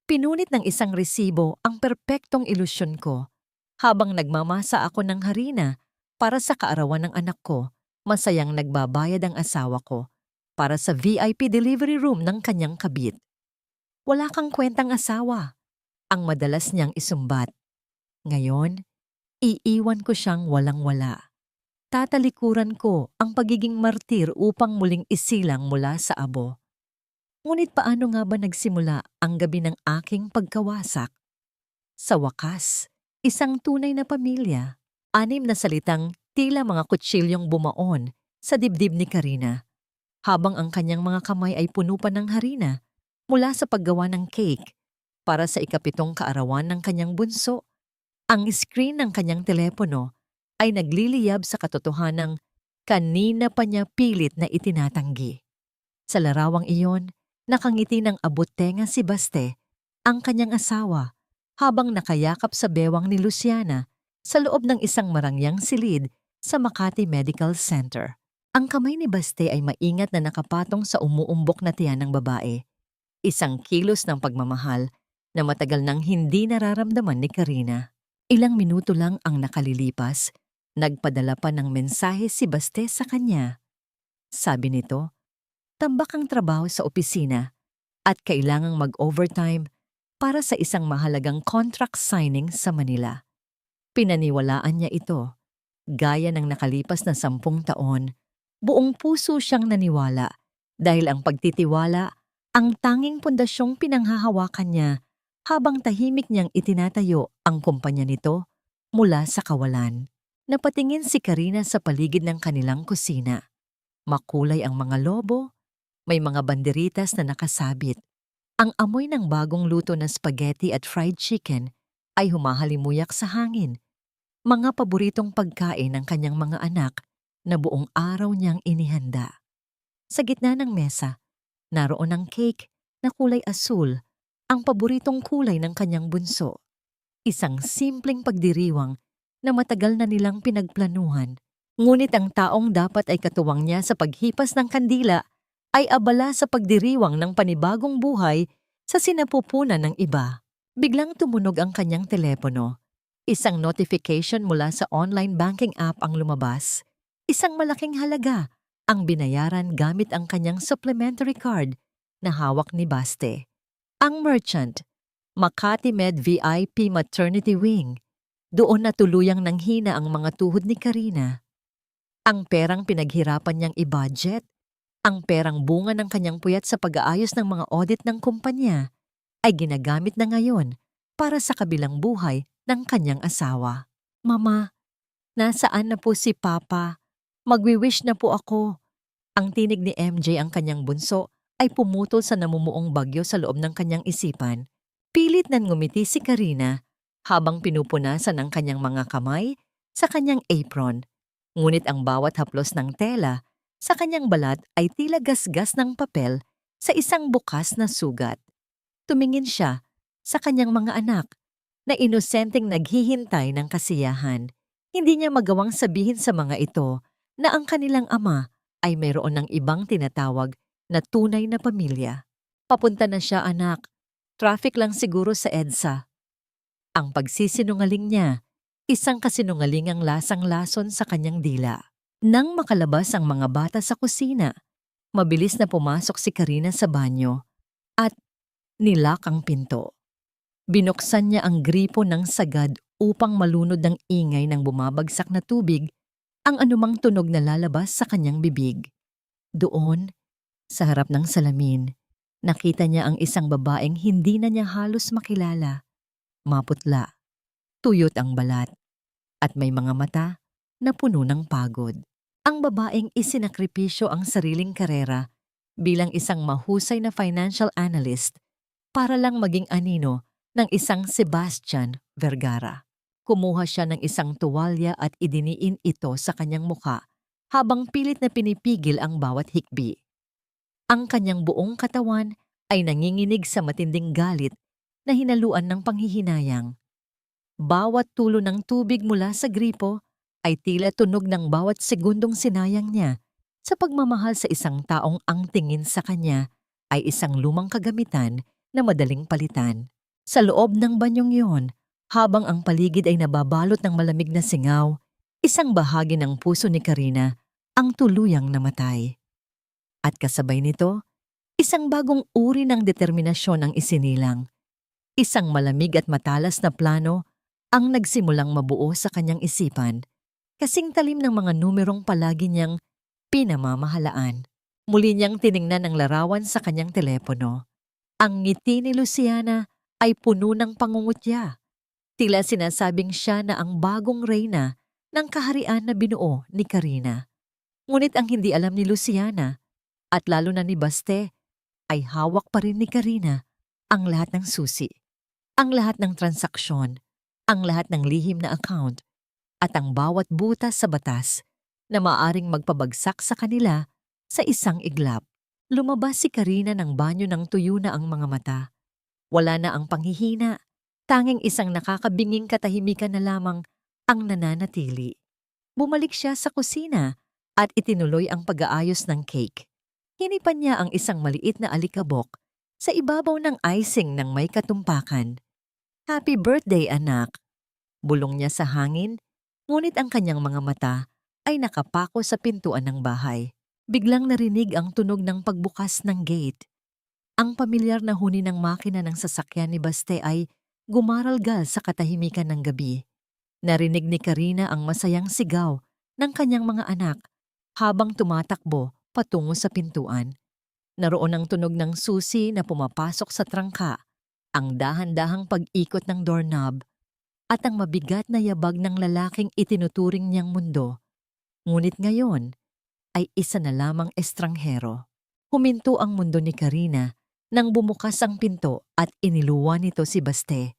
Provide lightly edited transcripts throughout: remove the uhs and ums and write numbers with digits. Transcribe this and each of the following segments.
Pinunit ng isang resibo ang perpektong ilusyon ko habang nagmamasa ako ng harina para sa kaarawan ng anak ko. Masayang nagbabayad ang asawa ko para sa VIP delivery room ng kanyang kabit. Wala kang kwentang asawa, ang madalas niyang isumbat. Ngayon, iiwan ko siyang walang-wala. Tatalikuran ko ang pagiging martir upang muling isilang mula sa abo. Ngunit paano nga ba nagsimula ang gabi ng aking pagkawasak? Sa wakas, isang tunay na pamilya. 6 na salitang tila mga kutsilyong bumaon sa dibdib ni Karina, habang ang kanyang mga kamay ay puno pa ng harina mula sa paggawa ng cake para sa ikapitong kaarawan ng kanyang bunso. Ang screen ng kanyang telepono ay nagliliyab sa katotohanang kanina pa niya pilit na itinatanggi. Sa larawang iyon, nakangiti ng abot-tenga si Baste, ang kanyang asawa, habang nakayakap sa bewang ni Luciana sa loob ng isang marangyang silid sa Makati Medical Center. Ang kamay ni Baste ay maingat na nakapatong sa umuumbok na tiyan ng babae. Isang kilos ng pagmamahal na matagal nang hindi nararamdaman ni Karina. Ilang minuto lang ang nakalilipas, nagpadala pa ng mensahe si Baste sa kanya. Sabi nito, tambak ang trabaho sa opisina at kailangang mag-overtime para sa isang mahalagang contract signing sa Manila. Pinaniwalaan niya ito. Gaya ng nakalipas na 10 taon, buong puso siyang naniwala dahil ang pagtitiwala ang tanging pundasyong pinanghahawakan niya habang tahimik niyang itinatayo ang kumpanya nito mula sa kawalan. Napatingin si Karina sa paligid ng kanilang kusina. Makulay ang mga lobo, may mga banderitas na nakasabit. Ang amoy ng bagong luto na spaghetti at fried chicken ay humahalimuyak sa hangin. Mga paboritong pagkain ng kanyang mga anak na buong araw niyang inihanda. Sa gitna ng mesa, naroon ang cake na kulay asul, ang paboritong kulay ng kanyang bunso. Isang simpleng pagdiriwang na matagal na nilang pinagplanuhan. Ngunit ang taong dapat ay katuwang niya sa paghipas ng kandila ay abala sa pagdiriwang ng panibagong buhay sa sinapupunan ng iba. Biglang tumunog ang kanyang telepono. Isang notification mula sa online banking app ang lumabas. Isang malaking halaga ang binayaran gamit ang kanyang supplementary card na hawak ni Baste. Ang merchant, Makati Med VIP Maternity Wing. Doon na tuluyang nanghina ang mga tuhod ni Karina. Ang perang pinaghirapan niyang i-budget, ang perang bunga ng kanyang puyat sa pag-aayos ng mga audit ng kumpanya, ay ginagamit na ngayon para sa kabilang buhay ng kanyang asawa. Mama, nasaan na po si Papa? Magwi-wish na po ako. Ang tinig ni MJ, ang kanyang bunso, ay pumutol sa namumuong bagyo sa loob ng kanyang isipan. Pilit na ngumiti si Karina habang pinupunasan ang kanyang mga kamay sa kanyang apron. Ngunit ang bawat haplos ng tela sa kanyang balat ay tila gasgas ng papel sa isang bukas na sugat. Tumingin siya sa kanyang mga anak na inosenteng naghihintay ng kasiyahan. Hindi niya magawang sabihin sa mga ito na ang kanilang ama ay mayroon ng ibang tinatawag na tunay na pamilya. Papunta na siya, anak. Traffic lang siguro sa EDSA. Ang pagsisinungaling niya, isang kasinungalingang lasang-lason sa kanyang dila. Nang makalabas ang mga bata sa kusina, mabilis na pumasok si Karina sa banyo at nilak ang pinto. Binuksan niya ang gripo ng sagad upang malunod ng ingay ng bumabagsak na tubig ang anumang tunog na lalabas sa kanyang bibig. Doon, sa harap ng salamin, nakita niya ang isang babaeng hindi na niya halos makilala. Maputla, tuyot ang balat, at may mga mata na puno ng pagod. Ang babaeng isinakripisyo ang sariling karera bilang isang mahusay na financial analyst para lang maging anino ng isang Sebastian Vergara. Kumuha siya ng isang tuwalya at idiniin ito sa kanyang mukha habang pilit na pinipigil ang bawat hikbi. Ang kanyang buong katawan ay nanginginig sa matinding galit na hinaluan ng panghihinayang. Bawat tulo ng tubig mula sa gripo ay tila tunog ng bawat segundong sinayang niya sa pagmamahal sa isang taong ang tingin sa kanya ay isang lumang kagamitan na madaling palitan. Sa loob ng banyong yon, habang ang paligid ay nababalot ng malamig na singaw, isang bahagi ng puso ni Karina ang tuluyang namatay. At kasabay nito, isang bagong uri ng determinasyon ang isinilang. Isang malamig at matalas na plano ang nagsimulang mabuo sa kanyang isipan, kasing talim ng mga numerong palagi niyang pinamamahalaan. Muli niyang tiningnan ang larawan sa kanyang telepono. Ang ngiti ni Luciana ay puno ng pangungutya. Tila sinasabing siya na ang bagong reyna ng kaharian na binuo ni Karina. Ngunit ang hindi alam ni Luciana, at lalo na ni Baste, ay hawak pa rin ni Karina ang lahat ng susi, ang lahat ng transaksyon, ang lahat ng lihim na account, at ang bawat butas sa batas na maaring magpabagsak sa kanila sa isang iglap. Lumabas si Karina ng banyo ng tuyo na ang mga mata. Wala na ang panghihina, tanging isang nakakabinging katahimikan na lamang ang nananatili. Bumalik siya sa kusina at itinuloy ang pag-aayos ng cake. Hinipan niya ang isang maliit na alikabok sa ibabaw ng icing ng may katumpakan. "Happy birthday, anak!" Bulong niya sa hangin, ngunit ang kanyang mga mata ay nakapako sa pintuan ng bahay. Biglang narinig ang tunog ng pagbukas ng gate. Ang pamilyar na huni ng makina ng sasakyan ni Baste ay gumaralgal sa katahimikan ng gabi. Narinig ni Karina ang masayang sigaw ng kanyang mga anak habang tumatakbo patungo sa pintuan. Naroon ang tunog ng susi na pumapasok sa trangka, ang dahan-dahang pag-ikot ng doorknob, at ang mabigat na yabag ng lalaking itinuturing niyang mundo. Ngunit ngayon ay isa na lamang estranghero. Huminto ang mundo ni Karina nang bumukas ang pinto at iniluwa nito si Baste.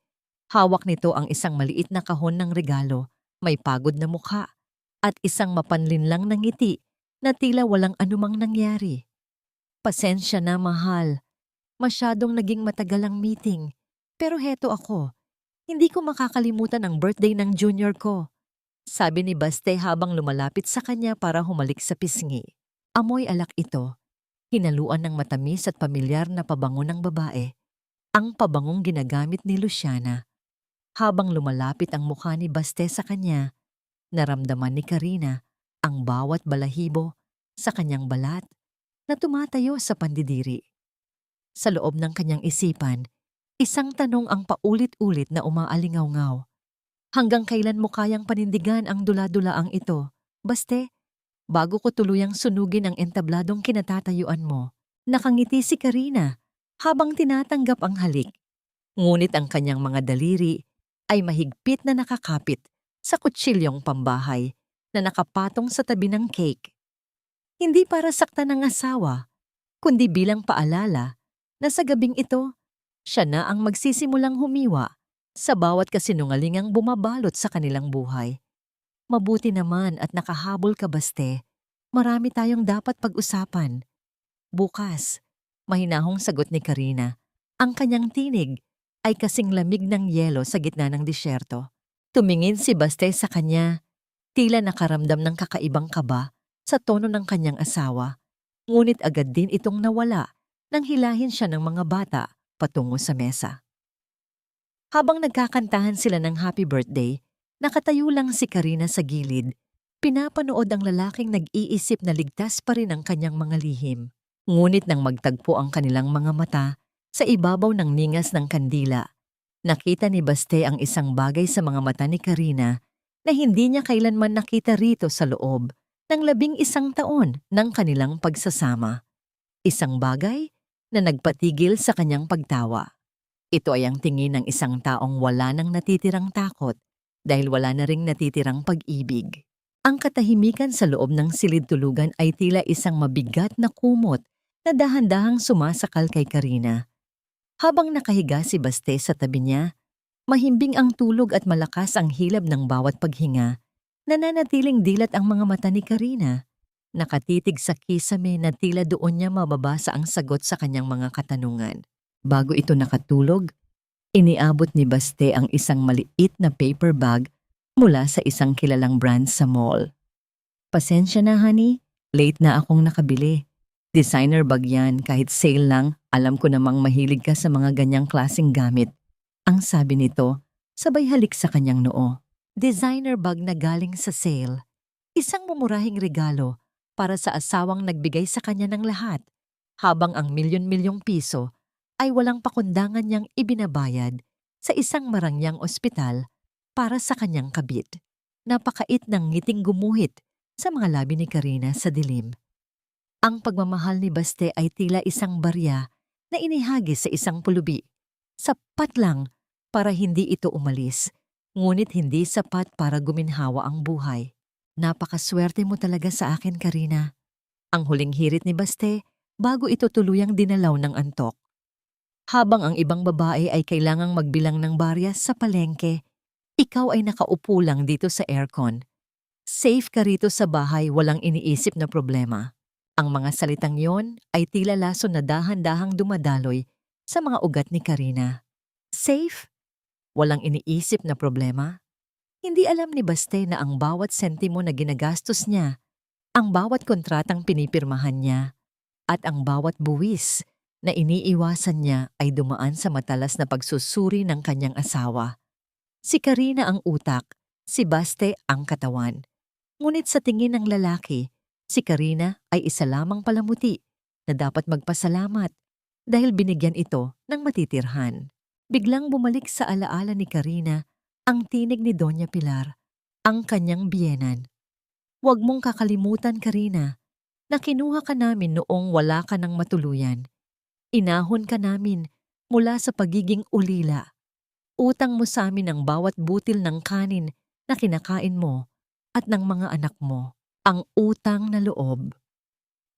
Hawak nito ang isang maliit na kahon ng regalo, may pagod na mukha, at isang mapanlinlang na ngiti na tila walang anumang nangyari. "Pasensya na, mahal. Masyadong naging matagal ang meeting. Pero heto ako. Hindi ko makakalimutan ang birthday ng junior ko," sabi ni Baste habang lumalapit sa kanya para humalik sa pisngi. Amoy alak ito, hinaluan ng matamis at pamilyar na pabango ng babae, ang pabangong ginagamit ni Luciana. Habang lumalapit ang mukha ni Baste sa kanya, naramdaman ni Karina ang bawat balahibo sa kanyang balat na tumatayo sa pandidiri. Sa loob ng kanyang isipan, isang tanong ang paulit-ulit na umaalingaw-ngaw. "Hanggang kailan mo kayang panindigan ang dula-dulaang ito, Baste? Bago ko tuluyang sunugin ang entabladong kinatatayuan mo." Nakangiti si Karina habang tinatanggap ang halik. Ngunit ang kanyang mga daliri ay mahigpit na nakakapit sa kutsilyong pambahay na nakapatong sa tabi ng cake. Hindi para saktan ng asawa, kundi bilang paalala na sa gabing ito, siya na ang magsisimulang humiwa sa bawat kasinungalingang bumabalot sa kanilang buhay. "Mabuti naman at nakahabol ka, Baste. Marami tayong dapat pag-usapan." "Bukas," mahinahong sagot ni Karina. Ang kanyang tinig ay kasing lamig ng yelo sa gitna ng disyerto. Tumingin si Baste sa kanya, tila nakaramdam ng kakaibang kaba sa tono ng kanyang asawa. Ngunit agad din itong nawala nang hilahin siya ng mga bata patungo sa mesa. Habang nagkakantahan sila ng happy birthday, nakatayo lang si Karina sa gilid. Pinapanood ang lalaking nag-iisip na ligtas pa rin ang kanyang mga lihim. Ngunit nang magtagpo ang kanilang mga mata sa ibabaw ng ningas ng kandila, nakita ni Baste ang isang bagay sa mga mata ni Karina na hindi niya kailanman nakita rito sa loob ng 11 taon ng kanilang pagsasama. Isang bagay na nagpatigil sa kanyang pagtawa. Ito ay ang tingin ng isang taong wala nang natitirang takot dahil wala na ring natitirang pag-ibig. Ang katahimikan sa loob ng silid-tulugan ay tila isang mabigat na kumot na dahan-dahang sumasakal kay Karina. Habang nakahiga si Baste sa tabi niya, mahimbing ang tulog at malakas ang hilab ng bawat paghinga. Nananatiling dilat ang mga mata ni Karina. Nakatitig sa kisame na tila doon niya mababasa ang sagot sa kanyang mga katanungan. Bago ito nakatulog, iniabot ni Baste ang isang maliit na paper bag mula sa isang kilalang brand sa mall. "Pasensya na, honey. Late na akong nakabili. Designer bag yan, kahit sale lang, alam ko namang mahilig ka sa mga ganyang klaseng gamit." ang sabi nito, sabay halik sa kanyang noo. Designer bag na galing sa sale. Isang mumurahing regalo para sa asawang nagbigay sa kanya ng lahat, habang ang milyon-milyong piso ay walang pakundangan niyang ibinabayad sa isang marangyang ospital para sa kanyang kabit. Napakait ng ngiting gumuhit sa mga labi ni Karina sa dilim. Ang pagmamahal ni Baste ay tila isang barya na inihagis sa isang pulubi. Sapat lang para hindi ito umalis, ngunit hindi sapat para guminhawa ang buhay. Napakaswerte mo talaga sa akin, Karina. Ang huling hirit ni Baste bago ito tuluyang dinalaw ng antok. Habang ang ibang babae ay kailangang magbilang ng baryas sa palengke, ikaw ay nakaupo lang dito sa aircon. Safe ka rito sa bahay, walang iniisip na problema. Ang mga salitang yon ay tila laso na dahan-dahang dumadaloy sa mga ugat ni Karina. Safe? Walang iniisip na problema? Hindi alam ni Baste na ang bawat sentimo na ginagastos niya, ang bawat kontratang pinipirmahan niya, at ang bawat buwis na iniiwasan niya ay dumaan sa matalas na pagsusuri ng kanyang asawa. Si Karina ang utak, si Baste ang katawan. Ngunit sa tingin ng lalaki, si Karina ay isa lamang palamuti na dapat magpasalamat dahil binigyan ito ng matitirhan. Biglang bumalik sa alaala ni Karina ang tinig ni Doña Pilar, ang kanyang biyenan. Huwag mong kakalimutan, Karina, na kinuha ka namin noong wala ka ng matuluyan. Inahon ka namin mula sa pagiging ulila. Utang mo sa amin ang bawat butil ng kanin na kinakain mo at ng mga anak mo. Ang utang na loob.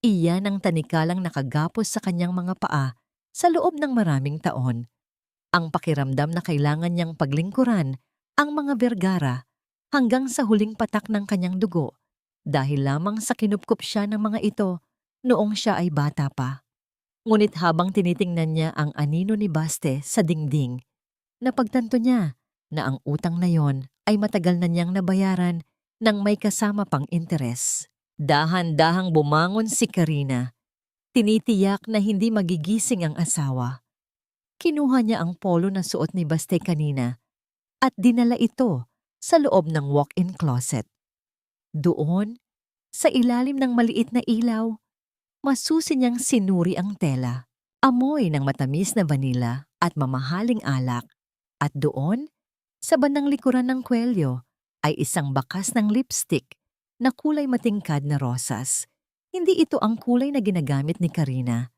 Iyan ang tanikalang nakagapos sa kanyang mga paa sa loob ng maraming taon. Ang pakiramdam na kailangan niyang paglingkuran ang mga Vergara hanggang sa huling patak ng kanyang dugo dahil lamang sa kinupkup siya ng mga ito noong siya ay bata pa. Ngunit habang tinitingnan niya ang anino ni Baste sa dingding, napagtanto niya na ang utang na yon ay matagal na niyang nabayaran nang may kasama pang interes. Dahan-dahang bumangon si Karina. Tinitiyak na hindi magigising ang asawa. Kinuha niya ang polo na suot ni Baste kanina at dinala ito sa loob ng walk-in closet. Doon, sa ilalim ng maliit na ilaw, masusi niyang sinuri ang tela. Amoy ng matamis na vanilla at mamahaling alak. At doon, sa bandang likuran ng kwelyo, ay isang bakas ng lipstick na kulay matingkad na rosas. Hindi ito ang kulay na ginagamit ni Karina.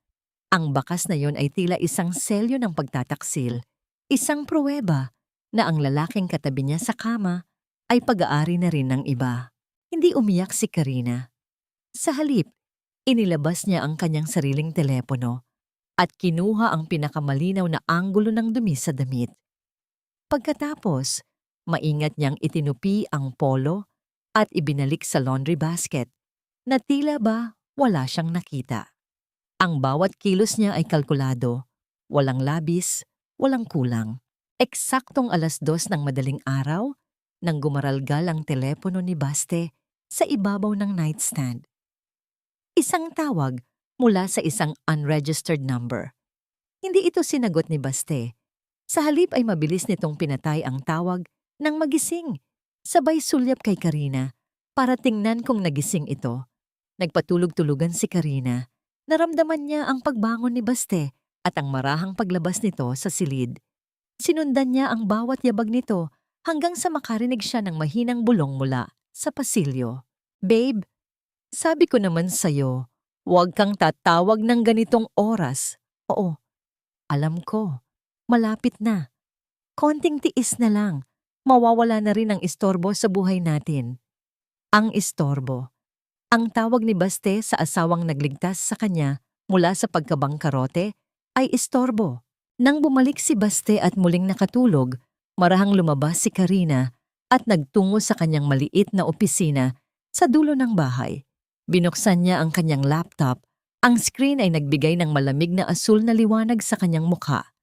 Ang bakas na yon ay tila isang selyo ng pagtataksil, isang pruweba na ang lalaking katabi niya sa kama ay pag-aari na rin ng iba. Hindi umiyak si Karina. Sa halip, inilabas niya ang kanyang sariling telepono at kinuha ang pinakamalinaw na anggulo ng dumi sa damit. Pagkatapos, maingat niyang itinupi ang polo at ibinalik sa laundry basket na tila ba wala siyang nakita. Ang bawat kilos niya ay kalkulado, walang labis, walang kulang. Eksaktong 2:00 ng madaling araw nang gumaralgal ang telepono ni Baste sa ibabaw ng nightstand. Isang tawag mula sa isang unregistered number. Hindi ito sinagot ni Baste. Sa halip ay mabilis nitong pinatay ang tawag nang magising. Sabay sulyap kay Karina para tingnan kung nagising ito. Nagpatulog-tulugan si Karina. Naramdaman niya ang pagbangon ni Baste at ang marahang paglabas nito sa silid. Sinundan niya ang bawat yabag nito hanggang sa makarinig siya ng mahinang bulong mula sa pasilyo. "Babe, sabi ko naman sa'yo, huwag kang tatawag ng ganitong oras." "Oo, alam ko. Malapit na. Konting tiis na lang. Mawawala na rin ang istorbo sa buhay natin." Ang istorbo. Ang tawag ni Baste sa asawang nagligtas sa kanya mula sa pagkabangkarote ay istorbo. Nang bumalik si Baste at muling nakatulog, marahang lumabas si Karina at nagtungo sa kanyang maliit na opisina sa dulo ng bahay. Binuksan niya ang kanyang laptop. Ang screen ay nagbigay ng malamig na asul na liwanag sa kanyang mukha.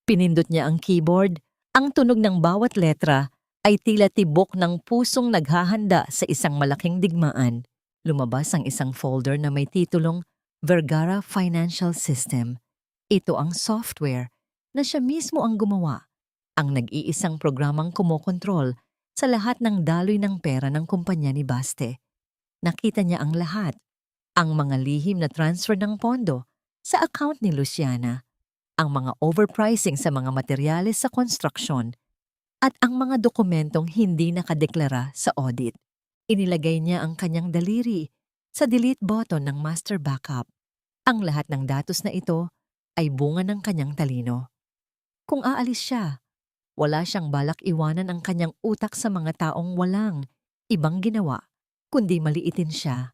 Pinindot niya ang keyboard. Ang tunog ng bawat letra ay tila tibok ng pusong naghahanda sa isang malaking digmaan. Lumabas ang isang folder na may titulong Vergara Financial System. Ito ang software na siya mismo ang gumawa ang nag-iisang programang kumokontrol sa lahat ng daloy ng pera ng kumpanya ni Baste. Nakita niya ang lahat, ang mga lihim na transfer ng pondo sa account ni Luciana, ang mga overpricing sa mga materyales sa construction, at ang mga dokumentong hindi nakadeklara sa audit. Inilagay niya ang kanyang daliri sa delete button ng master backup. Ang lahat ng datos na ito ay bunga ng kanyang talino. Kung aalis siya, wala siyang balak iwanan ang kanyang utak sa mga taong walang ibang ginawa, kundi maliitin siya.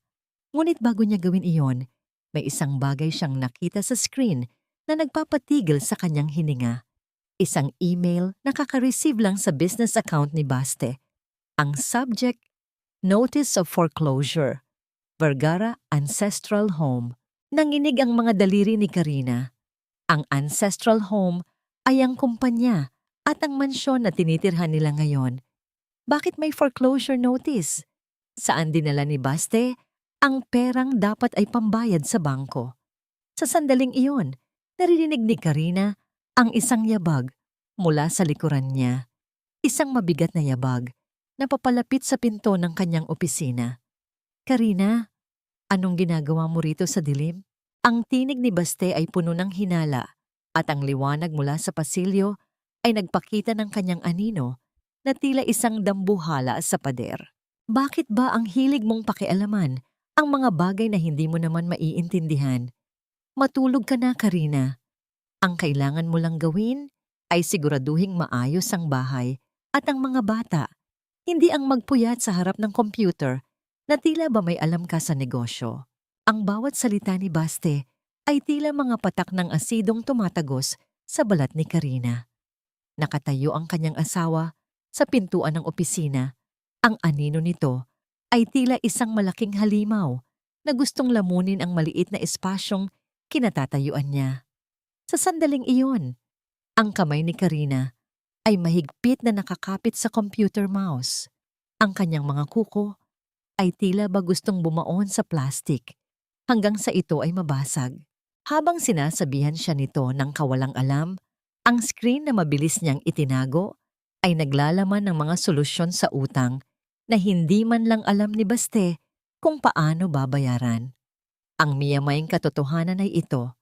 Ngunit bago niya gawin iyon, may isang bagay siyang nakita sa screen na nagpapatigil sa kanyang hininga. Isang email na kaka-receive lang sa business account ni Baste. Ang subject, Notice of Foreclosure, Vergara Ancestral Home. Nanginig ang mga daliri ni Karina. Ang Ancestral Home ay ang kumpanya at ang mansyon na tinitirhan nila ngayon. Bakit may foreclosure notice? Saan dinala ni Baste ang perang dapat ay pambayad sa bangko? Sa sandaling iyon, naririnig ni Karina ang isang yabag mula sa likuran niya. Isang mabigat na yabag na papalapit sa pinto ng kanyang opisina. Karina, anong ginagawa mo rito sa dilim? Ang tinig ni Baste ay puno ng hinala at ang liwanag mula sa pasilyo ay nagpakita ng kanyang anino na tila isang dambuhala sa pader. Bakit ba ang hilig mong pakialaman ang mga bagay na hindi mo naman maiintindihan? Matulog ka na, Karina. Ang kailangan mo lang gawin ay siguraduhing maayos ang bahay at ang mga bata, hindi ang magpuyat sa harap ng computer na tila ba may alam ka sa negosyo. Ang bawat salita ni Baste ay tila mga patak ng asidong tumatagos sa balat ni Karina. Nakatayo ang kanyang asawa sa pintuan ng opisina. Ang anino nito ay tila isang malaking halimaw na gustong lamunin ang maliit na espasyong kinatatayuan niya. Sa sandaling iyon, ang kamay ni Karina ay mahigpit na nakakapit sa computer mouse. Ang kanyang mga kuko ay tila ba gustong bumaon sa plastik hanggang sa ito ay mabasag. Habang sinasabihan siya nito ng kawalang alam, ang screen na mabilis niyang itinago ay naglalaman ng mga solusyon sa utang na hindi man lang alam ni Baste kung paano babayaran. Ang miyamayng katotohanan ay ito.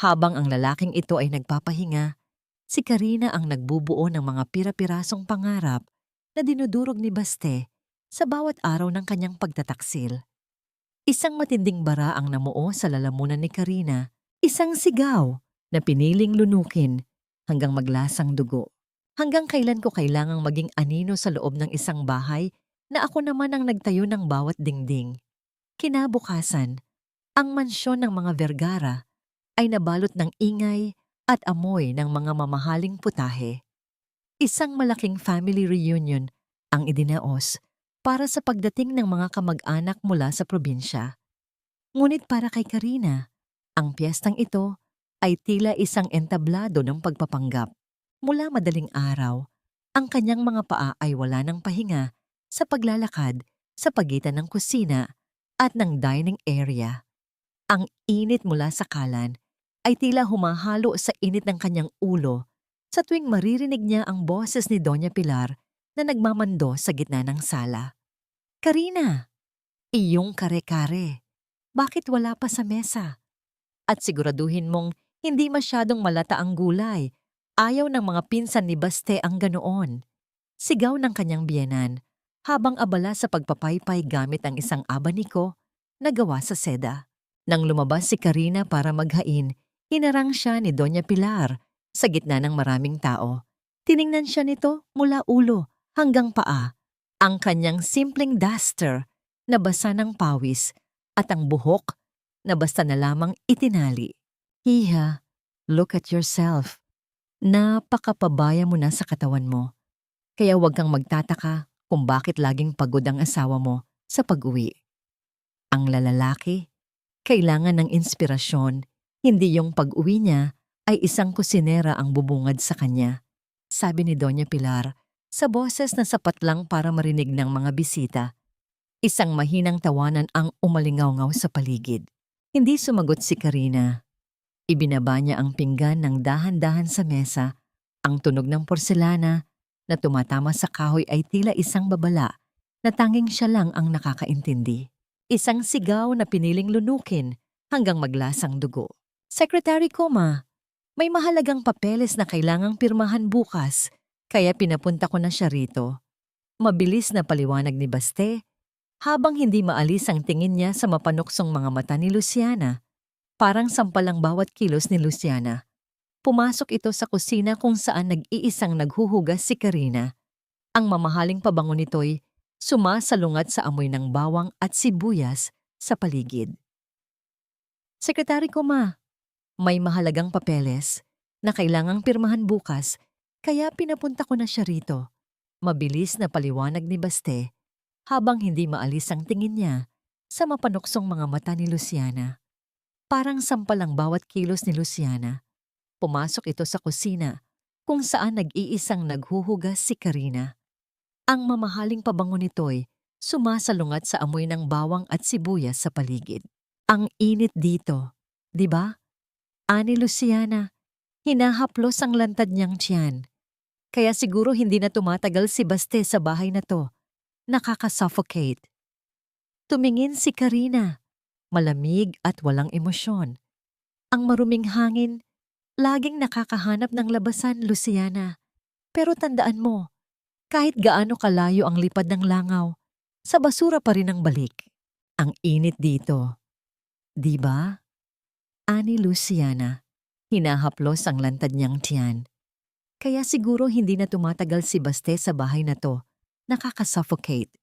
Habang ang lalaking ito ay nagpapahinga, si Karina ang nagbubuo ng mga pira-pirasong pangarap na dinudurog ni Baste sa bawat araw ng kanyang pagtataksil. Isang matinding bara ang namuo sa lalamunan ni Karina, isang sigaw na piniling lunukin hanggang maglasang dugo. Hanggang kailan ko kailangang maging anino sa loob ng isang bahay na ako naman ang nagtayo ng bawat dingding. Kinabukasan, ang mansyon ng mga Vergara ay nabalot ng ingay at amoy ng mga mamahaling putahe. Isang malaking family reunion ang idinaos para sa pagdating ng mga kamag-anak mula sa probinsya. Ngunit para kay Karina, ang piyestang ito ay tila isang entablado ng pagpapanggap. Mula madaling araw, ang kanyang mga paa ay wala ng pahinga sa paglalakad sa pagitan ng kusina at ng dining area. Ang init mula sa kalan ay tila humahalo sa init ng kanyang ulo sa tuwing maririnig niya ang boses ni Doña Pilar na nagmamando sa gitna ng sala. Karina, iyong kare-kare, bakit wala pa sa mesa? At siguraduhin mong hindi masyadong malata ang gulay. Ayaw ng mga pinsan ni Baste ang ganoon. Sigaw ng kanyang biyenan habang abala sa pagpapaypay gamit ang isang abaniko na gawa sa seda. Nang lumabas si Karina para maghain, hinarang siya ni Doña Pilar sa gitna ng maraming tao. Tiningnan siya nito mula ulo hanggang paa. Ang kanyang simpleng duster na basa ng pawis at ang buhok na basta na lamang itinali. Hiha, look at yourself. Napakapabaya mo na sa katawan mo. Kaya huwag kang magtataka kung bakit laging pagod ang asawa mo sa pag-uwi. Ang lalaki, kailangan ng inspirasyon, hindi yung pag-uwi niya ay isang kusinera ang bubungad sa kanya, sabi ni Doña Pilar sa boses na sapat lang para marinig ng mga bisita. Isang mahinang tawanan ang umalingaw-ngaw sa paligid. Hindi sumagot si Karina. Ibinaba niya ang pinggan ng dahan-dahan sa mesa, Ang tunog ng porselana na tumatama sa kahoy ay tila isang babala na tanging siya lang ang nakakaintindi. Isang sigaw na piniling lunukin hanggang maglasang dugo. Secretary ko, ma, may mahalagang papeles na kailangang pirmahan bukas, kaya pinapunta ko na siya rito. Mabilis na paliwanag ni Baste, habang hindi maalis ang tingin niya sa mapanuksong mga mata ni Luciana. Parang sampalang bawat kilos ni Luciana. Pumasok ito sa kusina kung saan nag-iisang naghuhugas si Karina. Ang mamahaling pabango nito'y sumasalungat sa amoy ng bawang at sibuyas sa paligid. Sekretary ko, ma, may mahalagang papeles na kailangang pirmahan bukas, kaya pinapunta ko na siya rito. Mabilis na paliwanag ni Baste habang hindi maalis ang tingin niya sa mapanuksong mga mata ni Luciana. Parang sampalang bawat kilos ni Luciana. Pumasok ito sa kusina kung saan nag-iisang naghuhugas si Karina. Ang mamahaling pabango nito'y sumasalungat sa amoy ng bawang at sibuyas sa paligid. Ang init dito, di ba? Ani Luciana, hinahaplos ang lantad niyang tiyan. Kaya siguro hindi na tumatagal si Baste sa bahay na to. Nakakasuffocate. Tumingin si Karina, malamig at walang emosyon. Ang maruming hangin, laging nakakahanap ng labasan, Luciana. Pero tandaan mo, kahit gaano kalayo ang lipad ng langaw, sa basura pa rin ang balik. Ang init dito. Di ba? Ani Luciana, hinahaplos ang lantad niyang tiyan. Kaya siguro hindi na tumatagal si Baste sa bahay na to. Nakakasuffocate.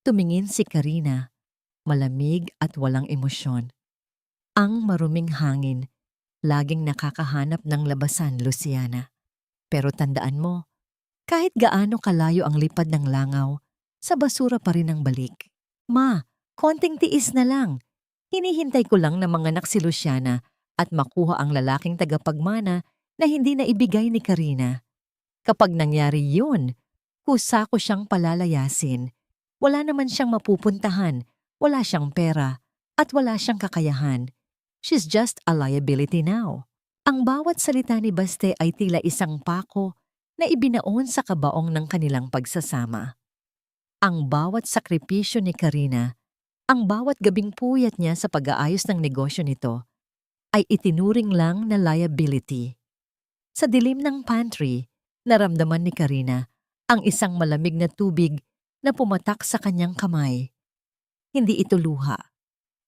Tumingin si Karina, malamig at walang emosyon. Ang maruming hangin, laging nakakahanap ng labasan, Luciana. Pero tandaan mo, kahit gaano kalayo ang lipad ng langaw, sa basura pa rin ang balik. Ma, konting tiis na lang. Hinihintay ko lang na manganak si Luciana at makuha ang lalaking tagapagmana na hindi na ibigay ni Karina. Kapag nangyari yun, kusa ko siyang palalayasin. Wala naman siyang mapupuntahan, wala siyang pera, at wala siyang kakayahan. She's just a liability now. Ang bawat salita ni Baste ay tila isang pako na ibinaon sa kabaong ng kanilang pagsasama. Ang bawat sakripisyo ni Karina, ang bawat gabing puyat niya sa pag-aayos ng negosyo nito, ay itinuring lang na liability. Sa dilim ng pantry, naramdaman ni Karina ang isang malamig na tubig na pumatak sa kanyang kamay. Hindi ito luha.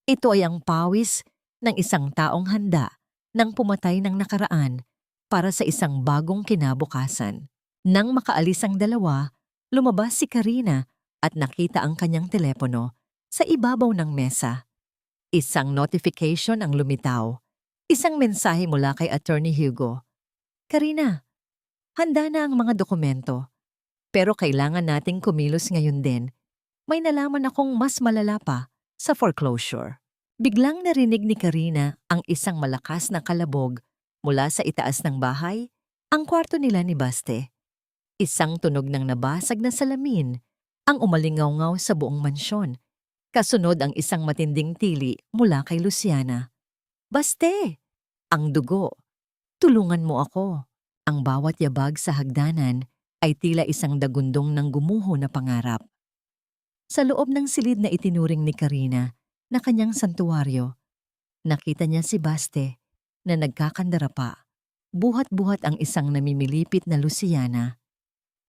Ito ay ang pawis ng isang taong handa nang pumatay ng nakaraan para sa isang bagong kinabukasan. Nang makaalis ang dalawa, lumabas si Karina at nakita ang kanyang telepono sa ibabaw ng mesa. Isang notification ang lumitaw. Isang mensahe mula kay Attorney Hugo. Karina, handa na ang mga dokumento. Pero kailangan nating kumilos ngayon din. May nalaman akong mas malala pa sa foreclosure. Biglang narinig ni Karina ang isang malakas na kalabog mula sa itaas ng bahay, ang kwarto nila ni Baste. Isang tunog ng nabasag na salamin ang umalingaw-ngaw sa buong mansyon. Kasunod ang isang matinding tili mula kay Luciana. Baste! Ang dugo! Tulungan mo ako! Ang bawat yabag sa hagdanan ay tila isang dagundong ng gumuho na pangarap. Sa loob ng silid na itinuring ni Karina na kanyang santuwaryo, nakita niya si Baste na nagkakandara pa. Buhat-buhat ang isang namimilipit na Luciana.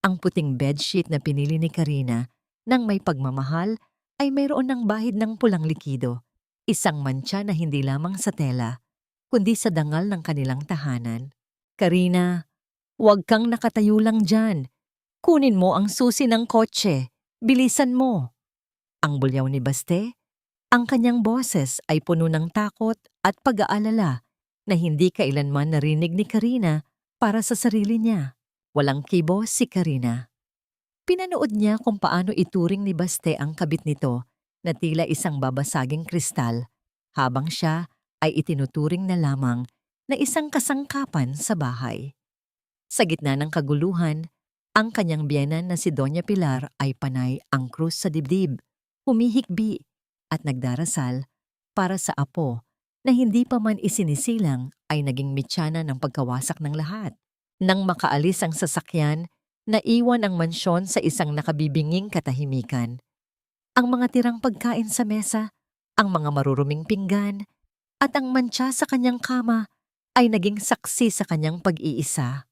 Ang puting bedsheet na pinili ni Karina nang may pagmamahal ay mayroon ng bahid ng pulang likido, isang mantsa na hindi lamang sa tela, kundi sa dangal ng kanilang tahanan. Karina, huwag kang nakatayo lang dyan. Kunin mo ang susi ng kotse. Bilisan mo. Ang bulyaw ni Baste, ang kanyang boses ay puno ng takot at pag-aalala na hindi kailanman narinig ni Karina para sa sarili niya. Walang kibo si Karina. Pinanood niya kung paano ituring ni Baste ang kabit nito na tila isang babasaging kristal, habang siya ay itinuturing na lamang na isang kasangkapan sa bahay. Sa gitna ng kaguluhan, ang kanyang biyenan na si Doña Pilar ay panay ang krus sa dibdib, humihikbi at nagdarasal para sa apo na hindi pa man isinisilang ay naging mitsana ng pagkawasak ng lahat. Nang makaalis ang sasakyan, naiwan ang mansyon sa isang nakabibinging katahimikan. Ang mga tirang pagkain sa mesa, ang mga maruruming pinggan, at ang mantsa sa kanyang kama ay naging saksi sa kanyang pag-iisa.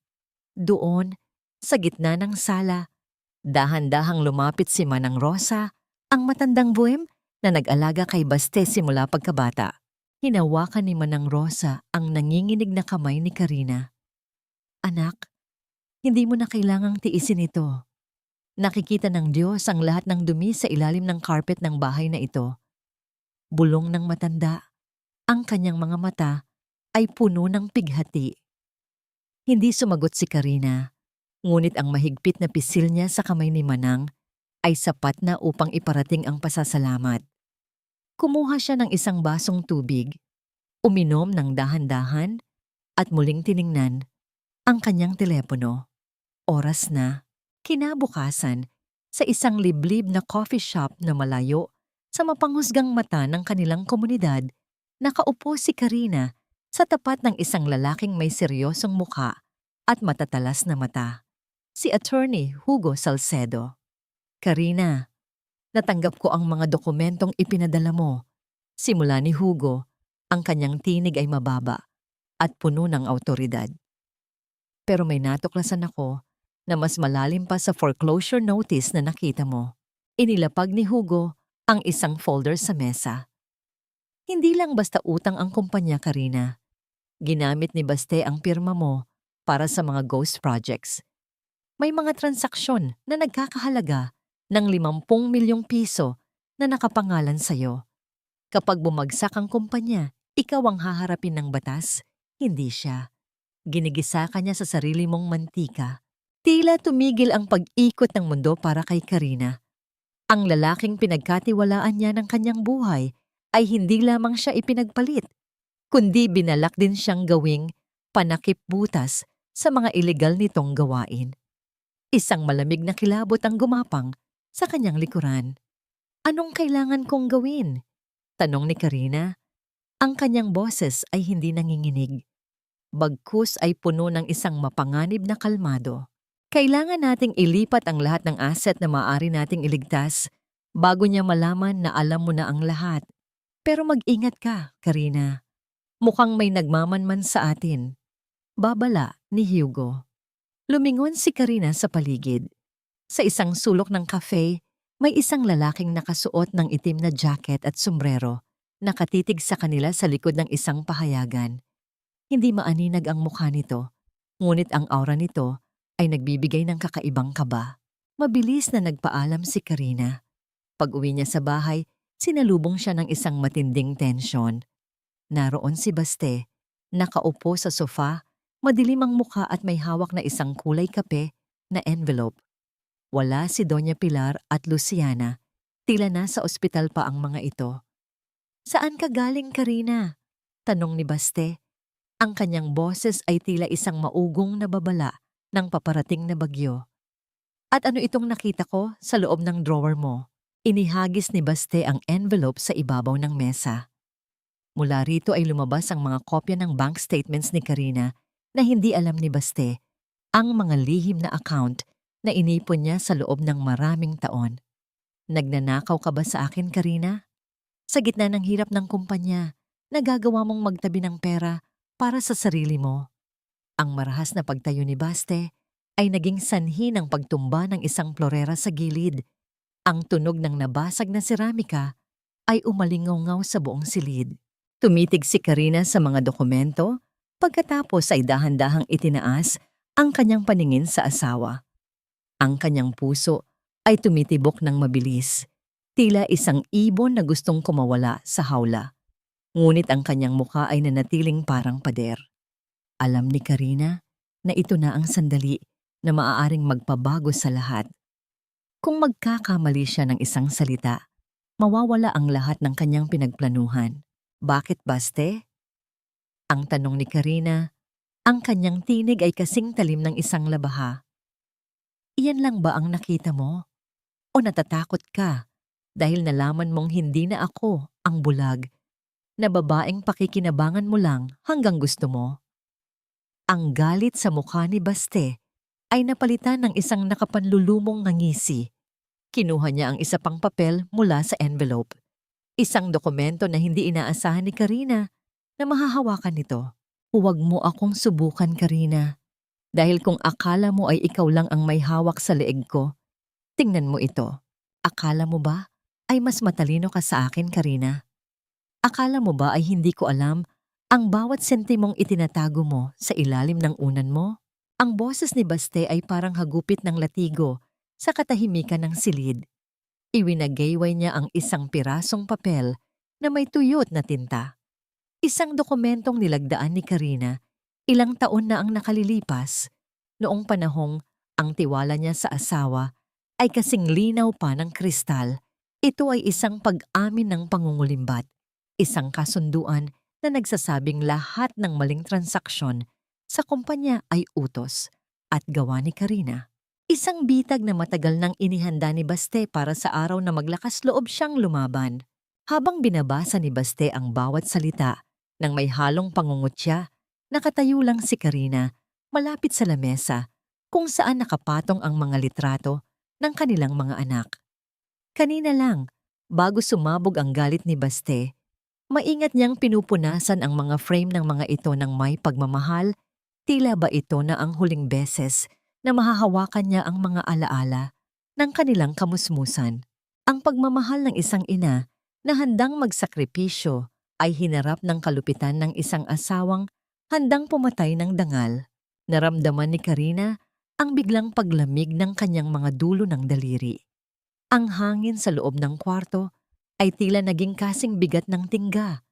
Doon, sa gitna ng sala, dahan-dahang lumapit si Manang Rosa, ang matandang buwim na nag-alaga kay Baste simula pagkabata. Hinawakan ni Manang Rosa ang nanginginig na kamay ni Karina. Anak, hindi mo na kailangang tiisin ito. Nakikita ng Diyos ang lahat ng dumi sa ilalim ng carpet ng bahay na ito. Bulong ng matanda, ang kanyang mga mata ay puno ng pighati. Hindi sumagot si Karina, ngunit ang mahigpit na pisil niya sa kamay ni Manang ay sapat na upang iparating ang pasasalamat. Kumuha siya ng isang basong tubig, uminom ng dahan-dahan, at muling tiningnan ang kanyang telepono. Oras na, kinabukasan, sa isang liblib na coffee shop na malayo sa mapanghusgang mata ng kanilang komunidad, nakaupo si Karina sa tapat ng isang lalaking may seryosong mukha at matatalas na mata, si Attorney Hugo Salcedo. Karina, natanggap ko ang mga dokumentong ipinadala mo. Simula ni Hugo, ang kanyang tinig ay mababa at puno ng awtoridad. Pero may natuklasan ako na mas malalim pa sa foreclosure notice na nakita mo. Inilapag ni Hugo ang isang folder sa mesa. Hindi lang basta utang ang kumpanya, Karina. Ginamit ni Baste ang pirma mo para sa mga ghost projects. May mga transaksyon na nagkakahalaga ng 50 milyong piso na nakapangalan sa'yo. Kapag bumagsak ang kumpanya, ikaw ang haharapin ng batas, hindi siya. Ginigisa ka niya sa sarili mong mantika. Tila tumigil ang pag-ikot ng mundo para kay Karina. Ang lalaking pinagkatiwalaan niya ng kanyang buhay ay hindi lamang siya ipinagpalit, kundi binalak din siyang gawing panakip butas sa mga ilegal nitong gawain. Isang malamig na kilabot ang gumapang sa kanyang likuran. Anong kailangan kong gawin? Tanong ni Karina. Ang kanyang boses ay hindi nanginginig. Bagkus ay puno ng isang mapanganib na kalmado. Kailangan nating ilipat ang lahat ng asset na maaari nating iligtas bago niya malaman na alam mo na ang lahat. Pero mag-ingat ka, Karina. Mukhang may nagmamanman sa atin. Babala ni Hugo. Lumingon si Karina sa paligid. Sa isang sulok ng cafe, may isang lalaking nakasuot ng itim na jacket at sombrero, nakatitig sa kanila sa likod ng isang pahayagan. Hindi maaninag ang mukha nito, ngunit ang aura nito ay nagbibigay ng kakaibang kaba. Mabilis na nagpaalam si Karina. Pag-uwi niya sa bahay, sinalubong siya ng isang matinding tensyon. Naroon si Baste, nakaupo sa sofa, madilim ang mukha at may hawak na isang kulay kape na envelope. Wala si Doña Pilar at Luciana, tila nasa ospital pa ang mga ito. Saan ka galing, Karina? Tanong ni Baste. Ang kanyang boses ay tila isang maugong na babala ng paparating na bagyo. At ano itong nakita ko sa loob ng drawer mo? Inihagis ni Baste ang envelope sa ibabaw ng mesa. Mula rito ay lumabas ang mga kopya ng bank statements ni Karina na hindi alam ni Baste, ang mga lihim na account na inipon niya sa loob ng maraming taon. Nagnanakaw ka ba sa akin, Karina? Sa gitna ng hirap ng kumpanya, nagagawa mong magtabi ng pera para sa sarili mo. Ang marahas na pagtayo ni Baste ay naging sanhi ng pagtumba ng isang florera sa gilid. Ang tunog ng nabasag na seramika ay umalingaw sa buong silid. Tumitig si Karina sa mga dokumento, pagkatapos ay dahan-dahang itinaas ang kanyang paningin sa asawa. Ang kanyang puso ay tumitibok ng mabilis, tila isang ibon na gustong kumawala sa hawla. Ngunit ang kanyang mukha ay nanatiling parang pader. Alam ni Karina na ito na ang sandali na maaaring magpabago sa lahat. Kung magkakamali siya ng isang salita, mawawala ang lahat ng kanyang pinagplanuhan. Bakit, Baste? Ang tanong ni Karina, ang kanyang tinig ay kasing talim ng isang labaha. Iyan lang ba ang nakita mo? O natatakot ka dahil nalaman mong hindi na ako ang bulag, na babaeng pakikinabangan mo lang hanggang gusto mo? Ang galit sa mukha ni Baste ay napalitan ng isang nakapanlulumong ngisi. Kinuha niya ang isa pang papel mula sa envelope. Isang dokumento na hindi inaasahan ni Karina na mahahawakan nito. Huwag mo akong subukan, Karina. Dahil kung akala mo ay ikaw lang ang may hawak sa leeg ko, tingnan mo ito. Akala mo ba ay mas matalino ka sa akin, Karina? Akala mo ba ay hindi ko alam ang bawat sentimong itinatago mo sa ilalim ng unan mo? Ang boses ni Baste ay parang hagupit ng latigo sa katahimikan ng silid. Iwinagayway niya ang isang pirasong papel na may tuyot na tinta. Isang dokumentong nilagdaan ni Karina, ilang taon na ang nakalilipas. Noong panahong ang tiwala niya sa asawa ay kasing linaw pa ng kristal. Ito ay isang pag-amin ng pangungulimbat, isang kasunduan na nagsasabing lahat ng maling transaksyon sa kumpanya ay utos at gawa ni Karina. Isang bitag na matagal nang inihanda ni Baste para sa araw na maglakas loob siyang lumaban. Habang binabasa ni Baste ang bawat salita nang may halong pangungutya, nakatayo lang si Karina malapit sa lamesa kung saan nakapatong ang mga litrato ng kanilang mga anak. Kanina lang, bago sumabog ang galit ni Baste, maingat niyang pinupunasan ang mga frame ng mga ito ng may pagmamahal. Tila ba ito na ang huling beses na mahahawakan niya ang mga alaala ng kanilang kamusmusan. Ang pagmamahal ng isang ina na handang magsakripisyo ay hinarap ng kalupitan ng isang asawang handang pumatay ng dangal. Naramdaman ni Karina ang biglang paglamig ng kanyang mga dulo ng daliri. Ang hangin sa loob ng kwarto ay tila naging kasing bigat ng tingga.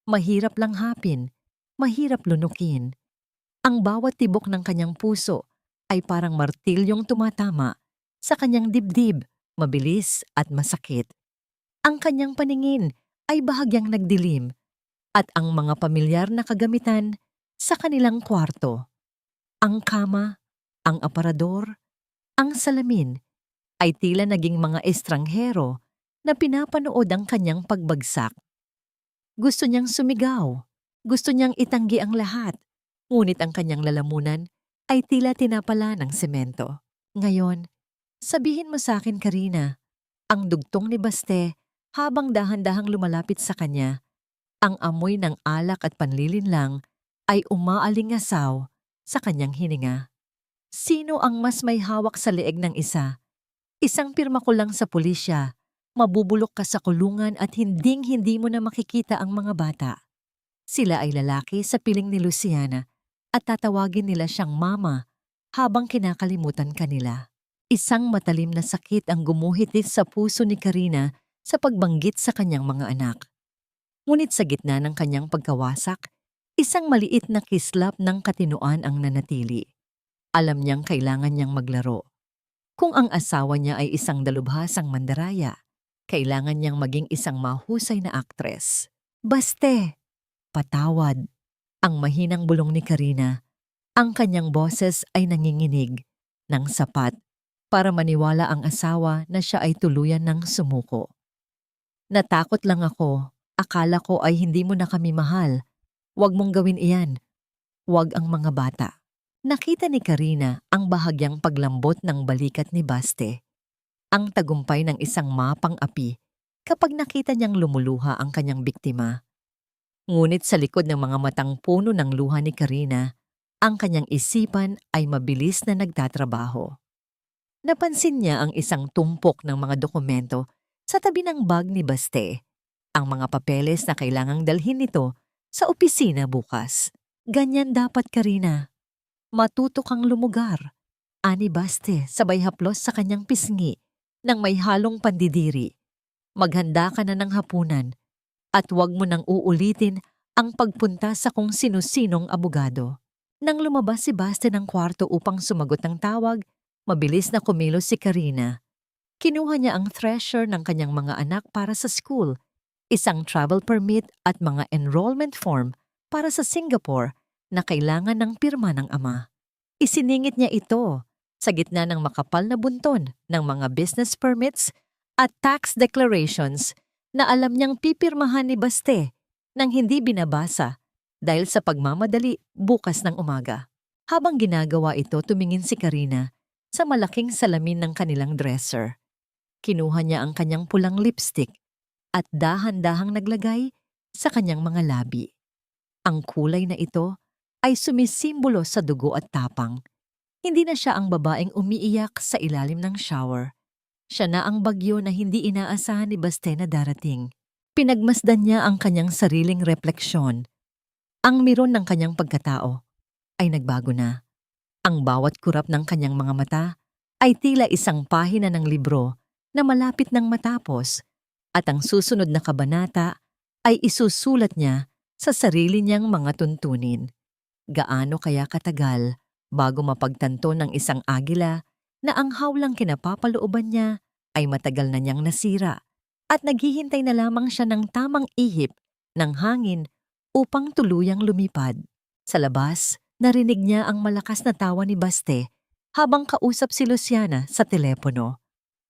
Mahirap lang hapin, mahirap lunukin. Ang bawat tibok ng kanyang puso ay parang martilyong tumatama sa kanyang dibdib, mabilis at masakit. Ang kanyang paningin ay bahagyang nagdilim at ang mga pamilyar na kagamitan sa kanilang kwarto, ang kama, ang aparador, ang salamin, ay tila naging mga estranghero na pinapanood ang kanyang pagbagsak. Gusto niyang sumigaw, gusto niyang itanggi ang lahat, ngunit ang kanyang lalamunan ay tila tinapala ng semento. Ngayon, sabihin mo sa akin, Karina, ang dugtong ni Baste habang dahan-dahang lumalapit sa kanya, ang amoy ng alak at panlilinlang ay umaalingasaw sa kanyang hininga. Sino ang mas may hawak sa leeg ng isa? Isang pirma ko lang sa pulisya, mabubulok ka sa kulungan at hinding-hindi mo na makikita ang mga bata. Sila ay lalaki sa piling ni Luciana at tatawagin nila siyang mama habang kinakalimutan kanila. Isang matalim na sakit ang gumuhit sa puso ni Karina sa pagbanggit sa kanyang mga anak. Ngunit sa gitna ng kanyang pagkawasak, isang maliit na kislap ng katinoan ang nanatili. Alam niyang kailangan niyang maglaro. Kung ang asawa niya ay isang dalubhasang mandaraya, kailangan niyang maging isang mahusay na aktres. Baste! Patawad! Ang mahinang bulong ni Karina. Ang kanyang boses ay nanginginig ng sapat para maniwala ang asawa na siya ay tuluyan ng sumuko. Natakot lang ako. Akala ko ay hindi mo na kami mahal. Huwag mong gawin iyan. Huwag ang mga bata. Nakita ni Karina ang bahagyang paglambot ng balikat ni Baste. Ang tagumpay ng isang mapang api kapag nakita niyang lumuluha ang kanyang biktima. Ngunit sa likod ng mga matang puno ng luha ni Karina, ang kanyang isipan ay mabilis na nagtatrabaho. Napansin niya ang isang tumpok ng mga dokumento sa tabi ng bag ni Baste. Ang mga papeles na kailangang dalhin nito sa opisina bukas. Ganyan dapat, Karina. Matuto kang lumugar. Ani Baste sabay haplos sa kanyang pisngi nang may halong pandidiri. Maghanda ka na ng hapunan at huwag mo nang uulitin ang pagpunta sa kung sino-sinong abogado. Nang lumabas si Baste ng kwarto upang sumagot ng tawag, mabilis na kumilos si Karina. Kinuha niya ang treasure ng kanyang mga anak para sa school, isang travel permit at mga enrollment form para sa Singapore na kailangan ng pirma ng ama. Isiningit niya ito sa gitna ng makapal na bunton ng mga business permits at tax declarations na alam niyang pipirmahan ni Baste nang hindi binabasa dahil sa pagmamadali bukas ng umaga. Habang ginagawa ito, tumingin si Karina sa malaking salamin ng kanilang dresser. Kinuha niya ang kanyang pulang lipstick at dahan-dahang naglagay sa kanyang mga labi. Ang kulay na ito ay sumisimbolo sa dugo at tapang. Hindi na siya ang babaeng umiiyak sa ilalim ng shower. Siya na ang bagyo na hindi inaasahan ni Baste na darating. Pinagmasdan niya ang kanyang sariling refleksyon. Ang miron ng kanyang pagkatao ay nagbago na. Ang bawat kurap ng kanyang mga mata ay tila isang pahina ng libro na malapit nang matapos at ang susunod na kabanata ay isusulat niya sa sarili niyang mga tuntunin. Gaano kaya katagal bago mapagtanto ng isang agila na ang hawlang kinapapalooban niya ay matagal na niyang nasira at naghihintay na lamang siya ng tamang ihip ng hangin upang tuluyang lumipad. Sa labas, narinig niya ang malakas na tawa ni Baste habang kausap si Luciana sa telepono.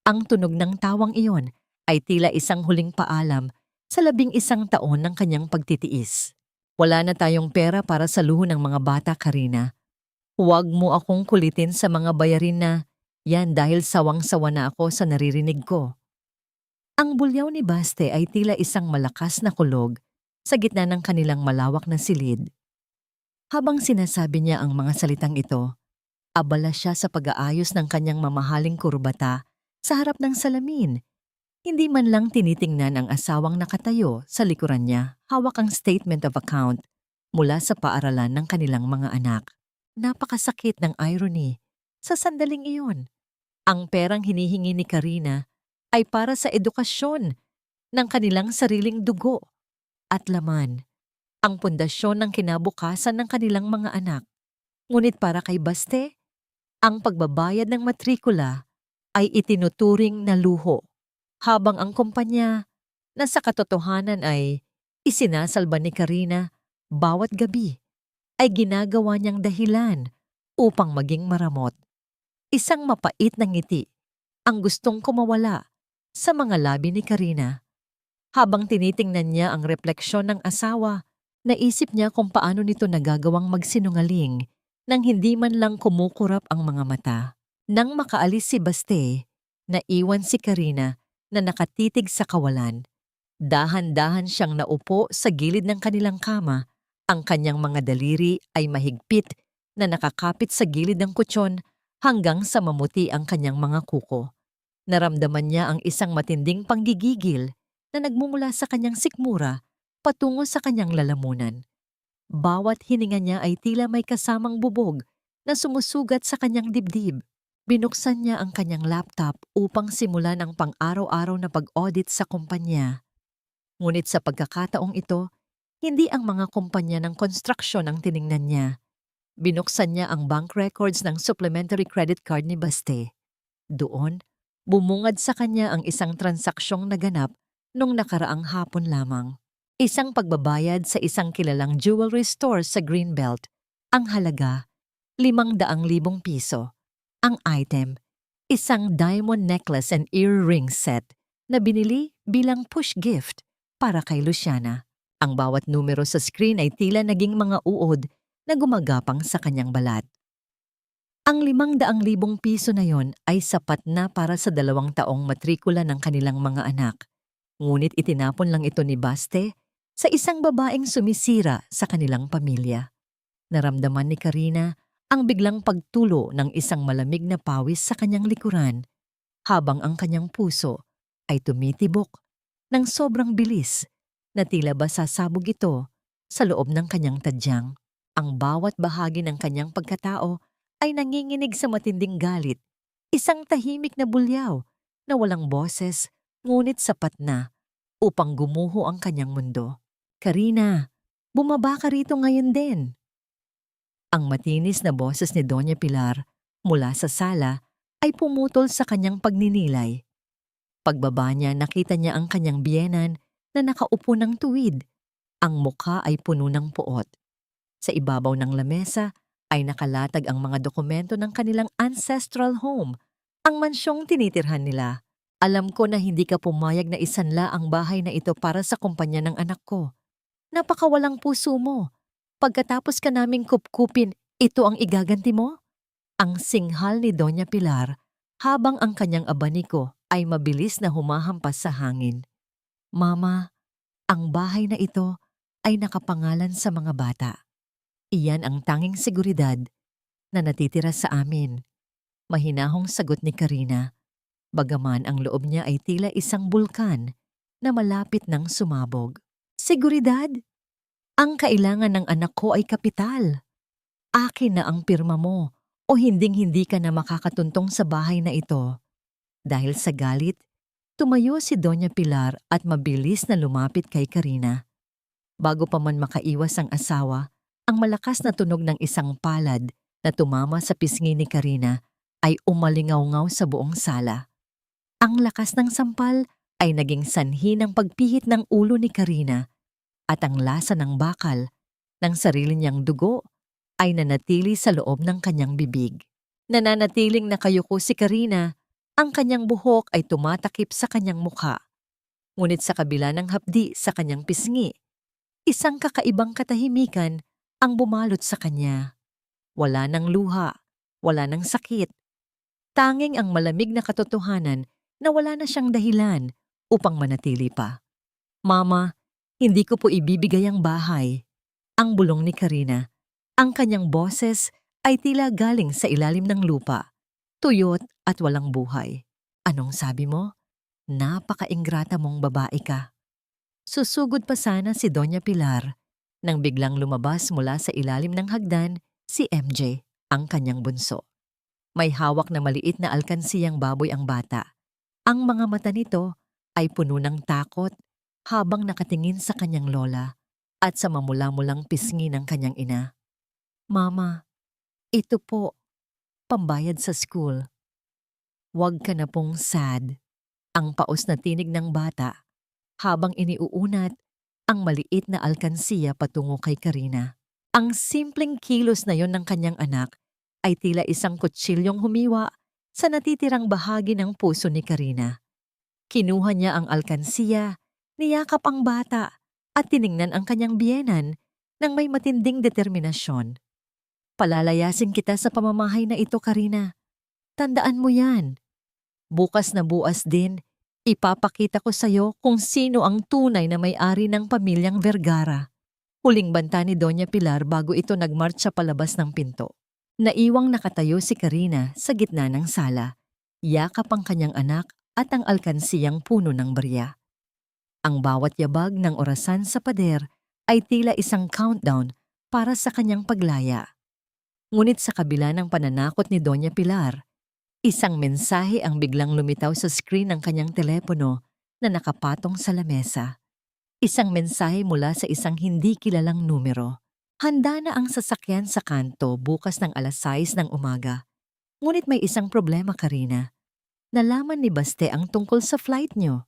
Ang tunog ng tawang iyon ay tila isang huling paalam sa 11 taon ng kanyang pagtitiis. Wala na tayong pera para sa luho ng mga bata, Karina. Huwag mo akong kulitin sa mga bayarin na yan dahil sawang-sawa na ako sa naririnig ko. Ang bulyaw ni Baste ay tila isang malakas na kulog sa gitna ng kanilang malawak na silid. Habang sinasabi niya ang mga salitang ito, abala siya sa pag-aayos ng kanyang mamahaling kurbata sa harap ng salamin. Hindi man lang tinitingnan ang asawang nakatayo sa likuran niya, hawak ang statement of account mula sa paaralan ng kanilang mga anak. Napakasakit ng irony sa sandaling iyon. Ang perang hinihingi ni Karina ay para sa edukasyon ng kanilang sariling dugo at laman, ang pundasyon ng kinabukasan ng kanilang mga anak. Ngunit para kay Baste, ang pagbabayad ng matrikula ay itinuturing na luho, habang ang kumpanya na sa katotohanan ay isinasalba ni Karina bawat gabi ay ginagawa niyang dahilan upang maging maramot. Isang mapait na ngiti ang gustong kumawala sa mga labi ni Karina. Habang tinitingnan niya ang refleksyon ng asawa, naisip niya kung paano nito nagagawang magsinungaling nang hindi man lang kumukurap ang mga mata. Nang makaalis si Baste, naiwan si Karina na nakatitig sa kawalan. Dahan-dahan siyang naupo sa gilid ng kanilang kama. Ang kanyang mga daliri ay mahigpit na nakakapit sa gilid ng kutsyon hanggang sa mamuti ang kanyang mga kuko. Naramdaman niya ang isang matinding panggigigil na nagmumula sa kanyang sikmura patungo sa kanyang lalamunan. Bawat hininga niya ay tila may kasamang bubog na sumusugat sa kanyang dibdib. Binuksan niya ang kanyang laptop upang simulan ang pang-araw-araw na pag-audit sa kumpanya. Ngunit sa pagkakataong ito, hindi ang mga kumpanya ng konstruksyon ang tiningnan niya. Binuksan niya ang bank records ng supplementary credit card ni Baste. Doon, bumungad sa kanya ang isang transaksyong naganap nung nakaraang hapon lamang. Isang pagbabayad sa isang kilalang jewelry store sa Greenbelt. Ang halaga, 500,000 piso. Ang item, isang diamond necklace and earring set na binili bilang push gift para kay Luciana. Ang bawat numero sa screen ay tila naging mga uod na gumagapang sa kanyang balat. Ang 500,000 piso na yon ay sapat na para sa 2 taong matrikula ng kanilang mga anak. Ngunit itinapon lang ito ni Baste sa isang babaeng sumisira sa kanilang pamilya. Naramdaman ni Karina ang biglang pagtulo ng isang malamig na pawis sa kanyang likuran, habang ang kanyang puso ay tumitibok ng sobrang bilis na tila ba sasabog ito sa loob ng kanyang tadyang. Ang bawat bahagi ng kanyang pagkatao ay nanginginig sa matinding galit, isang tahimik na bulyaw na walang boses ngunit sapat na upang gumuho ang kanyang mundo. Karina, bumaba ka rito ngayon din. Ang matinis na boses ni Doña Pilar mula sa sala ay pumutol sa kanyang pagninilay. Pagbaba niya, nakita niya ang kanyang biyenan na nakaupo ng tuwid. Ang mukha ay puno ng puot. Sa ibabaw ng lamesa ay nakalatag ang mga dokumento ng kanilang ancestral home, ang mansyong tinitirhan nila. Alam ko na hindi ka pumayag na isanla ang bahay na ito para sa kumpanya ng anak ko. Napakawalang puso mo. Pagkatapos ka naming kupkupin, Ito ang igaganti mo? Ang singhal ni Doña Pilar habang ang kanyang abaniko ay mabilis na humahampas sa hangin. Mama, ang bahay na ito ay nakapangalan sa mga bata. Iyan ang tanging seguridad na natitira sa amin. Mahinahong sagot ni Karina, bagaman ang loob niya ay tila isang bulkan na malapit ng sumabog. Seguridad? Ang kailangan ng anak ko ay kapital. Akin na ang pirma mo o hinding-hindi ka na makakatuntong sa bahay na ito. Dahil sa galit, tumayo si Doña Pilar at mabilis na lumapit kay Karina. Bago pa man makaiwas ang asawa, ang malakas na tunog ng isang palad na tumama sa pisngi ni Karina ay umalingaw-ngaw sa buong sala. Ang lakas ng sampal ay naging sanhi ng pagpihit ng ulo ni Karina at ang lasa ng bakal ng sarili niyang dugo ay nanatili sa loob ng kanyang bibig. Nananatiling nakayuko si Karina, ang kanyang buhok ay tumatakip sa kanyang mukha. Ngunit sa kabila ng hapdi sa kanyang pisngi, isang kakaibang katahimikan ang bumalot sa kanya. Wala ng luha, wala ng sakit. Tanging ang malamig na katotohanan na wala na siyang dahilan upang manatili pa. Mama, hindi ko po ibibigay ang bahay. Ang bulong ni Karina. Ang kanyang boses ay tila galing sa ilalim ng lupa, tuyot at walang buhay. Anong sabi mo? Napaka-ingrata mong babae ka. Susugod pa sana si Doña Pilar nang biglang lumabas mula sa ilalim ng hagdan si MJ, ang kanyang bunso. May hawak na maliit na alkansiyang baboy ang bata. Ang mga mata nito ay puno ng takot habang nakatingin sa kanyang lola at sa mamula-mulang pisngi ng kanyang ina. Mama, ito po, pambayad sa school. Huwag ka na pong sad. Ang paos na tinig ng bata habang iniuunat ang maliit na alkansiya patungo kay Karina. Ang simpleng kilos na yon ng kanyang anak ay tila isang kutsilyong humiwa sa natitirang bahagi ng puso ni Karina. Kinuha niya ang alkansiya, niyakap ang bata at tiningnan ang kanyang biyenan ng may matinding determinasyon. Palalayasin kita sa pamamahay na ito, Karina. Tandaan mo yan. Bukas na bukas din, ipapakita ko sa'yo kung sino ang tunay na may-ari ng pamilyang Vergara. Huling banta ni Doña Pilar bago ito nagmarcha palabas ng pinto. Naiwang nakatayo si Karina sa gitna ng sala. Yakap ang kanyang anak at ang alkansiyang puno ng barya. Ang bawat yabag ng orasan sa pader ay tila isang countdown para sa kanyang paglaya. Ngunit sa kabila ng pananakot ni Doña Pilar, isang mensahe ang biglang lumitaw sa screen ng kanyang telepono na nakapatong sa lamesa. Isang mensahe mula sa isang hindi kilalang numero. Handa na ang sasakyan sa kanto bukas ng 6:00 ng umaga. Ngunit may isang problema, Karina. Nalaman ni Baste ang tungkol sa flight niyo.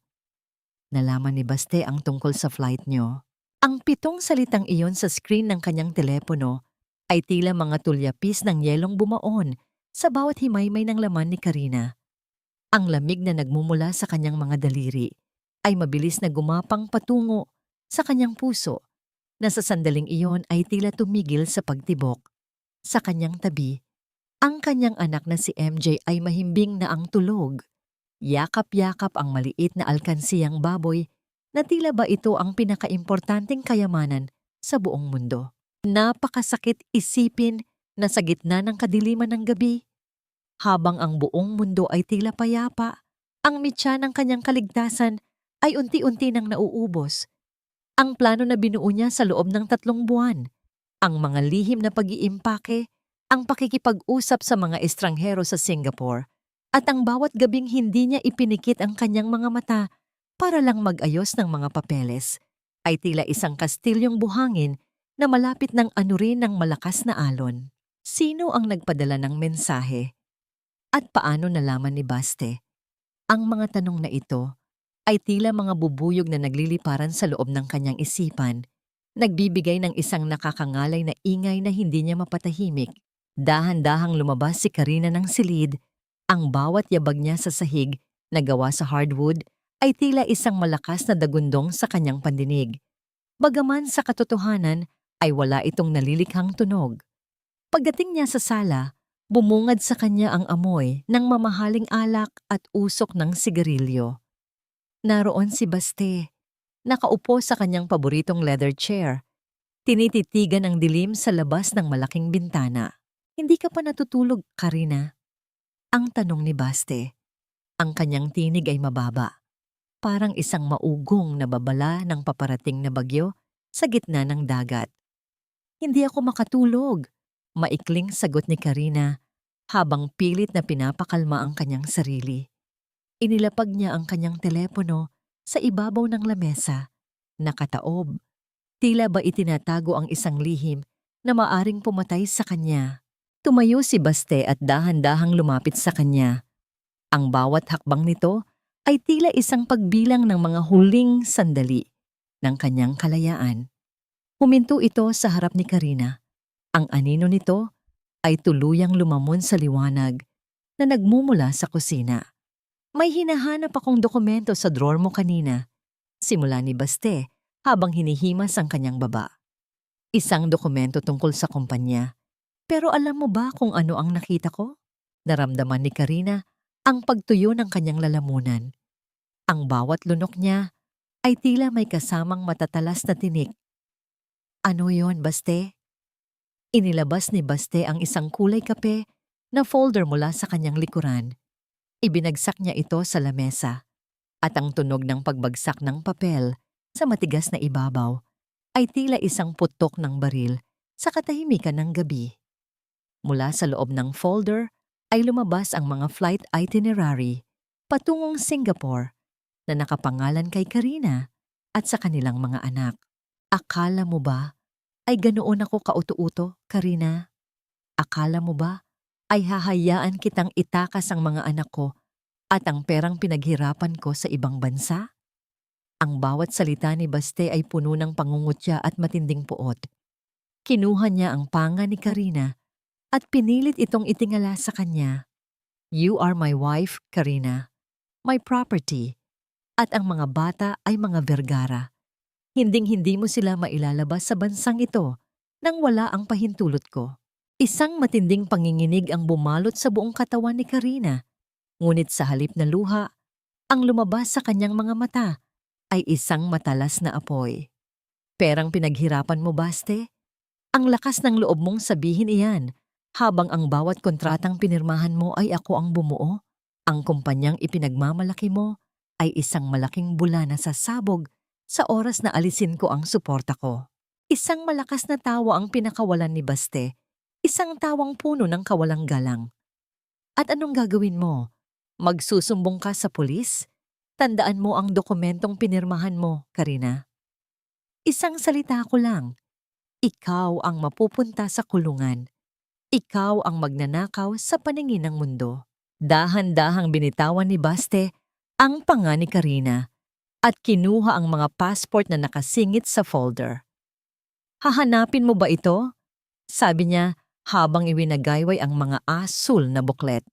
Nalaman ni Baste ang tungkol sa flight niyo. Ang 7 salitang iyon sa screen ng kanyang telepono ay tila mga tulyapis ng yelong bumaon sa bawat himaymay ng laman ni Karina. Ang lamig na nagmumula sa kanyang mga daliri ay mabilis na gumapang patungo sa kanyang puso na sa sandaling iyon ay tila tumigil sa pagtibok. Sa kanyang tabi, ang kanyang anak na si MJ ay mahimbing na ang tulog. Yakap-yakap ang maliit na alkansiyang baboy na tila ba ito ang pinakaimportanteng kayamanan sa buong mundo. Napakasakit isipin na sa gitna ng kadiliman ng gabi, habang ang buong mundo ay tila payapa, ang mitya ng kanyang kaligtasan ay unti-unti nang nauubos. Ang plano na binuo niya sa loob ng 3 buwan, ang mga lihim na pag-iimpake, ang pakikipag-usap sa mga estranghero sa Singapore, at ang bawat gabing hindi niya ipinikit ang kanyang mga mata para lang mag-ayos ng mga papeles, ay tila isang kastilyong buhangin na malapit ng anurin ng malakas na alon. Sino ang nagpadala ng mensahe? At paano nalaman ni Baste? Ang mga tanong na ito ay tila mga bubuyog na nagliliparan sa loob ng kanyang isipan, nagbibigay ng isang nakakangalay na ingay na hindi niya mapatahimik. Dahan-dahang lumabas si Karina ng silid, ang bawat yabag niya sa sahig na gawa sa hardwood ay tila isang malakas na dagundong sa kanyang pandinig. Bagaman sa katotohanan ay wala itong nalilikhang tunog. Pagdating niya sa sala, bumungad sa kanya ang amoy ng mamahaling alak at usok ng sigarilyo. Naroon si Baste, nakaupo sa kanyang paboritong leather chair. Tinititigan ang dilim sa labas ng malaking bintana. Hindi ka pa natutulog, Karina? Ang tanong ni Baste. Ang kanyang tinig ay mababa. Parang isang maugong na babala ng paparating na bagyo sa gitna ng dagat. Hindi ako makatulog, maikling sagot ni Karina habang pilit na pinapakalma ang kanyang sarili. Inilapag niya ang kanyang telepono sa ibabaw ng lamesa. Nakataob. Tila ba itinatago ang isang lihim na maaring pumatay sa kanya. Tumayo si Baste at dahan-dahang lumapit sa kanya. Ang bawat hakbang nito ay tila isang pagbilang ng mga huling sandali ng kanyang kalayaan. Huminto ito sa harap ni Karina. Ang anino nito ay tuluyang lumamon sa liwanag na nagmumula sa kusina. May hinahanap akong dokumento sa drawer mo kanina. Simula ni Baste habang hinihimas ang kanyang baba. Isang dokumento tungkol sa kumpanya. Pero alam mo ba kung ano ang nakita ko? Naramdaman ni Karina ang pagtuyo ng kanyang lalamunan. Ang bawat lunok niya ay tila may kasamang matatalas na tinik. Ano yon, Baste? Inilabas ni Baste ang isang kulay kape na folder mula sa kanyang likuran. Ibinagsak niya ito sa lamesa at ang tunog ng pagbagsak ng papel sa matigas na ibabaw ay tila isang putok ng baril sa katahimikan ng gabi. Mula sa loob ng folder ay lumabas ang mga flight itinerary patungong Singapore na nakapangalan kay Karina at sa kanilang mga anak. Akala mo ba ay ganoon ako kauto-uto, Karina? Akala mo ba ay hahayaan kitang itakas ang mga anak ko at ang perang pinaghirapan ko sa ibang bansa? Ang bawat salita ni Baste ay puno ng pangungutya at matinding puot. Kinuha niya ang panga ni Karina at pinilit itong itingala sa kanya. You are my wife, Karina. My property. At ang mga bata ay mga Vergara. Hinding-hindi mo sila mailalabas sa bansang ito nang wala ang pahintulot ko. Isang matinding panginginig ang bumalot sa buong katawan ni Karina. Ngunit sa halip na luha, ang lumabas sa kanyang mga mata ay isang matalas na apoy. Perang pinaghirapan mo, Baste? Ang lakas ng loob mong sabihin iyan habang ang bawat kontratang pinirmahan mo ay ako ang bumuo. Ang kumpanyang ipinagmamalaki mo ay isang malaking bula na sasabog sa oras na alisin ko ang suporta ko. Isang malakas na tawa ang pinakawalan ni Baste, isang tawang puno ng kawalang galang. At anong gagawin mo? Magsusumbong ka sa pulis? Tandaan mo ang dokumentong pinirmahan mo, Karina. Isang salita ko lang. Ikaw ang mapupunta sa kulungan. Ikaw ang magnanakaw sa paningin ng mundo. Dahan-dahang binitawan ni Baste ang panga ni Karina at kinuha ang mga passport na nakasingit sa folder. Hahanapin mo ba ito? Sabi niya habang iwinagayway ang mga asul na buklet.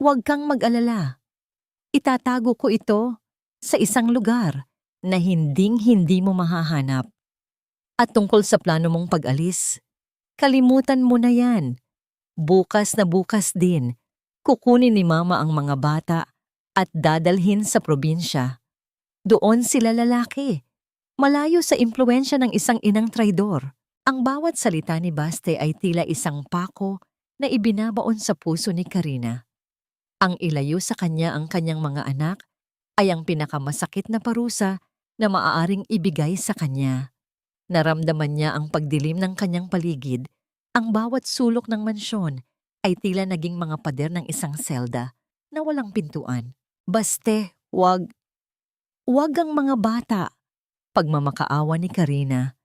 Huwag kang mag-alala. Itatago ko ito sa isang lugar na hinding-hindi mo mahahanap. At tungkol sa plano mong pag-alis, kalimutan mo na yan. Bukas na bukas din, kukunin ni Mama ang mga bata at dadalhin sa probinsya. Doon sila lalaki, malayo sa impluwensya ng isang inang traidor. Ang bawat salita ni Baste ay tila isang pako na ibinabaon sa puso ni Karina. Ang ilayo sa kanya ang kanyang mga anak ay ang pinakamasakit na parusa na maaaring ibigay sa kanya. Naramdaman niya ang pagdilim ng kanyang paligid. Ang bawat sulok ng mansyon ay tila naging mga pader ng isang selda na walang pintuan. Baste, wag ang mga bata. Pagmamakaawa ni Karina,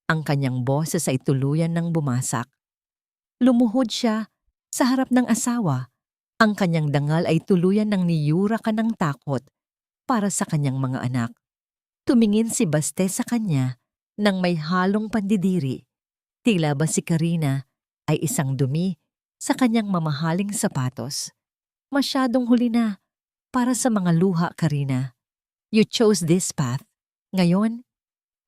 ang kanyang boses ay tuluyan ng bumasak. Lumuhod siya sa harap ng asawa. Ang kanyang dangal ay tuluyan ng niyurakan ng takot para sa kanyang mga anak. Tumingin si Baste sa kanya nang may halong pandidiri. Tila ba si Karina ay isang dumi sa kanyang mamahaling sapatos. Masyadong huli na para sa mga luha, Karina. You chose this path. Ngayon,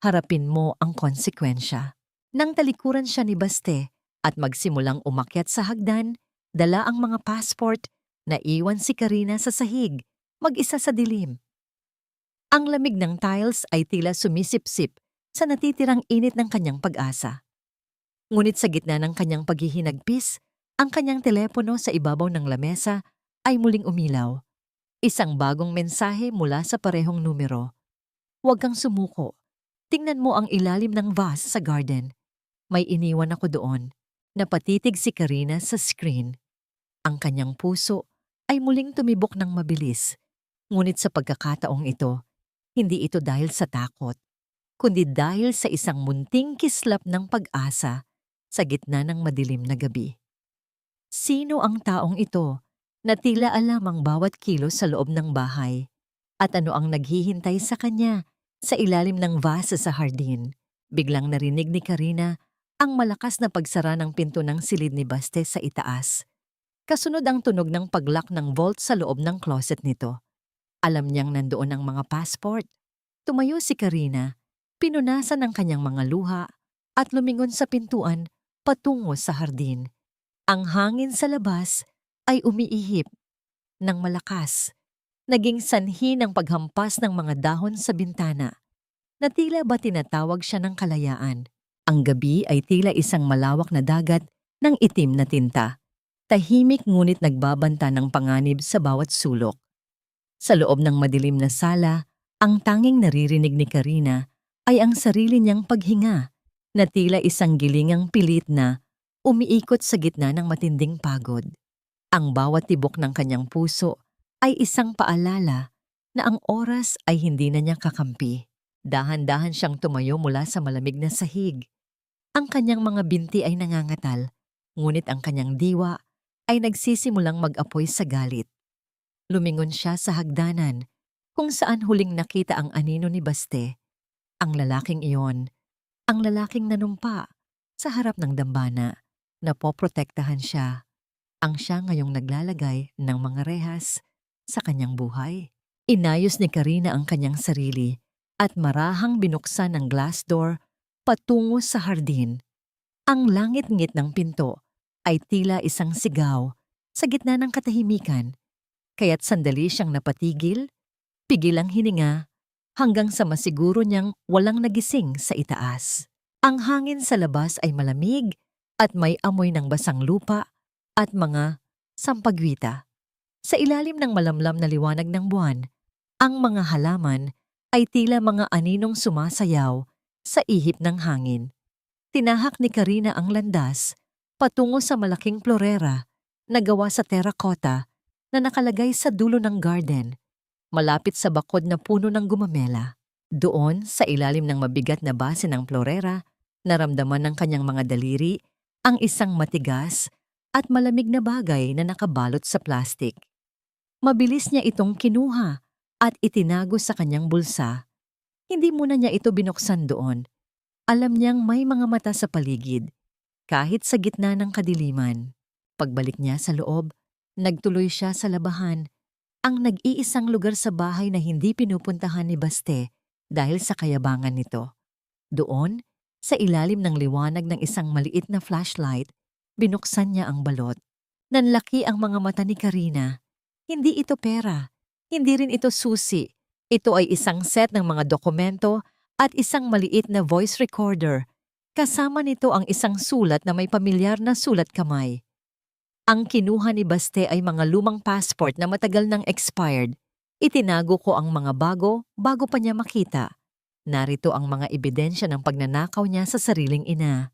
harapin mo ang konsekwensya. Nang talikuran siya ni Baste, At magsimulang umakyat sa hagdan, dala ang mga passport, naiwan si Karina sa sahig, mag-isa sa dilim. Ang lamig ng tiles ay tila sumisipsip sa natitirang init ng kanyang pag-asa. Ngunit sa gitna ng kanyang paghihinagpis, ang kanyang telepono sa ibabaw ng lamesa ay muling umilaw. Isang bagong mensahe mula sa parehong numero. Huwag kang sumuko. Tingnan mo ang ilalim ng vase sa garden. May iniwan ako doon. Napatitig si Karina sa screen. Ang kanyang puso ay muling tumibok ng mabilis. Ngunit sa pagkakataong ito, hindi ito dahil sa takot, kundi dahil sa isang munting kislap ng pag-asa sa gitna ng madilim na gabi. Sino ang taong ito na tila alam ang bawat kilos sa loob ng bahay? At ano ang naghihintay sa kanya sa ilalim ng vase sa hardin? Biglang narinig ni Karina ang malakas na pagsara ng pinto ng silid ni Baste sa itaas. Kasunod ang tunog ng paglock ng vault sa loob ng closet nito. Alam niyang nandoon ang mga passport. Tumayo si Karina, pinunasan ang kanyang mga luha at lumingon sa pintuan patungo sa hardin. Ang hangin sa labas ay umiihip ng malakas. Naging sanhi ng paghampas ng mga dahon sa bintana, na tila ba tinatawag siya ng kalayaan. Ang gabi ay tila isang malawak na dagat ng itim na tinta. Tahimik ngunit nagbabanta ng panganib sa bawat sulok. Sa loob ng madilim na sala, ang tanging naririnig ni Karina ay ang sarili niyang paghinga, na tila isang gilingang pilit na umiikot sa gitna ng matinding pagod. Ang bawat tibok ng kanyang puso ay isang paalala na ang oras ay hindi na niya kakampi. Dahan-dahan siyang tumayo mula sa malamig na sahig. Ang kanyang mga binti ay nangangatal, ngunit ang kanyang diwa ay nagsisimulang mag-apoy sa galit. Lumingon siya sa hagdanan, kung saan huling nakita ang anino ni Baste. Ang lalaking iyon, ang lalaking nanumpa sa harap ng dambana na poprotektahan siya. Ang siya ngayong naglalagay ng mga rehas sa kanyang buhay. Inayos ni Karina ang kanyang sarili at marahang binuksan ang glass door patungo sa hardin. Ang langit-ngit ng pinto ay tila isang sigaw sa gitna ng katahimikan, kaya't sandali siyang napatigil, pigil ang hininga, hanggang sa masiguro niyang walang nagising sa itaas. Ang hangin sa labas ay malamig at may amoy ng basang lupa at mga sampagwita. Sa ilalim ng malamlam na liwanag ng buwan, ang mga halaman ay tila mga aninong sumasayaw sa ihip ng hangin. Tinahak ni Karina ang landas patungo sa malaking florera na gawa sa terracotta na nakalagay sa dulo ng garden, malapit sa bakod na puno ng gumamela. Doon, sa ilalim ng mabigat na base ng florera, naramdaman ng kanyang mga daliri ang isang matigas at malamig na bagay na nakabalot sa plastik. Mabilis niya itong kinuha at itinago sa kanyang bulsa. Hindi muna niya ito binuksan doon. Alam niyang may mga mata sa paligid, kahit sa gitna ng kadiliman. Pagbalik niya sa loob, nagtuloy siya sa labahan, ang nag-iisang lugar sa bahay na hindi pinupuntahan ni Baste dahil sa kayabangan nito. Doon, sa ilalim ng liwanag ng isang maliit na flashlight, binuksan niya ang balot. Nanlaki ang mga mata ni Karina. Hindi ito pera, hindi rin ito susi. Ito ay isang set ng mga dokumento at isang maliit na voice recorder. Kasama nito ang isang sulat na may pamilyar na sulat kamay. Ang kinuha ni Baste ay mga lumang passport na matagal nang expired. Itinago ko ang mga bago pa niya makita. Narito ang mga ebidensya ng pagnanakaw niya sa sariling ina.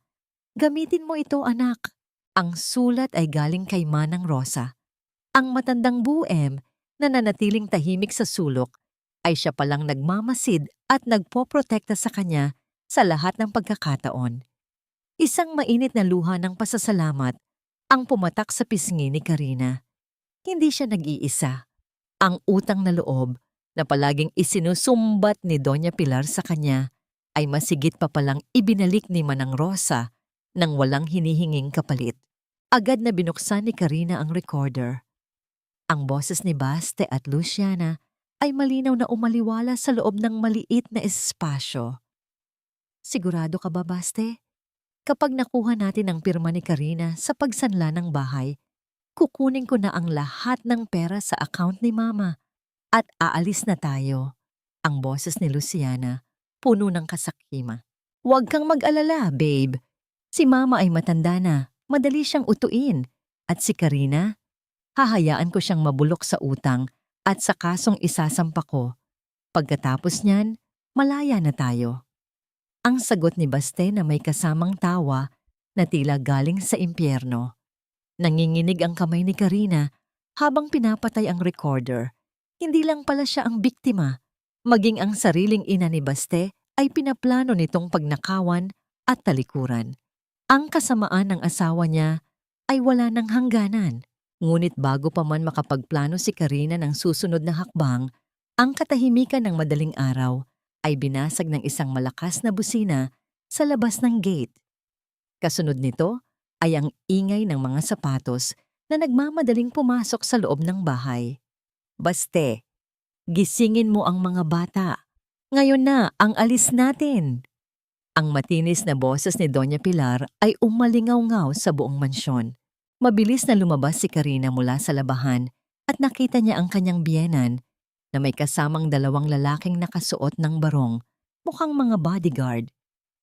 Gamitin mo ito, anak. Ang sulat ay galing kay Manang Rosa. Ang matandang buem na nanatiling tahimik sa sulok ay siya palang nagmamasid at nagpoprotekta sa kanya sa lahat ng pagkakataon. Isang mainit na luha ng pasasalamat ang pumatak sa pisngi ni Karina. Hindi siya nag-iisa. Ang utang na loob na palaging isinusumbat ni Doña Pilar sa kanya ay masigit pa palang ibinalik ni Manang Rosa nang walang hinihinging kapalit. Agad na binuksan ni Karina ang recorder. Ang boses ni Baste at Luciana ay malinaw na umaliwala sa loob ng maliit na espasyo. Sigurado ka ba, Baste? Kapag nakuha natin ang pirma ni Karina sa pagsanla ng bahay, kukunin ko na ang lahat ng pera sa account ni Mama at aalis na tayo. Ang boses ni Luciana, puno ng kasakima. Huwag kang mag-alala, babe. Si Mama ay matanda na, madali siyang utuin. At si Karina, hahayaan ko siyang mabulok sa utang at sa kasong isasampa ko. Pagkatapos niyan, malaya na tayo. Ang sagot ni Baste na may kasamang tawa na tila galing sa impyerno. Nanginginig ang kamay ni Karina habang pinapatay ang recorder. Hindi lang pala siya ang biktima. Maging ang sariling ina ni Baste ay pinaplano nitong pagnakawan at talikuran. Ang kasamaan ng asawa niya ay wala ng hangganan. Ngunit bago pa man makapagplano si Karina ng susunod na hakbang, ang katahimikan ng madaling araw ay binasag ng isang malakas na busina sa labas ng gate. Kasunod nito ay ang ingay ng mga sapatos na nagmamadaling pumasok sa loob ng bahay. Baste, gisingin mo ang mga bata. Ngayon na ang alis natin. Ang matinis na boses ni Doña Pilar ay umalingaw-ngaw sa buong mansyon. Mabilis na lumabas si Karina mula sa labahan at nakita niya ang kanyang biyenan na may kasamang dalawang lalaking nakasuot ng barong, mukhang mga bodyguard.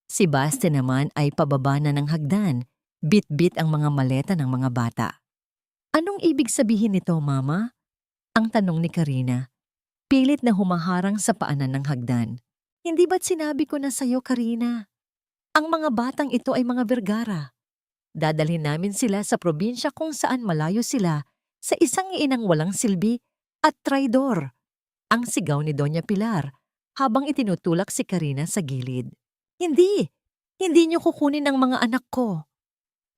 Si Baste naman ay pababa na ng hagdan, bit-bit ang mga maleta ng mga bata. Anong ibig sabihin nito, Mama? Ang tanong ni Karina. Pilit na humaharang sa paanan ng hagdan. Hindi ba't sinabi ko na sa'yo, Karina? Ang mga batang ito ay mga Vergara. Dadalhin namin sila sa probinsya kung saan malayo sila sa isang inang walang silbi at traidor. Ang sigaw ni Doña Pilar habang itinutulak si Karina sa gilid. Hindi! Hindi niyo kukunin ang mga anak ko.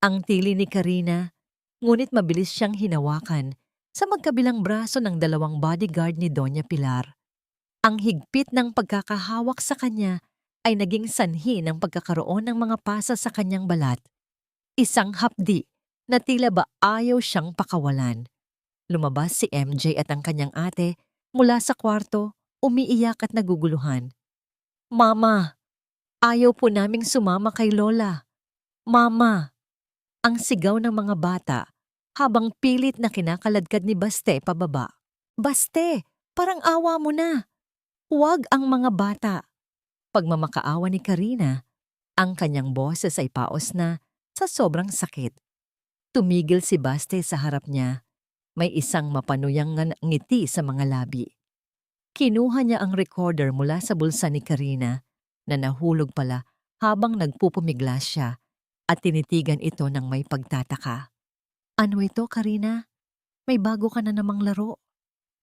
Ang tili ni Karina, ngunit mabilis siyang hinawakan sa magkabilang braso ng dalawang bodyguard ni Doña Pilar. Ang higpit ng pagkakahawak sa kanya ay naging sanhi ng pagkakaroon ng mga pasa sa kanyang balat. Isang hapdi na tila ba ayaw siyang pakawalan. Lumabas si MJ at ang kanyang ate mula sa kwarto, umiiyak at naguguluhan. Mama, ayaw po naming sumama kay Lola. Mama! Ang sigaw ng mga bata habang pilit na kinakaladkad ni Baste pababa. Baste, parang awa mo na. Huwag ang mga bata. Pagmamakaawa ni Karina, ang kanyang boses ay paos na sa sobrang sakit. Tumigil si Baste sa harap niya. May isang mapanuyang ngiti sa mga labi. Kinuha niya ang recorder mula sa bulsa ni Karina na nahulog pala habang nagpupumiglas siya at tinitigan ito ng may pagtataka. Ano ito, Karina? May bago ka na namang laro?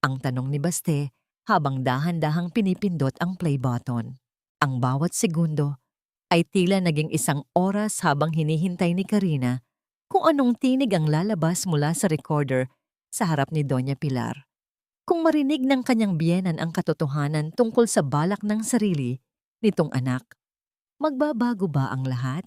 Ang tanong ni Baste habang dahan-dahang pinipindot ang play button. Ang bawat segundo ay tila naging isang oras habang hinihintay ni Karina kung anong tinig ang lalabas mula sa recorder sa harap ni Doña Pilar. Kung marinig ng kanyang biyenan ang katotohanan tungkol sa balak ng sarili nitong anak, magbabago ba ang lahat?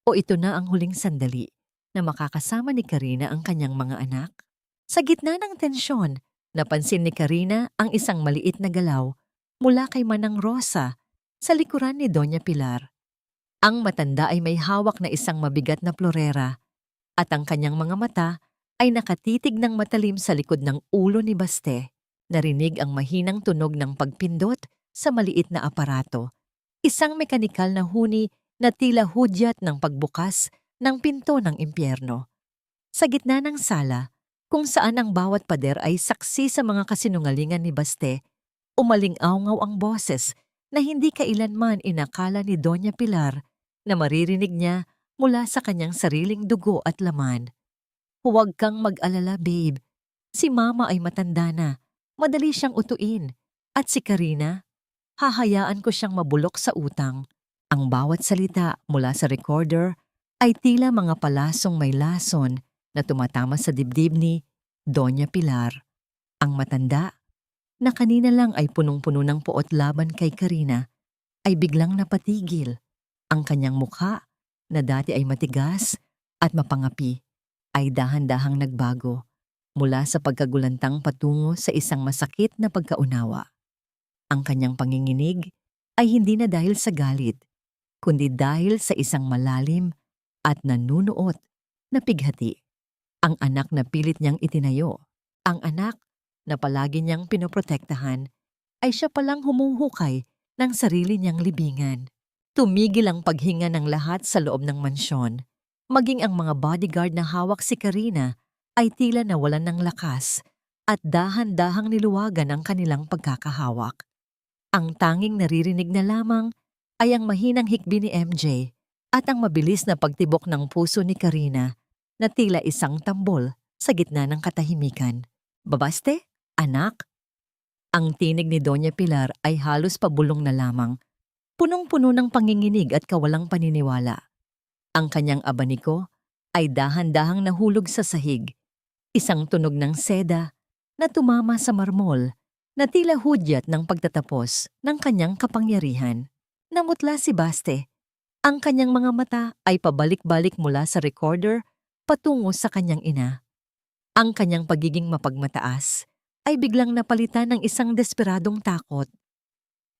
O ito na ang huling sandali na makakasama ni Karina ang kanyang mga anak? Sa gitna ng tensyon, napansin ni Karina ang isang maliit na galaw mula kay Manang Rosa sa likuran ni Doña Pilar. Ang matanda ay may hawak na isang mabigat na plorera at ang kanyang mga mata ay nakatitig ng matalim sa likod ng ulo ni Baste. Narinig ang mahinang tunog ng pagpindot sa maliit na aparato. Isang mekanikal na huni na tila hudyat ng pagbukas ng pinto ng impyerno. Sa gitna ng sala, kung saan ang bawat pader ay saksi sa mga kasinungalingan ni Baste, umaling-awngaw ang boses na hindi kailanman inakala ni Doña Pilar na maririnig niya mula sa kanyang sariling dugo at laman. Huwag kang mag-alala, babe. Si Mama ay matanda na, madali siyang utuin. At si Karina, hahayaan ko siyang mabulok sa utang. Ang bawat salita mula sa recorder ay tila mga palasong may lason na tumatama sa dibdib ni Doña Pilar. Ang matanda, na kanina lang ay punong-puno ng puot laban kay Karina, ay biglang napatigil. Ang kanyang mukha, na dati ay matigas at mapangapi, ay dahan-dahang nagbago mula sa pagkagulantang patungo sa isang masakit na pagkaunawa. Ang kanyang panginginig ay hindi na dahil sa galit, kundi dahil sa isang malalim at nanunuot na pighati. Ang anak na pilit niyang itinayo. Ang anak na palagi niyang pinoprotektahan ay siya palang humuhukay ng sarili niyang libingan. Tumigil ang paghinga ng lahat sa loob ng mansyon. Maging ang mga bodyguard na hawak si Karina ay tila nawalan ng lakas at dahan-dahang niluwagan ang kanilang pagkakahawak. Ang tanging naririnig na lamang ay ang mahinang hikbi ni MJ at ang mabilis na pagtibok ng puso ni Karina na tila isang tambol sa gitna ng katahimikan. "Babaste? Anak?" Ang tinig ni Doña Pilar ay halos pabulong na lamang, punong-puno ng panginginig at kawalang paniniwala. Ang kanyang abaniko ay dahan-dahang nahulog sa sahig, isang tunog ng seda na tumama sa marmol na tila hudyat ng pagtatapos ng kanyang kapangyarihan. Namutla si Baste. Ang kanyang mga mata ay pabalik-balik mula sa recorder patungo sa kanyang ina. Ang kanyang pagiging mapagmataas ay biglang napalitan ng isang desperadong takot.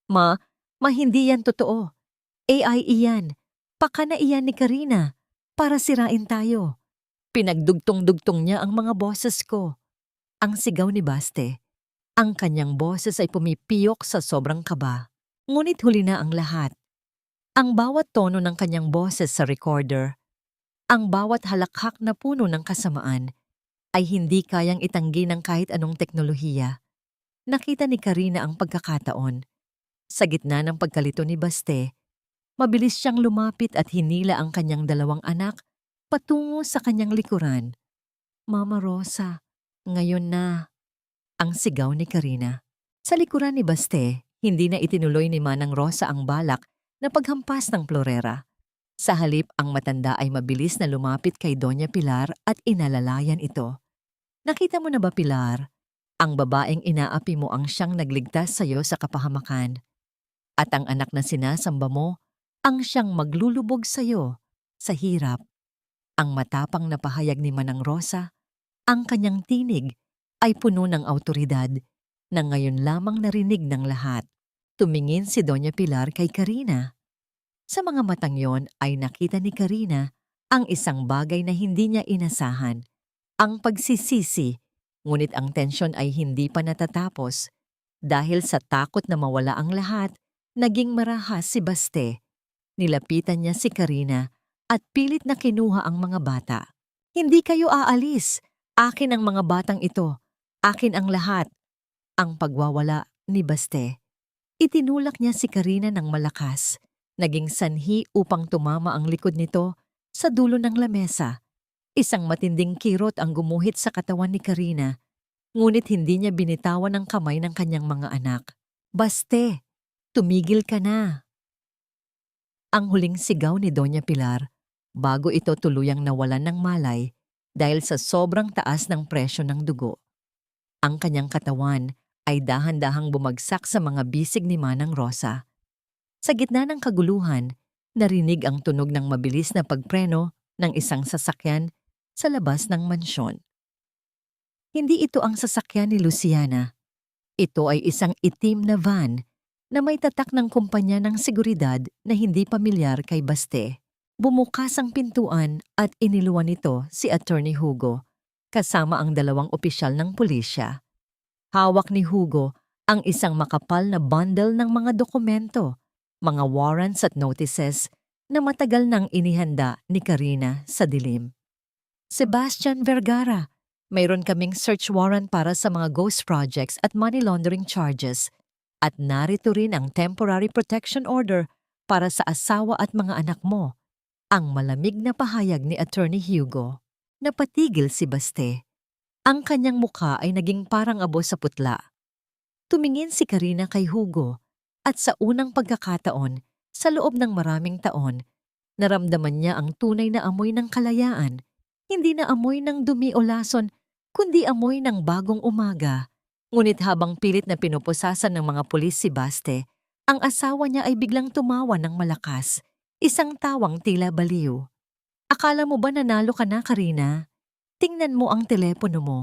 Ma, hindi yan totoo. AI iyan. Paka na iyan ni Karina para sirain tayo." Pinagdugtong-dugtong niya ang mga boses ko. Ang sigaw ni Baste. Ang kanyang boses ay pumipiyok sa sobrang kaba. Ngunit huli na ang lahat. Ang bawat tono ng kanyang boses sa recorder, ang bawat halakhak na puno ng kasamaan, ay hindi kayang itanggi ng kahit anong teknolohiya. Nakita ni Karina ang pagkakataon. Sa gitna ng pagkalito ni Baste, mabilis siyang lumapit at hinila ang kanyang dalawang anak patungo sa kanyang likuran. "Mama Rosa, ngayon na." Ang sigaw ni Karina. Sa likuran ni Baste, hindi na itinuloy ni Manang Rosa ang balak na paghampas ng plorera. Sa halip, ang matanda ay mabilis na lumapit kay Doña Pilar at inalalayan ito. "Nakita mo na ba, Pilar? Ang babaeng inaapi mo ang siyang nagligtas sa iyo sa kapahamakan. At ang anak na sinasamba mo, ang siyang maglulubog sa iyo sa hirap." Ang matapang na pahayag ni Manang Rosa, ang kanyang tinig ay puno ng awtoridad na ngayon lamang narinig ng lahat. Tumingin si Doña Pilar kay Karina. Sa mga matang yon ay nakita ni Karina ang isang bagay na hindi niya inasahan, ang pagsisisi, ngunit ang tensyon ay hindi pa natatapos. Dahil sa takot na mawala ang lahat, naging marahas si Baste. Nilapitan niya si Karina at pilit na kinuha ang mga bata. "Hindi kayo aalis. Akin ang mga batang ito. Akin ang lahat." Ang pagwawala ni Baste. Itinulak niya si Karina ng malakas. Naging sanhi upang tumama ang likod nito sa dulo ng lamesa. Isang matinding kirot ang gumuhit sa katawan ni Karina, ngunit hindi niya binitawan ang kamay ng kanyang mga anak. "Baste, tumigil ka na." Ang huling sigaw ni Doña Pilar bago ito tuluyang nawalan ng malay dahil sa sobrang taas ng presyo ng dugo. Ang kanyang katawan ay dahan-dahang bumagsak sa mga bisig ni Manang Rosa. Sa gitna ng kaguluhan, narinig ang tunog ng mabilis na pagpreno ng isang sasakyan sa labas ng mansyon. Hindi ito ang sasakyan ni Luciana. Ito ay isang itim na van na may tatak ng kumpanya ng seguridad na hindi pamilyar kay Baste. Bumukas ang pintuan at iniluwan nito si Attorney Hugo, kasama ang dalawang opisyal ng pulisya. Hawak ni Hugo ang isang makapal na bundle ng mga dokumento, mga warrants at notices na matagal nang inihanda ni Karina sa dilim. "Sebastian Vergara, mayroon kaming search warrant para sa mga ghost projects at money laundering charges. At narito rin ang temporary protection order para sa asawa at mga anak mo." Ang malamig na pahayag ni Attorney Hugo. Napatigil si Baste. Ang kanyang mukha ay naging parang abo sa putla. Tumingin si Karina kay Hugo at sa unang pagkakataon, sa loob ng maraming taon, naramdaman niya ang tunay na amoy ng kalayaan. Hindi na amoy ng dumi o lason, kundi amoy ng bagong umaga. Ngunit habang pilit na pinupusasan ng mga pulis si Baste, ang asawa niya ay biglang tumawa ng malakas, isang tawang tila baliw. "Akala mo ba nanalo ka na, Karina? Tingnan mo ang telepono mo.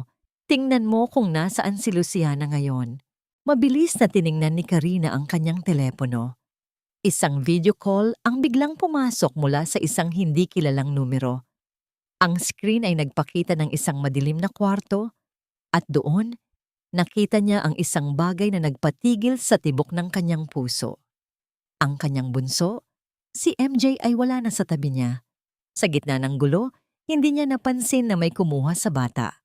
Tingnan mo kung nasaan si Luciana ngayon." Mabilis na tiningnan ni Karina ang kanyang telepono. Isang video call ang biglang pumasok mula sa isang hindi kilalang numero. Ang screen ay nagpakita ng isang madilim na kwarto at doon, nakita niya ang isang bagay na nagpatigil sa tibok ng kanyang puso. Ang kanyang bunso, si MJ ay wala na sa tabi niya. Sa gitna ng gulo, hindi niya napansin na may kumuha sa bata.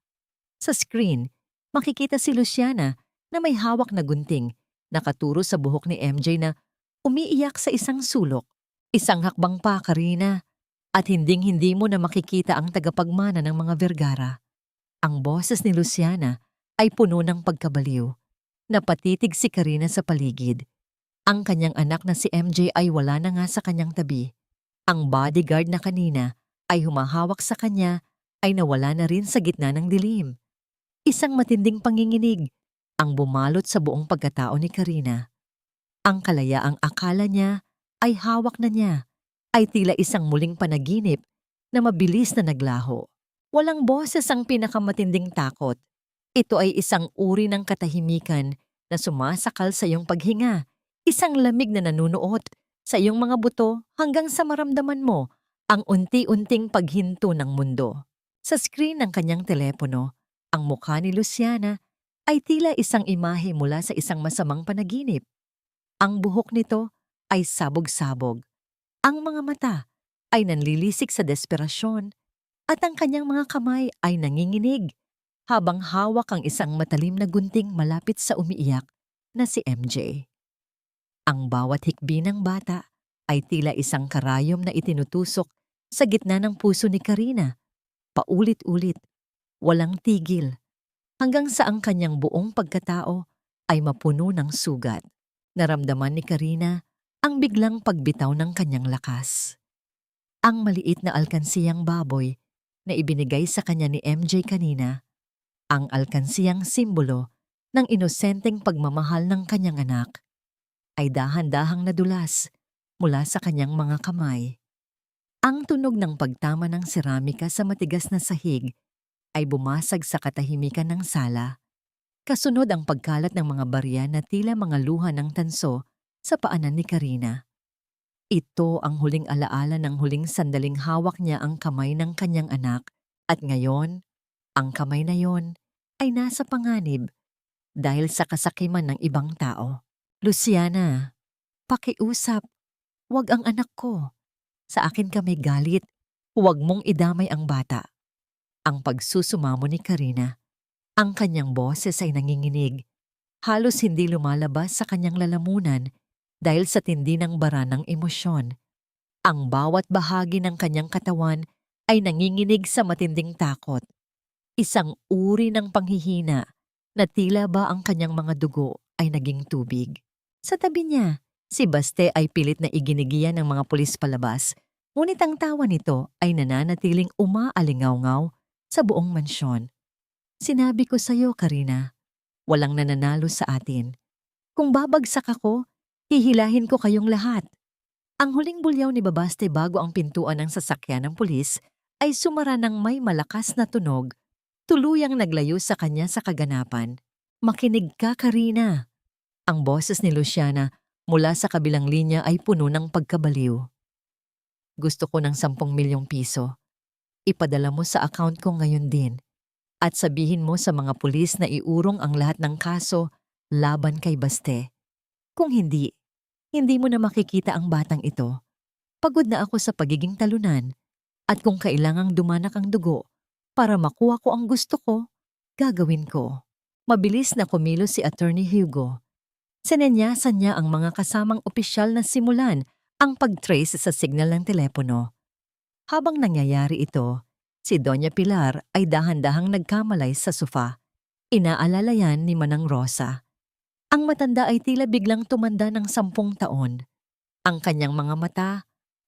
Sa screen, makikita si Luciana na may hawak na gunting, nakaturo sa buhok ni MJ na umiiyak sa isang sulok. Isang hakbang pa, Karina, at hinding-hindi mo na makikita ang tagapagmana ng mga Vergara. Ang boses ni Luciana ay puno ng pagkabaliw. Napatitig si Karina sa paligid. Ang kanyang anak na si MJ ay wala na nga sa kanyang tabi. Ang bodyguard na kanina ay humahawak sa kanya ay nawala na rin sa gitna ng dilim. Isang matinding panginginig ang bumalot sa buong pagkatao ni Karina. Ang kalayaang akala niya ay hawak na niya ay tila isang muling panaginip na mabilis na naglaho. Walang boses ang pinakamatinding takot. Ito ay isang uri ng katahimikan na sumasakal sa iyong paghinga. Isang lamig na nanunuot sa iyong mga buto hanggang sa maramdaman mo ang unti-unting paghinto ng mundo. Sa screen ng kanyang telepono, ang mukha ni Luciana ay tila isang imahe mula sa isang masamang panaginip. Ang buhok nito ay sabog-sabog. Ang mga mata ay nanlilisik sa desperasyon at ang kanyang mga kamay ay nanginginig habang hawak ang isang matalim na gunting malapit sa umiiyak na si MJ. Ang bawat hikbi ng bata ay tila isang karayom na itinutusok sa gitna ng puso ni Karina. Paulit-ulit, walang tigil, hanggang sa ang kanyang buong pagkatao ay mapuno ng sugat. Naramdaman ni Karina ang biglang pagbitaw ng kanyang lakas. Ang maliit na alkansiyang baboy na ibinigay sa kanya ni MJ kanina, ang alkansiyang simbolo ng inosenteng pagmamahal ng kanyang anak, ay dahan-dahang nadulas mula sa kanyang mga kamay. Ang tunog ng pagtama ng seramika sa matigas na sahig ay bumasag sa katahimikan ng sala. Kasunod ang pagkalat ng mga barya na tila mga luha ng tanso sa paanan ni Karina. Ito ang huling alaala ng huling sandaling hawak niya ang kamay ng kanyang anak at ngayon, ang kamay na yon ay nasa panganib dahil sa kasakiman ng ibang tao. Luciana, pakiusap, wag ang anak ko. Sa akin ka may galit, huwag mong idamay ang bata. Ang pagsusumamo ni Karina. Ang kanyang boses ay nanginginig. Halos hindi lumalabas sa kanyang lalamunan dahil sa tindi ng bara ng emosyon. Ang bawat bahagi ng kanyang katawan ay nanginginig sa matinding takot. Isang uri ng panghihina na tila ba ang kanyang mga dugo ay naging tubig. Sa tabi niya, si Baste ay pilit na iginigiyan ng mga pulis palabas, ngunit ang tawa nito ay nananatiling umaalingaw-ngaw sa buong mansyon. Sinabi ko sa iyo, Karina, walang nananalo sa atin. Kung babagsak ako, hihilahin ko kayong lahat. Ang huling bulyaw ni Babaste bago ang pintuan ng sasakyan ng pulis ay sumara ng may malakas na tunog, tuluyang naglayo sa kanya sa kaganapan. Makinig ka, Karina. Ang boses ni Luciana mula sa kabilang linya ay puno ng pagkabaliw. Gusto ko ng 10 milyong piso. Ipadala mo sa account ko ngayon din. At sabihin mo sa mga pulis na iurong ang lahat ng kaso laban kay Baste. Kung hindi, hindi mo na makikita ang batang ito. Pagod na ako sa pagiging talunan at kung kailangang dumanak ang dugo para makuha ko ang gusto ko, gagawin ko. Mabilis na kumilos si Attorney Hugo. Sinenyasan niya ang mga kasamang opisyal na simulan ang pag-trace sa signal ng telepono. Habang nangyayari ito, si Doña Pilar ay dahan-dahang nagkamalay sa sofa. Inaalala yan ni Manang Rosa. Ang matanda ay tila biglang tumanda ng 10 taon. Ang kanyang mga mata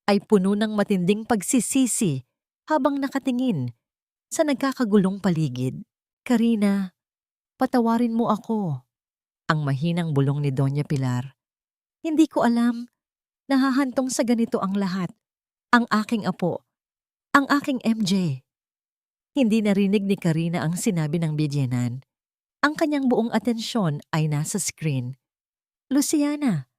ay puno ng matinding pagsisisi habang nakatingin sa nagkakagulong paligid. Karina, patawarin mo ako. Ang mahinang bulong ni Doña Pilar. Hindi ko alam, nahahantong sa ganito ang lahat. Ang aking apo, ang aking MJ. Hindi narinig ni Karina ang sinabi ng biyhenan. Ang kanyang buong atensyon ay nasa screen. Luciana,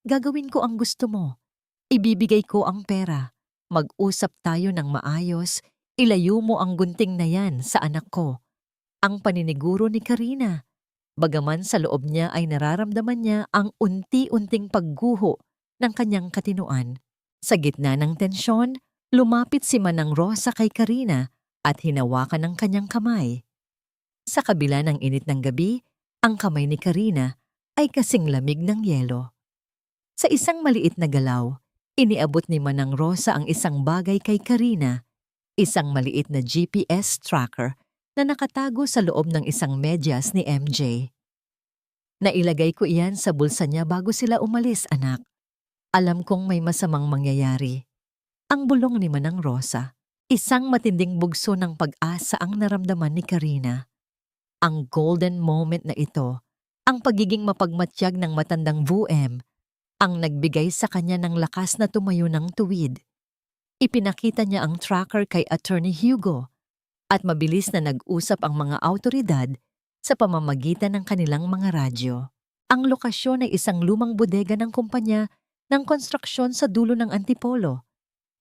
Gagawin ko ang gusto mo. Ibibigay ko ang pera. Mag-usap tayo ng maayos. Ilayo mo ang gunting na yan sa anak ko. Ang paniniguro ni Karina. Bagaman sa loob niya ay nararamdaman niya ang unti-unting pagguho ng kanyang katinuan. Sa gitna ng tensyon, lumapit si Manang Rosa kay Karina at hinawakan ang kanyang kamay. Sa kabila ng init ng gabi, ang kamay ni Karina ay kasing lamig ng yelo. Sa isang maliit na galaw, iniabot ni Manang Rosa ang isang bagay kay Karina, isang maliit na GPS tracker na nakatago sa loob ng isang medyas ni MJ. Nailagay ko iyan sa bulsa niya bago sila umalis, anak. Alam kong may masamang mangyayari. Ang bulong ni Manang Rosa, isang matinding bugso ng pag-asa ang naramdaman ni Karina. Ang golden moment na ito, ang pagiging mapagmatyag ng matandang VUM, ang nagbigay sa kanya ng lakas na tumayo ng tuwid. Ipinakita niya ang tracker kay Attorney Hugo at mabilis na nag-usap ang mga awtoridad sa pamamagitan ng kanilang mga radyo. Ang lokasyon ay isang lumang bodega ng kumpanya ng konstruksyon sa dulo ng Antipolo.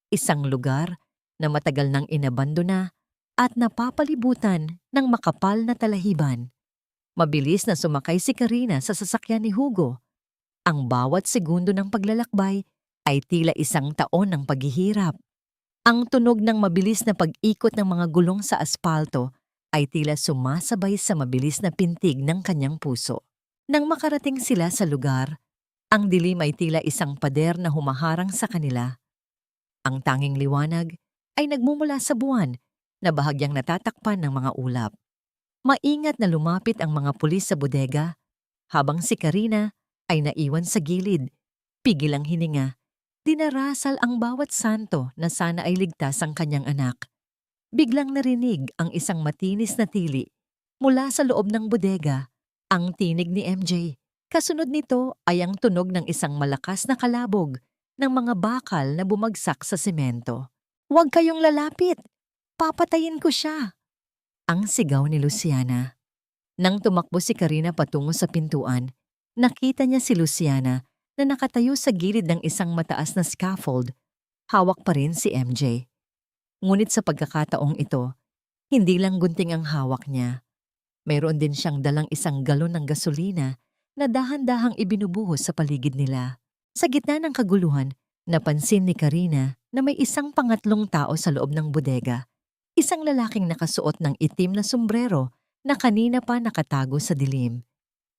Isang lugar na matagal nang inabandona at napapalibutan ng makapal na talahiban. Mabilis na sumakay si Karina sa sasakyan ni Hugo. Ang bawat segundo ng paglalakbay ay tila isang taon ng paghihirap. Ang tunog ng mabilis na pag-ikot ng mga gulong sa aspalto ay tila sumasabay sa mabilis na pintig ng kanyang puso. Nang makarating sila sa lugar, ang dilim ay tila isang pader na humaharang sa kanila. Ang tanging liwanag ay nagmumula sa buwan na bahagyang natatakpan ng mga ulap. Maingat na lumapit ang mga pulis sa bodega, habang si Karina ay naiwan sa gilid. Pigil ang hininga. Dinarasal ang bawat santo na sana ay ligtas ang kanyang anak. Biglang narinig ang isang matinis na tili mula sa loob ng bodega, ang tinig ni MJ. Kasunod nito ay ang tunog ng isang malakas na kalabog ng mga bakal na bumagsak sa semento. "Huwag kayong lalapit! Papatayin ko siya!" Ang sigaw ni Luciana. Nang tumakbo si Karina patungo sa pintuan, nakita niya si Luciana na nakatayo sa gilid ng isang mataas na scaffold. Hawak pa rin si MJ. Ngunit sa pagkakataong ito, hindi lang gunting ang hawak niya. Mayroon din siyang dalang isang galon ng gasolina na dahan-dahang ibinubuhos sa paligid nila. Sa gitna ng kaguluhan, napansin ni Karina na may isang pangatlong tao sa loob ng bodega. Isang lalaking nakasuot ng itim na sombrero na kanina pa nakatago sa dilim.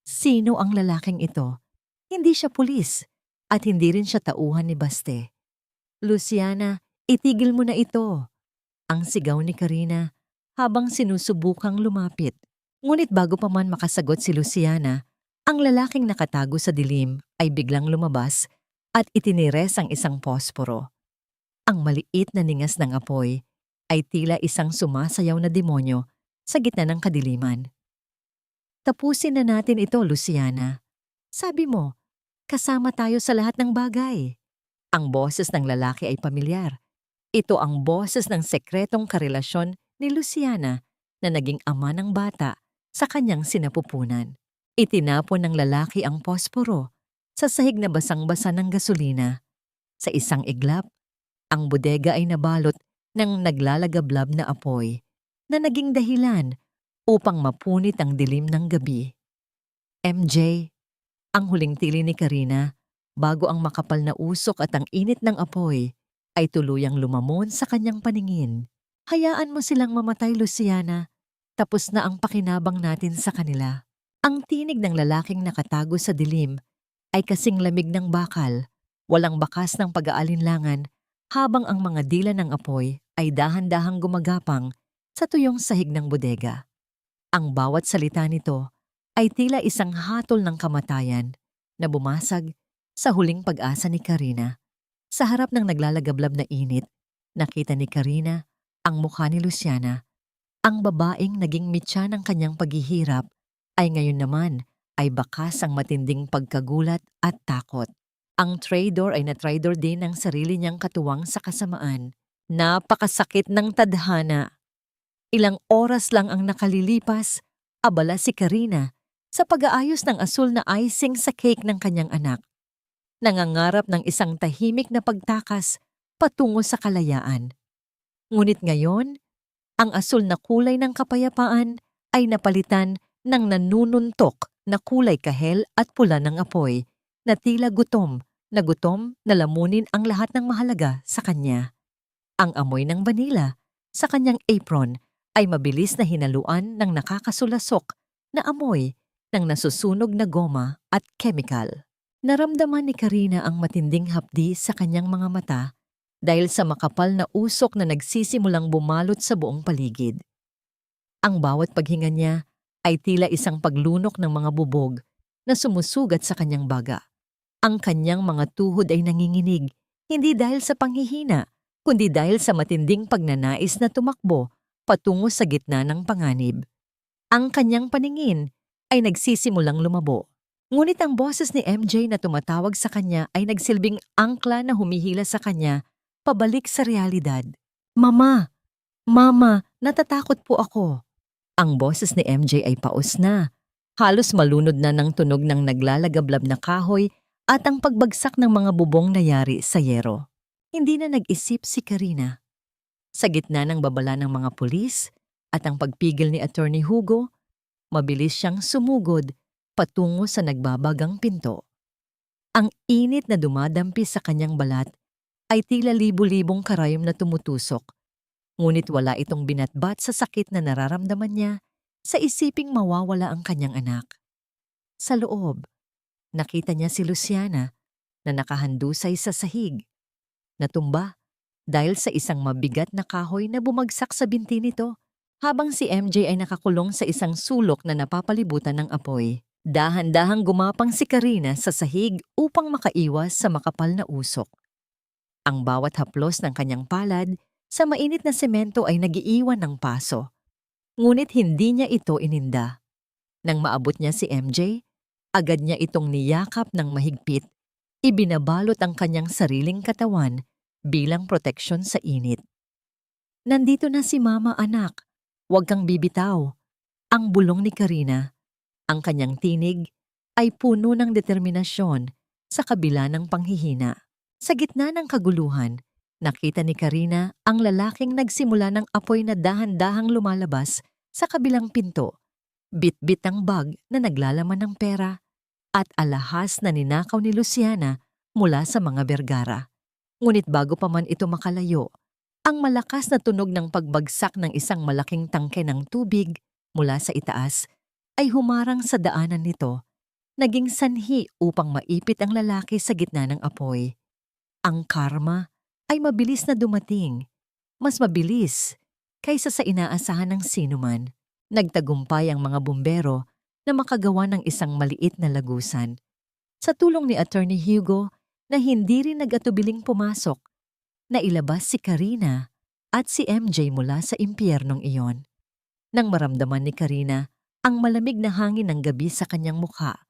Sino ang lalaking ito? Hindi siya pulis at hindi rin siya tauhan ni Baste. "Luciana, itigil mo na ito!" Ang sigaw ni Karina habang sinusubukang lumapit. Ngunit bago pa man makasagot si Luciana, ang lalaking nakatago sa dilim ay biglang lumabas at itinires ang isang posporo. Ang maliit na ningas ng apoy ay tila isang sumasayaw na demonyo sa gitna ng kadiliman. "Tapusin na natin ito, Luciana. Sabi mo, kasama tayo sa lahat ng bagay." Ang boses ng lalaki ay pamilyar. Ito ang boses ng sekretong karelasyon ni Luciana na naging ama ng bata sa kanyang sinapupunan. Itinapon ng lalaki ang posporo sa sahig na basang-basa ng gasolina. Sa isang iglap, ang bodega ay nabalot ng naglalagablab na apoy na naging dahilan upang mapunit ang dilim ng gabi. "MJ," ang huling tili ni Karina, bago ang makapal na usok at ang init ng apoy ay tuluyang lumamon sa kanyang paningin. "Hayaan mo silang mamatay, Luciana. Tapos na ang pakinabang natin sa kanila." Ang tinig ng lalaking nakatago sa dilim ay kasing lamig ng bakal, walang bakas ng pag-aalinlangan, habang ang mga dila ng apoy ay dahan-dahang gumagapang sa tuyong sahig ng bodega. Ang bawat salita nito ay tila isang hatol ng kamatayan na bumasag sa huling pag-asa ni Karina. Sa harap ng naglalagablab na init, nakita ni Karina ang mukha ni Luciana. Ang babaeng naging mitya ng kanyang paghihirap ay ngayon naman ay bakas ang matinding pagkagulat at takot. Ang traidor ay na-traidor din ng sarili niyang katuwang sa kasamaan. Napakasakit ng tadhana. Ilang oras lang ang nakalilipas, abala si Karina sa pag-aayos ng asul na icing sa cake ng kanyang anak. nangangarap ng isang tahimik na pagtakas patungo sa kalayaan. Ngunit ngayon, ang asul na kulay ng kapayapaan ay napalitan ng nanununtok na kulay kahel at pula ng apoy na tila gutom na lamunin ang lahat ng mahalaga sa kanya. Ang amoy ng vanila sa kanyang apron ay mabilis na hinaluan ng nakakasulasok na amoy ng nasusunog na goma at chemical. Naramdaman ni Karina ang matinding hapdi sa kanyang mga mata dahil sa makapal na usok na nagsisimulang bumalot sa buong paligid. Ang bawat paghinga niya ay tila isang paglunok ng mga bubog na sumusugat sa kanyang baga. Ang kanyang mga tuhod ay nanginginig, hindi dahil sa panghihina, kundi dahil sa matinding pagnanais na tumakbo patungo sa gitna ng panganib. Ang kanyang paningin ay nagsisimulang lumabo. Ngunit ang boses ni MJ na tumatawag sa kanya ay nagsilbing angkla na humihila sa kanya pabalik sa realidad. Mama! Mama! Natatakot po ako! Ang boses ni MJ ay paos na. Halos malunod na ng tunog ng naglalagablab na kahoy at ang pagbagsak ng mga bubong na yari sa yero. Hindi na nag-isip si Karina. Sa gitna ng babala ng mga pulis at ang pagpigil ni Attorney Hugo, mabilis siyang sumugod patungo sa nagbabagang pinto. Ang init na dumadampi sa kanyang balat ay tila libu-libong karayom na tumutusok, ngunit wala itong binatbat sa sakit na nararamdaman niya sa isiping mawawala ang kanyang anak. Sa loob, nakita niya si Luciana na nakahandusay sa sahig, natumba dahil sa isang mabigat na kahoy na bumagsak sa binti nito, habang si MJ ay nakakulong sa isang sulok na napapalibutan ng apoy. Dahan-dahang gumapang si Karina sa sahig upang makaiwas sa makapal na usok. Ang bawat haplos ng kanyang palad sa mainit na semento ay nagiiwan ng paso, ngunit hindi niya ito ininda. Nang maabot niya si MJ, agad niya itong niyakap ng mahigpit, ibinabalot ang kanyang sariling katawan bilang proteksyon sa init. Nandito na si Mama, anak. Huwag kang bibitaw. Ang bulong ni Karina. Ang kanyang tinig ay puno ng determinasyon sa kabila ng panghihina. Sa gitna ng kaguluhan, nakita ni Karina ang lalaking nagsimula ng apoy na dahan-dahang lumalabas sa kabilang pinto. Bit-bit ang bag na naglalaman ng pera at alahas na ninakaw ni Luciana mula sa mga bergara. Ngunit bago pa man ito makalayo, ang malakas na tunog ng pagbagsak ng isang malaking tangke ng tubig mula sa itaas ay humarang sa daanan nito, naging sanhi upang maipit ang lalaki sa gitna ng apoy. Ang karma ay mabilis na dumating, mas mabilis kaysa sa inaasahan ng sinuman. Nagtagumpay ang mga bumbero na makagawa ng isang maliit na lagusan. Sa tulong ni Attorney Hugo na hindi rin nag-atubiling pumasok, nailabas si Karina at si MJ mula sa impyernong iyon. Nang maramdaman ni Karina ang malamig na hangin ng gabi sa kanyang mukha,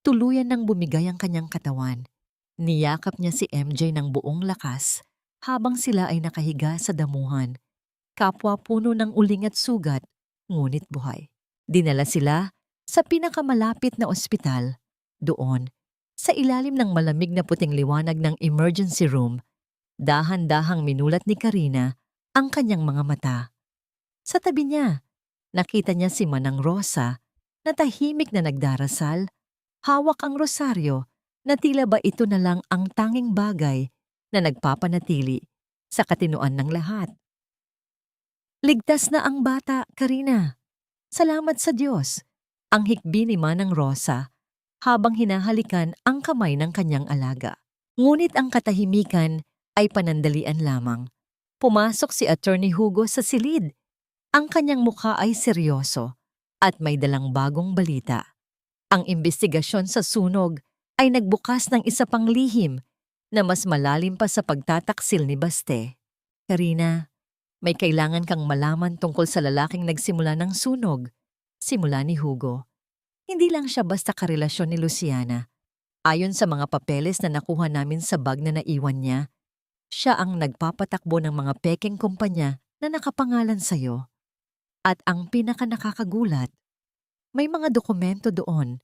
tuluyan nang bumigay ang kanyang katawan. Niyakap niya si MJ ng buong lakas habang sila ay nakahiga sa damuhan. Kapwa puno ng uling at sugat, ngunit buhay. Dinala sila sa pinakamalapit na ospital. Doon, sa ilalim ng malamig na puting liwanag ng emergency room, dahan-dahang minulat ni Karina ang kanyang mga mata. Sa tabi niya, nakita niya si Manang Rosa na tahimik na nagdarasal, hawak ang rosaryo na tila ba ito na lang ang tanging bagay na nagpapanatili sa katinuan ng lahat. Ligtas na ang bata, Karina. Salamat sa Diyos. Ang hikbi ni Manang Rosa habang hinahalikan ang kamay ng kanyang alaga. Ngunit ang katahimikan ay panandalian lamang. Pumasok si Attorney Hugo sa silid. Ang kanyang mukha ay seryoso at may dalang bagong balita. Ang imbestigasyon sa sunog ay nagbukas ng isa pang lihim na mas malalim pa sa pagtataksil ni Baste. Karina, may kailangan kang malaman tungkol sa lalaking nagsimula ng sunog, simula ni Hugo. Hindi lang siya basta karelasyon ni Luciana. Ayon sa mga papeles na nakuha namin sa bag na naiwan niya, siya ang nagpapatakbo ng mga pekeng kumpanya na nakapangalan sa'yo. At ang pinaka-nakakagulat, may mga dokumento doon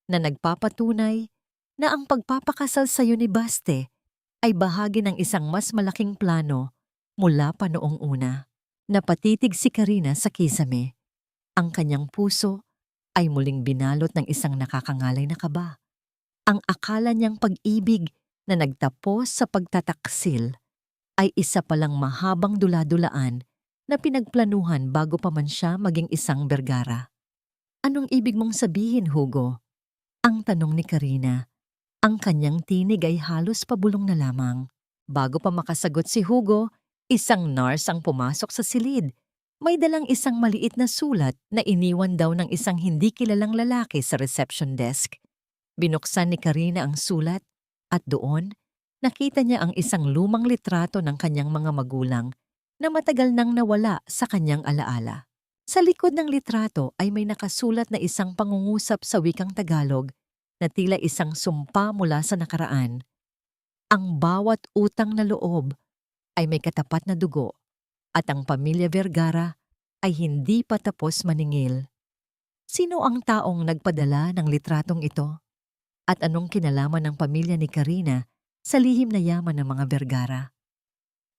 na nagpapatunay na ang pagpapakasal sa ni Baste ay bahagi ng isang mas malaking plano mula pa noong una. Napatitig si Karina sa kisame. Ang kanyang puso ay muling binalot ng isang nakakangalay na kaba. Ang akala niyang pag-ibig na nagtapos sa pagtataksil ay isa palang mahabang dula-dulaan na pinagplanuhan bago pa man siya maging isang Vergara. Anong ibig mong sabihin, Hugo? Ang tanong ni Karina. Ang kanyang tinig ay halos pabulong na lamang. Bago pa makasagot si Hugo, isang nurse ang pumasok sa silid. May dalang isang maliit na sulat na iniwan daw ng isang hindi kilalang lalaki sa reception desk. Binuksan ni Karina ang sulat at doon, nakita niya ang isang lumang litrato ng kanyang mga magulang na matagal nang nawala sa kanyang alaala. Sa likod ng litrato ay may nakasulat na isang pangungusap sa wikang Tagalog na tila isang sumpa mula sa nakaraan. Ang bawat utang na loob ay may katapat na dugo at ang pamilya Vergara ay hindi pa tapos maningil. Sino ang taong nagpadala ng litratong ito? At anong kinalaman ng pamilya ni Karina sa lihim na yaman ng mga Vergara?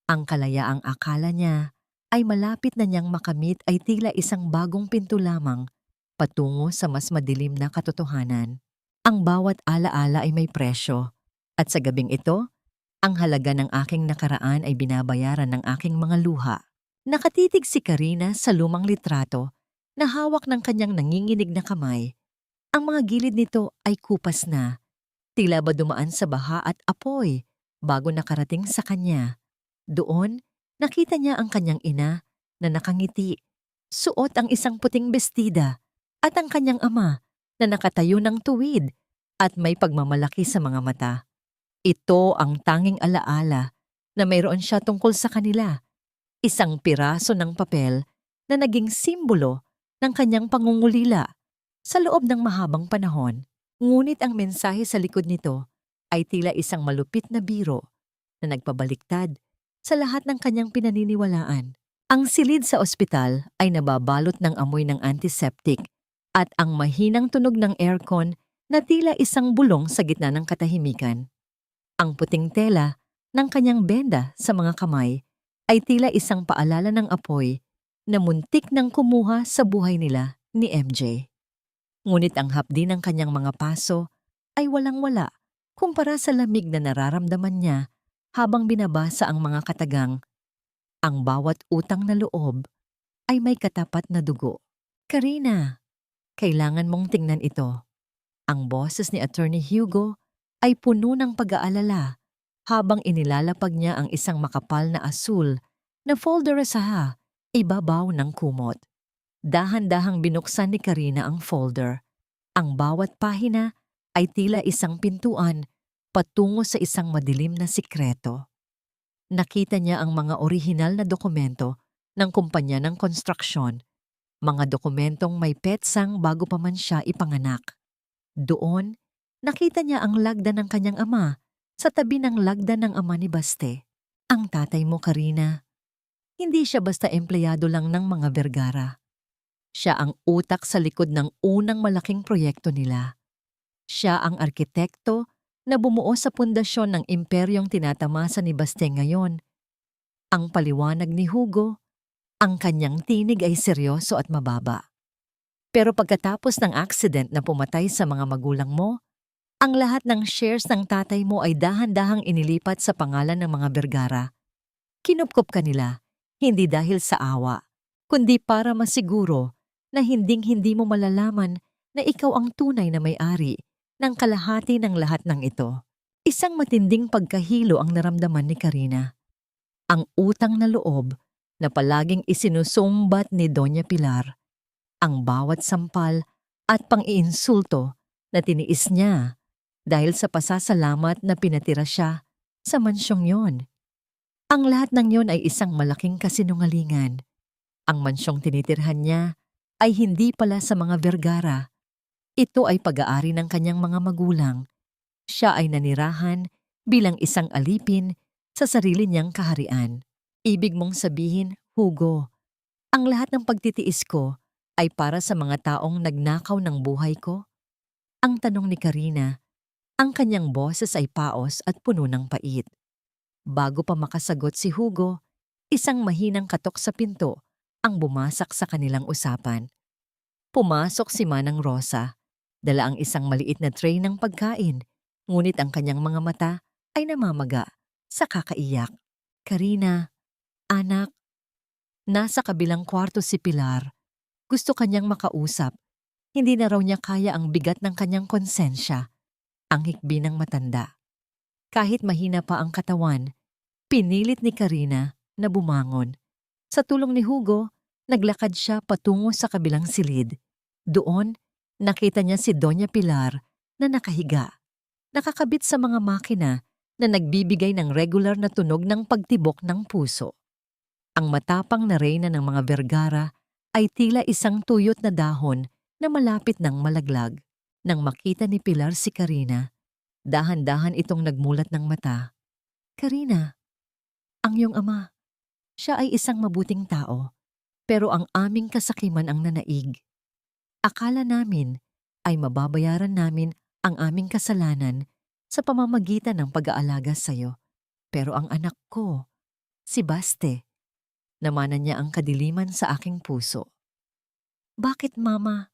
Ang kalayaang akala niya ay malapit na niyang makamit ay tila isang bagong pinto lamang patungo sa mas madilim na katotohanan. Ang bawat alaala ay may presyo at sa gabing ito, ang halaga ng aking nakaraan ay binabayaran ng aking mga luha. Nakatitig si Karina sa lumang litrato na hawak ng kanyang nanginginig na kamay. Ang mga gilid nito ay kupas na, tila ba dumaan sa baha at apoy bago nakarating sa kanya. Doon, nakita niya ang kanyang ina na nakangiti, suot ang isang puting bestida at ang kanyang ama na nakatayo ng tuwid at may pagmamalaki sa mga mata. Ito ang tanging alaala na mayroon siya tungkol sa kanila. Isang piraso ng papel na naging simbolo ng kanyang pangungulila sa loob ng mahabang panahon. Ngunit ang mensahe sa likod nito ay tila isang malupit na biro na nagpabaliktad sa lahat ng kanyang pinaniniwalaan. Ang silid sa ospital ay nababalot ng amoy ng antiseptic at ang mahinang tunog ng aircon na tila isang bulong sa gitna ng katahimikan. Ang puting tela ng kanyang benda sa mga kamay ay tila isang paalala ng apoy na muntik nang kumuha sa buhay nila ni MJ. Ngunit ang hapdi ng kanyang mga paso ay walang-wala kumpara sa lamig na nararamdaman niya habang binabasa ang mga katagang. Ang bawat utang na loob ay may katapat na dugo. Karina, kailangan mong tingnan ito. Ang boses ni Attorney Hugo ay puno ng pag-aalala habang inilalapag niya ang isang makapal na asul na folder sa ibabaw ng kumot. Dahan-dahang binuksan ni Karina ang folder. Ang bawat pahina ay tila isang pintuan patungo sa isang madilim na sikreto. Nakita niya ang mga orihinal na dokumento ng kumpanya ng konstruksyon, mga dokumentong may petsang bago pa man siya ipanganak. Doon, nakita niya ang lagda ng kanyang ama sa tabi ng lagda ng ama ni Baste. Ang tatay mo, Karina, hindi siya basta empleyado lang ng mga Vergara. Siya ang utak sa likod ng unang malaking proyekto nila. Siya ang arkitekto na bumuo sa pundasyon ng imperyong tinatamasa ni Baste ngayon. Ang paliwanag ni Hugo, ang kanyang tinig ay seryoso at mababa. Pero pagkatapos ng accident na pumatay sa mga magulang mo, ang lahat ng shares ng tatay mo ay dahan-dahang inilipat sa pangalan ng mga Vergara. Kinupkop ka nila, hindi dahil sa awa, kundi para masiguro na hinding-hindi mo malalaman na ikaw ang tunay na may-ari ng kalahati ng lahat ng ito. Isang matinding pagkahilo ang naramdaman ni Karina. Ang utang na loob na palaging isinusumbat ni Doña Pilar, ang bawat sampal at pang-iinsulto na tiniis niya dahil sa pasasalamat na pinatira siya sa mansyong yon. Ang lahat ng yon ay isang malaking kasinungalingan. Ang mansyong tinitirhan niya ay hindi pala sa mga Vergara. Ito ay pag-aari ng kanyang mga magulang. Siya ay nanirahan bilang isang alipin sa sarili niyang kaharian. Ibig mong sabihin, Hugo, ang lahat ng pagtitiis ko ay para sa mga taong nagnakaw ng buhay ko? Ang tanong ni Karina Ang kanyang boses ay paos at puno ng pait. Bago pa makasagot si Hugo, isang mahinang katok sa pinto ang bumasak sa kanilang usapan. Pumasok si Manang Rosa, dala ang isang maliit na tray ng pagkain, ngunit ang kanyang mga mata ay namamaga sa kakaiyak. Karina, anak, nasa kabilang kwarto si Pilar. Gusto kanyang makausap. Hindi na raw niya kaya ang bigat ng kanyang konsensya. Ang hikbi ng matanda. Kahit mahina pa ang katawan, pinilit ni Karina na bumangon. Sa tulong ni Hugo, naglakad siya patungo sa kabilang silid. Doon, nakita niya si Doña Pilar na nakahiga. Nakakabit sa mga makina na nagbibigay ng regular na tunog ng pagtibok ng puso. Ang matapang na reyna ng mga Vergara ay tila isang tuyot na dahon na malapit ng malaglag. Nang makita ni Pilar si Karina, dahan-dahan itong nagmulat ng mata. Karina, ang iyong ama, siya ay isang mabuting tao, pero ang aming kasakiman ang nanaig. Akala namin ay mababayaran namin ang aming kasalanan sa pamamagitan ng pag-aalaga sa iyo. Pero ang anak ko, si Baste, namanan niya ang kadiliman sa aking puso. Bakit, Mama?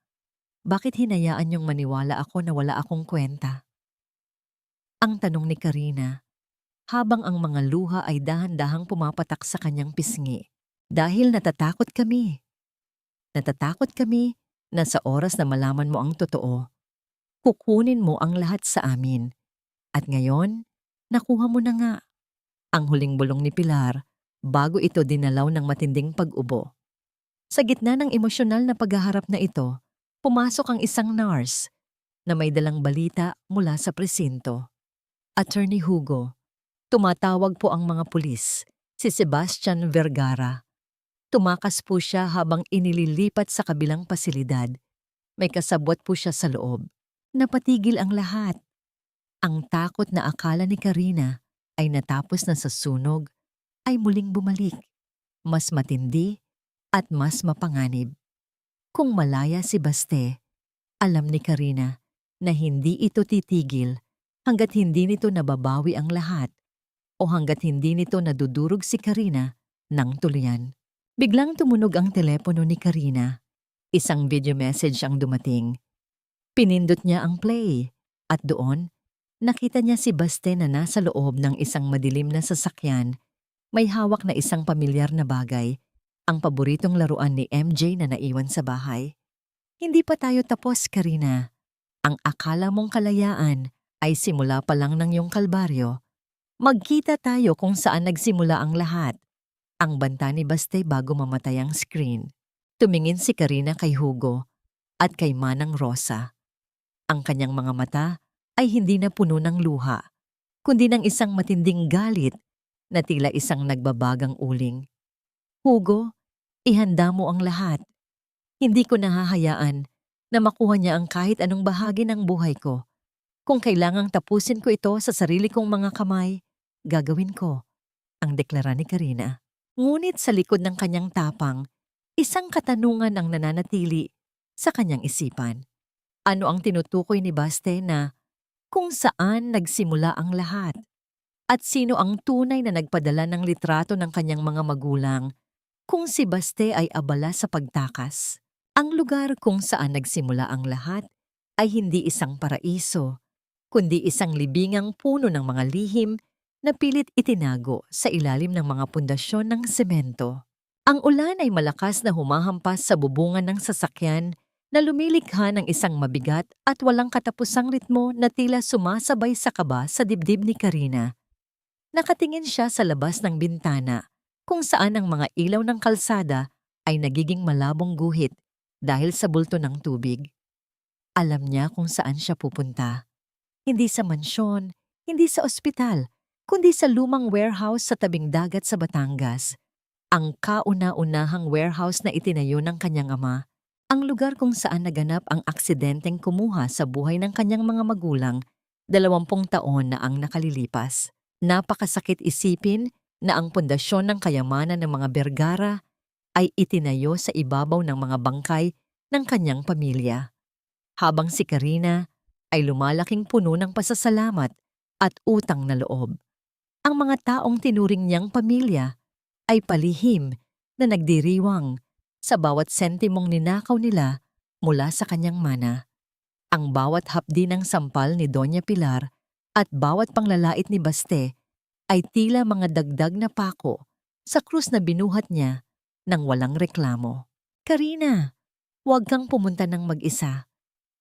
Bakit hinayaan niyong maniwala ako na wala akong kwenta? Ang tanong ni Karina, habang ang mga luha ay dahan-dahang pumapatak sa kanyang pisngi. Dahil natatakot kami. Natatakot kami na sa oras na malaman mo ang totoo, kukunin mo ang lahat sa amin. At ngayon, nakuha mo na nga. Ang huling bulong ni Pilar bago ito dinalaw ng matinding pag-ubo. Sa gitna ng emosyonal na paghaharap na ito, pumasok ang isang nurse na may dalang balita mula sa presinto. Attorney Hugo, tumatawag po ang mga pulis, si Sebastian Vergara. Tumakas po siya habang inililipat sa kabilang pasilidad. May kasabwat po siya sa loob. Napatigil ang lahat. Ang takot na akala ni Karina ay natapos na sa sunog ay muling bumalik. Mas matindi at mas mapanganib. Kung malaya si Baste, alam ni Karina na hindi ito titigil hanggat hindi nito nababawi ang lahat o hanggat hindi nito nadudurog si Karina ng tuluyan. Biglang tumunog ang telepono ni Karina. Isang video message ang dumating. Pinindot niya ang play at doon, nakita niya si Baste na nasa loob ng isang madilim na sasakyan. May hawak na isang pamilyar na bagay, ang paboritong laruan ni MJ na naiwan sa bahay. Hindi pa tayo tapos, Karina. Ang akala mong kalayaan ay simula pa lang ng iyong kalbaryo. Magkita tayo kung saan nagsimula ang lahat. Ang banta ni Baste bago mamatay ang screen. Tumingin si Karina kay Hugo at kay Manang Rosa. Ang kanyang mga mata ay hindi na puno ng luha, kundi ng isang matinding galit na tila isang nagbabagang uling. Hugo, ihanda mo ang lahat. Hindi ko nahahayaan na makuha niya ang kahit anong bahagi ng buhay ko. Kung kailangang tapusin ko ito sa sarili kong mga kamay, gagawin ko, ang deklara ni Karina. Ngunit sa likod ng kanyang tapang, isang katanungan ang nananatili sa kanyang isipan. Ano ang tinutukoy ni Baste na kung saan nagsimula ang lahat? At sino ang tunay na nagpadala ng litrato ng kanyang mga magulang kung si Baste ay abala sa pagtakas? Ang lugar kung saan nagsimula ang lahat ay hindi isang paraiso, kundi isang libingang puno ng mga lihim na pilit itinago sa ilalim ng mga pundasyon ng semento. Ang ulan ay malakas na humahampas sa bubungan ng sasakyan na lumilikha ng isang mabigat at walang katapusang ritmo na tila sumasabay sa kaba sa dibdib ni Karina. Nakatingin siya sa labas ng bintana kung saan ang mga ilaw ng kalsada ay nagiging malabong guhit dahil sa bulto ng tubig. Alam niya kung saan siya pupunta. Hindi sa mansyon, hindi sa ospital, kundi sa lumang warehouse sa tabing dagat sa Batangas. Ang kauna-unahang warehouse na itinayo ng kanyang ama, ang lugar kung saan naganap ang aksidenteng kumuha sa buhay ng kanyang mga magulang 20 taon na ang nakalilipas. Napakasakit isipin na ang pundasyon ng kayamanan ng mga Vergara ay itinayo sa ibabaw ng mga bangkay ng kanyang pamilya. Habang si Karina ay lumalaking puno ng pasasalamat at utang na loob. Ang mga taong tinuring niyang pamilya ay palihim na nagdiriwang sa bawat sentimong ninakaw nila mula sa kanyang mana. Ang bawat hapdi ng sampal ni Doña Pilar at bawat panglalait ni Baste ay tila mga dagdag na pako sa krus na binuhat niya nang walang reklamo. Karina, huwag kang pumunta ng mag-isa.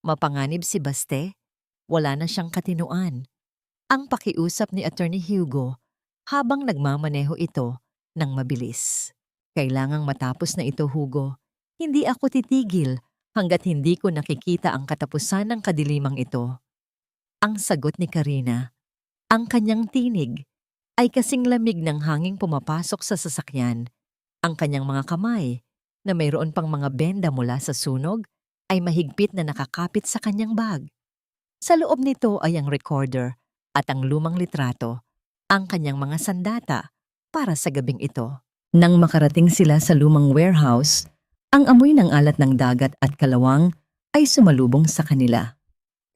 Mapanganib si Baste, wala na siyang katinuan. Ang pakiusap ni Attorney Hugo habang nagmamaneho ito ng mabilis. Kailangang matapos na ito, Hugo. Hindi ako titigil hanggat hindi ko nakikita ang katapusan ng kadilimang ito. Ang sagot ni Karina, ang kanyang tinig, ay kasing lamig ng hanging pumapasok sa sasakyan. Ang kanyang mga kamay, na mayroon pang mga benda mula sa sunog, ay mahigpit na nakakapit sa kanyang bag. Sa loob nito ay ang recorder at ang lumang litrato, ang kanyang mga sandata para sa gabing ito. Nang makarating sila sa lumang warehouse, ang amoy ng alat ng dagat at kalawang ay sumalubong sa kanila.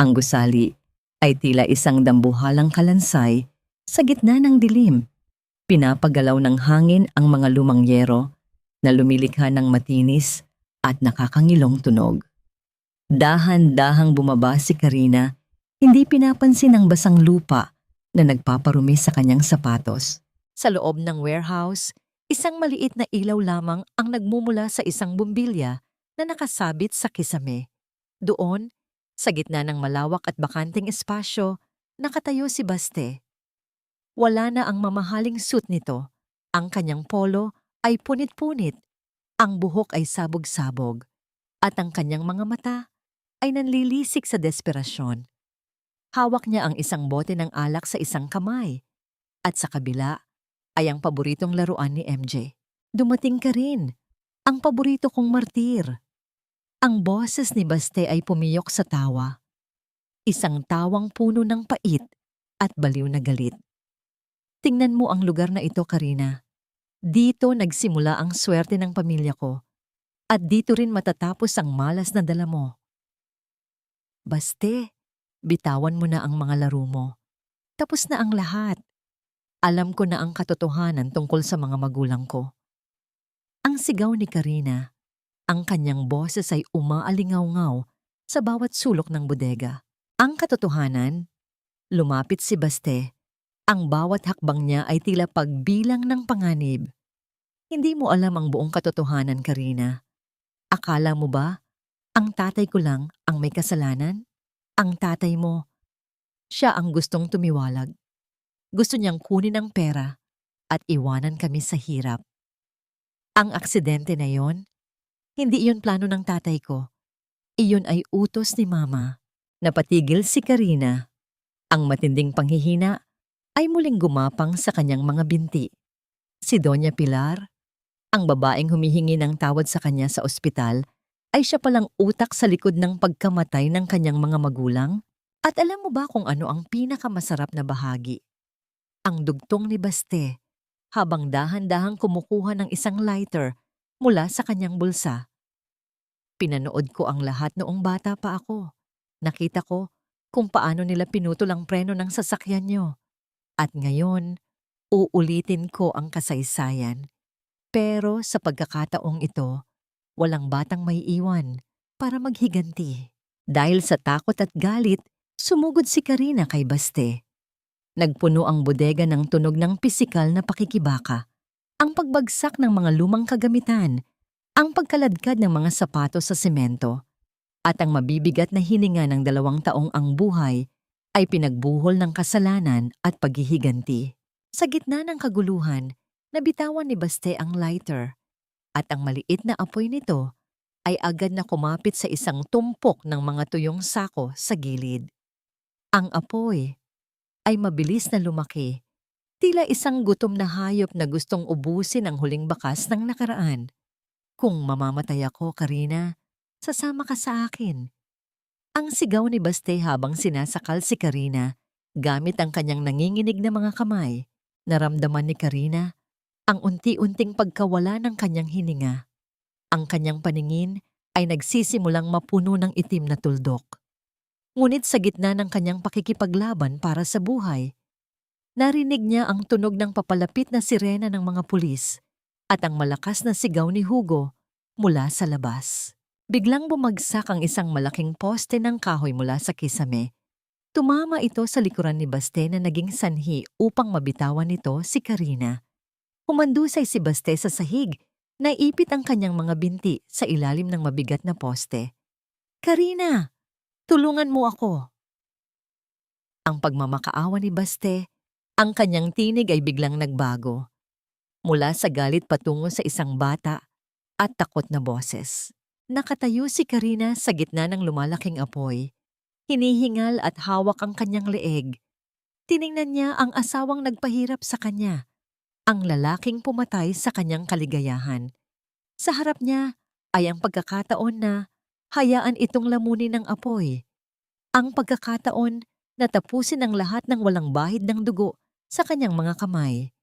Ang gusali ay tila isang dambuhalang kalansay sa gitna ng dilim. Pinapagalaw ng hangin ang mga lumang yero na lumilikha ng matinis at nakakangilong tunog. Dahan-dahang bumaba si Karina, hindi pinapansin ang basang lupa na nagpaparumi sa kanyang sapatos. Sa loob ng warehouse, isang maliit na ilaw lamang ang nagmumula sa isang bumbilya na nakasabit sa kisame. Doon, sa gitna ng malawak at bakanting espasyo, nakatayo si Baste. Wala na ang mamahaling suit nito. Ang kanyang polo ay punit-punit, ang buhok ay sabog-sabog, at ang kanyang mga mata ay nanlilisik sa desperasyon. Hawak niya ang isang bote ng alak sa isang kamay, at sa kabila ay ang paboritong laruan ni MJ. Dumating ka rin, ang paborito kong martir. Ang boses ni Baste ay pumiyok sa tawa. Isang tawang puno ng pait at baliw na galit. Tingnan mo ang lugar na ito, Karina. Dito nagsimula ang swerte ng pamilya ko. At dito rin matatapos ang malas na dala mo. Baste, bitawan mo na ang mga laro mo. Tapos na ang lahat. Alam ko na ang katotohanan tungkol sa mga magulang ko. Ang sigaw ni Karina, ang kanyang boses ay umaalingaw-ngaw sa bawat sulok ng bodega. Ang katotohanan, lumapit si Baste. Ang bawat hakbang niya ay tila pagbilang ng panganib. Hindi mo alam ang buong katotohanan, Karina. Akala mo ba, ang tatay ko lang ang may kasalanan? Ang tatay mo, siya ang gustong tumiwalag. Gusto niyang kunin ang pera at iwanan kami sa hirap. Ang aksidente na yon, hindi iyon plano ng tatay ko. Iyon ay utos ni Mama. Napatigil si Karina. Ang matinding panghihina ay muling gumapang sa kanyang mga binti. Si Doña Pilar, ang babaeng humihingi ng tawad sa kanya sa ospital, ay siya palang utak sa likod ng pagkamatay ng kanyang mga magulang. At alam mo ba kung ano ang pinakamasarap na bahagi? Ang dugtong ni Baste habang dahan-dahang kumukuha ng isang lighter mula sa kanyang bulsa. Pinanood ko ang lahat noong bata pa ako. Nakita ko kung paano nila pinutol ang preno ng sasakyan niyo. At ngayon, uulitin ko ang kasaysayan. Pero sa pagkakataong ito, walang batang may iwan para maghiganti. Dahil sa takot at galit, sumugod si Karina kay Baste. Nagpuno ang bodega ng tunog ng pisikal na pakikibaka, ang pagbagsak ng mga lumang kagamitan, ang pagkaladkad ng mga sapatos sa semento, at ang mabibigat na hininga ng 2 taong ang buhay ay pinagbuhol ng kasalanan at paghihiganti. Sa gitna ng kaguluhan, nabitawan ni Baste ang lighter, at ang maliit na apoy nito ay agad na kumapit sa isang tumpok ng mga tuyong sako sa gilid. Ang apoy ay mabilis na lumaki, tila isang gutom na hayop na gustong ubusin ang huling bakas ng nakaraan. Kung mamamatay ako, Karina, sasama ka sa akin. Ang sigaw ni Baste habang sinasakal si Karina, gamit ang kanyang nanginginig na mga kamay. Naramdaman ni Karina ang unti-unting pagkawala ng kanyang hininga. Ang kanyang paningin ay nagsisimulang mapuno ng itim na tuldok. Ngunit sa gitna ng kanyang pakikipaglaban para sa buhay, narinig niya ang tunog ng papalapit na sirena ng mga pulis at ang malakas na sigaw ni Hugo mula sa labas. Biglang bumagsak ang isang malaking poste ng kahoy mula sa kisame. Tumama ito sa likuran ni Baste na naging sanhi upang mabitawan nito si Karina. Humandusay si Baste sa sahig, naipit ang kanyang mga binti sa ilalim ng mabigat na poste. "Karina, tulungan mo ako." Ang pagmamakaawa ni Baste, ang kanyang tinig ay biglang nagbago. Mula sa galit patungo sa isang bata at takot na boses. Nakatayo si Karina sa gitna ng lumalaking apoy. Hinihingal at hawak ang kanyang leeg. Tiningnan niya ang asawang nagpahirap sa kanya, ang lalaking pumatay sa kanyang kaligayahan. Sa harap niya ay ang pagkakataon na hayaan itong lamunin ng apoy. Ang pagkakataon na tapusin ang lahat ng walang bahid ng dugo sa kanyang mga kamay.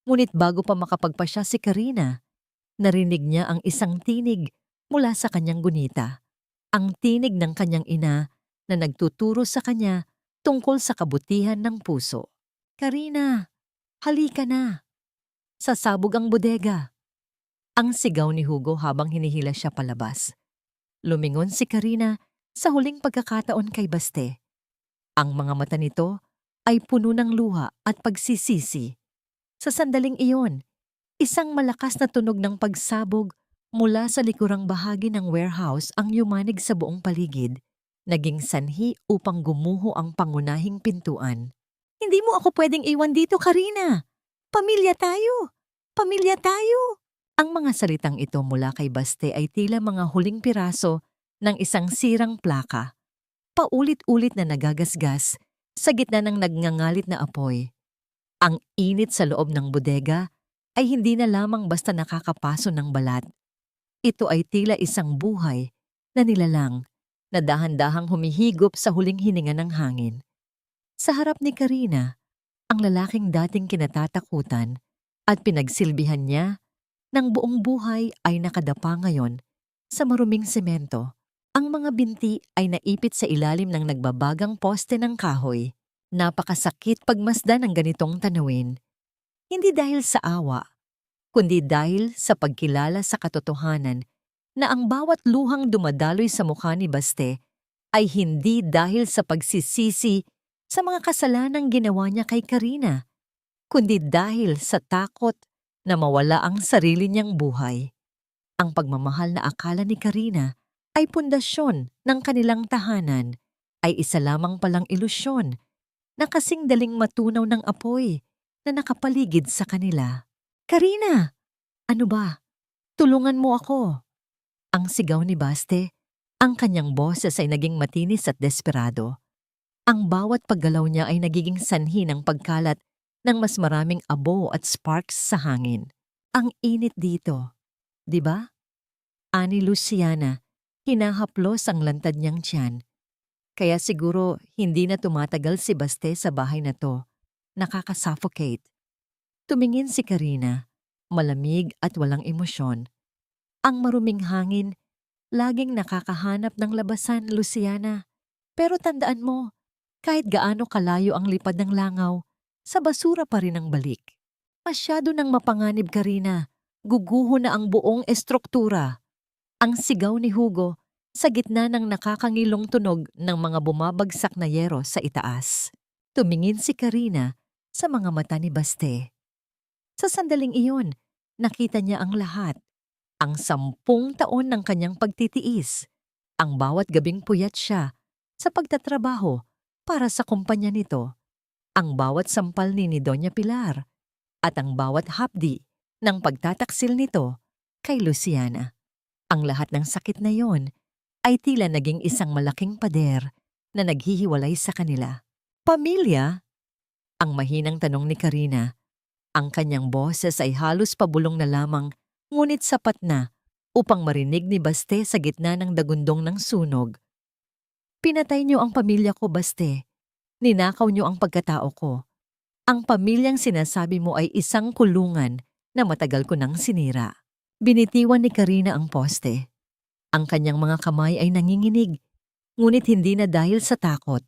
Ngunit bago pa makapagpasya si Karina, narinig niya ang isang tinig mula sa kanyang gunita. Ang tinig ng kanyang ina na nagtuturo sa kanya tungkol sa kabutihan ng puso. "Karina, halika na. Sasabog ang bodega." Ang sigaw ni Hugo habang hinihila siya palabas. Lumingon si Karina sa huling pagkakataon kay Baste. Ang mga mata nito ay puno ng luha at pagsisisi. Sa sandaling iyon, isang malakas na tunog ng pagsabog mula sa likurang bahagi ng warehouse ang yumanig sa buong paligid. Naging sanhi upang gumuho ang pangunahing pintuan. "Hindi mo ako pwedeng iwan dito, Karina! Pamilya tayo! Pamilya tayo!" Ang mga salitang ito mula kay Baste ay tila mga huling piraso ng isang sirang plaka. Paulit-ulit na nagagasgas sa gitna ng nagngangalit na apoy. Ang init sa loob ng bodega ay hindi na lamang basta nakakapaso ng balat. Ito ay tila isang buhay na nilalang na dahan-dahang humihigop sa huling hininga ng hangin. Sa harap ni Karina, ang lalaking dating kinatatakutan at pinagsilbihan niya ng buong buhay ay nakadapa ngayon sa maruming semento. Ang mga binti ay naipit sa ilalim ng nagbabagang poste ng kahoy. Napakasakit pagmasdan ng ganitong tanawin. Hindi dahil sa awa, kundi dahil sa pagkilala sa katotohanan na ang bawat luhang dumadaloy sa mukha ni Baste ay hindi dahil sa pagsisisi sa mga kasalanang ginawa niya kay Karina, kundi dahil sa takot na mawala ang sarili niyang buhay. Ang pagmamahal na akala ni Karina ay pundasyon ng kanilang tahanan ay isa lamang palang ilusyon na kasing daling matunaw ng apoy na nakapaligid sa kanila. "Karina, ano ba? Tulungan mo ako." Ang sigaw ni Baste, ang kanyang boses ay naging matinis at desperado. Ang bawat paggalaw niya ay nagiging sanhi ng pagkalat ng mas maraming abo at sparks sa hangin. "Ang init dito, di ba?" Ani Luciana, hinahaplos ang lantad niyang tiyan. Kaya siguro hindi na tumatagal si Baste sa bahay na to. Nakakasuffocate. Tumingin si Karina, malamig at walang emosyon. Ang maruming hangin, laging nakakahanap ng labasan, Luciana. Pero tandaan mo, kahit gaano kalayo ang lipad ng langaw, sa basura pa rin ang balik. Masyado nang mapanganib, Karina. Guguho na ang buong estruktura. Ang sigaw ni Hugo sa gitna ng nakakangilong tunog ng mga bumabagsak na yero sa itaas. Tumingin si Karina sa mga mata ni Baste. Sa sandaling iyon, nakita niya ang lahat. Ang 10 taon ng kanyang pagtitiis. Ang bawat gabing puyat siya sa pagtatrabaho para sa kumpanya nito. Ang bawat sampal ni Doña Pilar. At ang bawat hapdi ng pagtataksil nito kay Luciana. Ang lahat ng sakit na yon ay tila naging isang malaking pader na naghihiwalay sa kanila. "Pamilya?" Ang mahinang tanong ni Karina. Ang kanyang boses ay halos pabulong na lamang, ngunit sapat na upang marinig ni Baste sa gitna ng dagundong ng sunog. "Pinatay niyo ang pamilya ko, Baste. Ninakaw niyo ang pagkatao ko. Ang pamilyang sinasabi mo ay isang kulungan na matagal ko nang sinira." Binitiwan ni Karina ang poste. Ang kanyang mga kamay ay nanginginig. Ngunit hindi na dahil sa takot,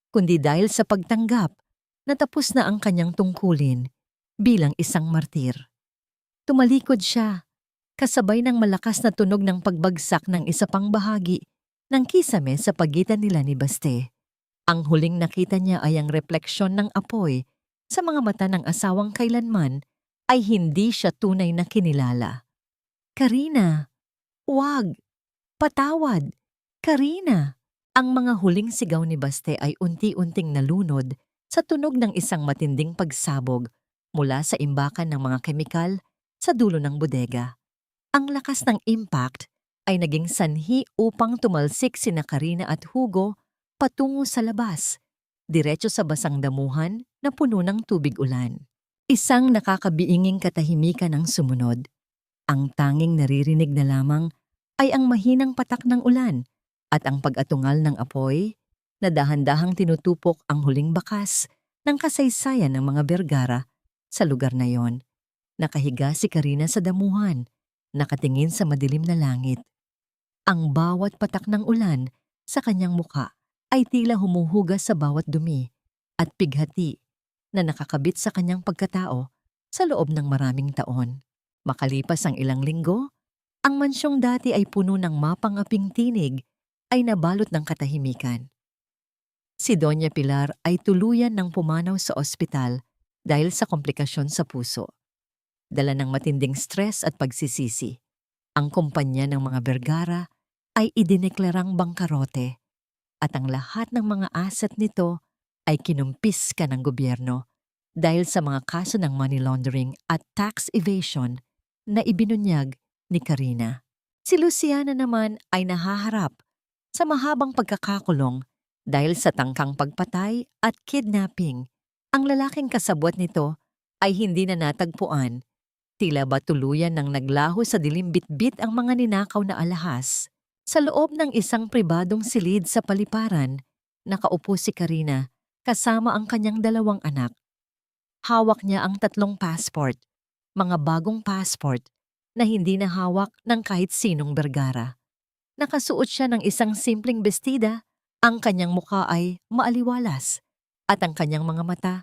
kundi dahil sa pagtanggap na tapos na ang kanyang tungkulin bilang isang martir. Tumalikod siya, kasabay ng malakas na tunog ng pagbagsak ng isa pang bahagi ng kisame sa pagitan nila ni Baste. Ang huling nakita niya ay ang refleksyon ng apoy sa mga mata ng asawang kailanman ay hindi siya tunay na kinilala. Karina, wag! Patawad! Karina! Ang mga huling sigaw ni Baste ay unti-unting nalunod sa tunog ng isang matinding pagsabog mula sa imbakan ng mga kemikal sa dulo ng bodega. Ang lakas ng impact ay naging sanhi upang tumalsik sina Karina at Hugo patungo sa labas, diretso sa basang damuhan na puno ng tubig ulan. Isang nakakabiinging katahimikan ang sumunod. Ang tanging naririnig na lamang ay ang mahinang patak ng ulan at ang pag-atungal ng apoy na dahan-dahang tinutupok ang huling bakas ng kasaysayan ng mga Vergara sa lugar na yon. Nakahiga si Karina sa damuhan, nakatingin sa madilim na langit. Ang bawat patak ng ulan sa kanyang muka ay tila humuhugas sa bawat dumi at pighati na nakakabit sa kanyang pagkatao sa loob ng maraming taon. Makalipas ang ilang linggo, ang mansyong dati ay puno ng mapangaping tinig ay nabalot ng katahimikan. Si Doña Pilar ay tuluyan ng pumanaw sa ospital dahil sa komplikasyon sa puso. Dala ng matinding stress at pagsisisi, ang kumpanya ng mga Vergara ay idineklarang bangkarote at ang lahat ng mga asset nito ay kinumpis ka ng gobyerno dahil sa mga kaso ng money laundering at tax evasion na ibinunyag ni Karina. Si Luciana naman ay nahaharap sa mahabang pagkakakulong dahil sa tangkang pagpatay at kidnapping. Ang lalaking kasabwat nito ay hindi na natagpuan. Tila ba tuluyan nang naglaho sa dilim bitbit ang mga ninakaw na alahas. Sa loob ng isang pribadong silid sa paliparan, nakaupo si Karina kasama ang kanyang 2 anak. Hawak niya ang 3 passport, mga bagong passport na hindi na hawak ng kahit sinong Vergara. Nakasuot siya ng isang simpleng bestida, ang kanyang mukha ay maaliwalas at ang kanyang mga mata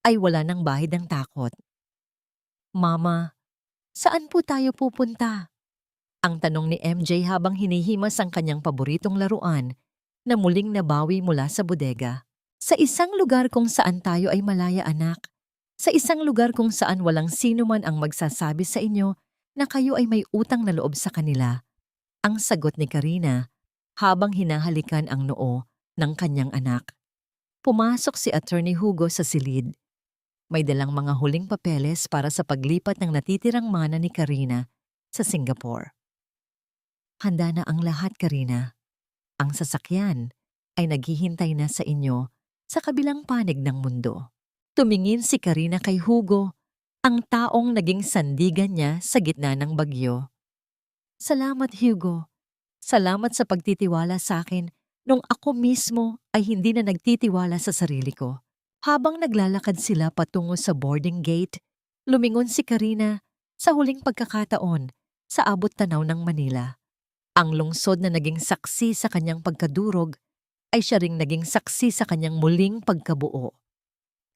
ay wala ng bahid ng takot. Mama, saan po tayo pupunta? Ang tanong ni MJ habang hinihimas ang kanyang paboritong laruan na muling nabawi mula sa bodega. Sa isang lugar kung saan tayo ay malaya, anak. Sa isang lugar kung saan walang sino man ang magsasabi sa inyo na kayo ay may utang na loob sa kanila. Ang sagot ni Karina habang hinahalikan ang noo ng kanyang anak. Pumasok si Attorney Hugo sa silid. May dalang mga huling papeles para sa paglipat ng natitirang mana ni Karina sa Singapore. Handa na ang lahat, Karina. Ang sasakyan ay naghihintay na sa inyo sa kabilang panig ng mundo. Tumingin si Karina kay Hugo, ang taong naging sandigan niya sa gitna ng bagyo. Salamat, Hugo. Salamat sa pagtitiwala sa akin nung ako mismo ay hindi na nagtitiwala sa sarili ko. Habang naglalakad sila patungo sa boarding gate, lumingon si Karina sa huling pagkakataon sa abot tanaw ng Manila. Ang lungsod na naging saksi sa kanyang pagkadurog ay siya ring naging saksi sa kanyang muling pagkabuo.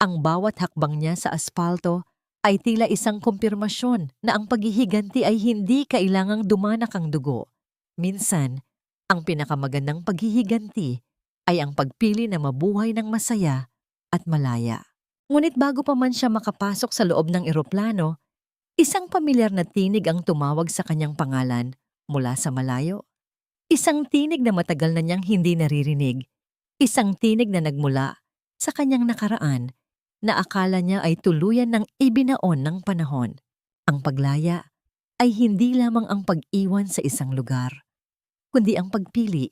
Ang bawat hakbang niya sa aspalto ay tila isang kumpirmasyon na ang paghihiganti ay hindi kailangang dumanak ang dugo. Minsan, ang pinakamagandang paghihiganti ay ang pagpili na mabuhay ng masaya at malaya. Ngunit bago pa man siya makapasok sa loob ng eroplano, isang pamilyar na tinig ang tumawag sa kanyang pangalan mula sa malayo. Isang tinig na matagal na niyang hindi naririnig. Isang tinig na nagmula sa kanyang nakaraan na akala niya ay tuluyan ng ibinaon ng panahon. Ang paglaya ay hindi lamang ang pag-iwan sa isang lugar, kundi ang pagpili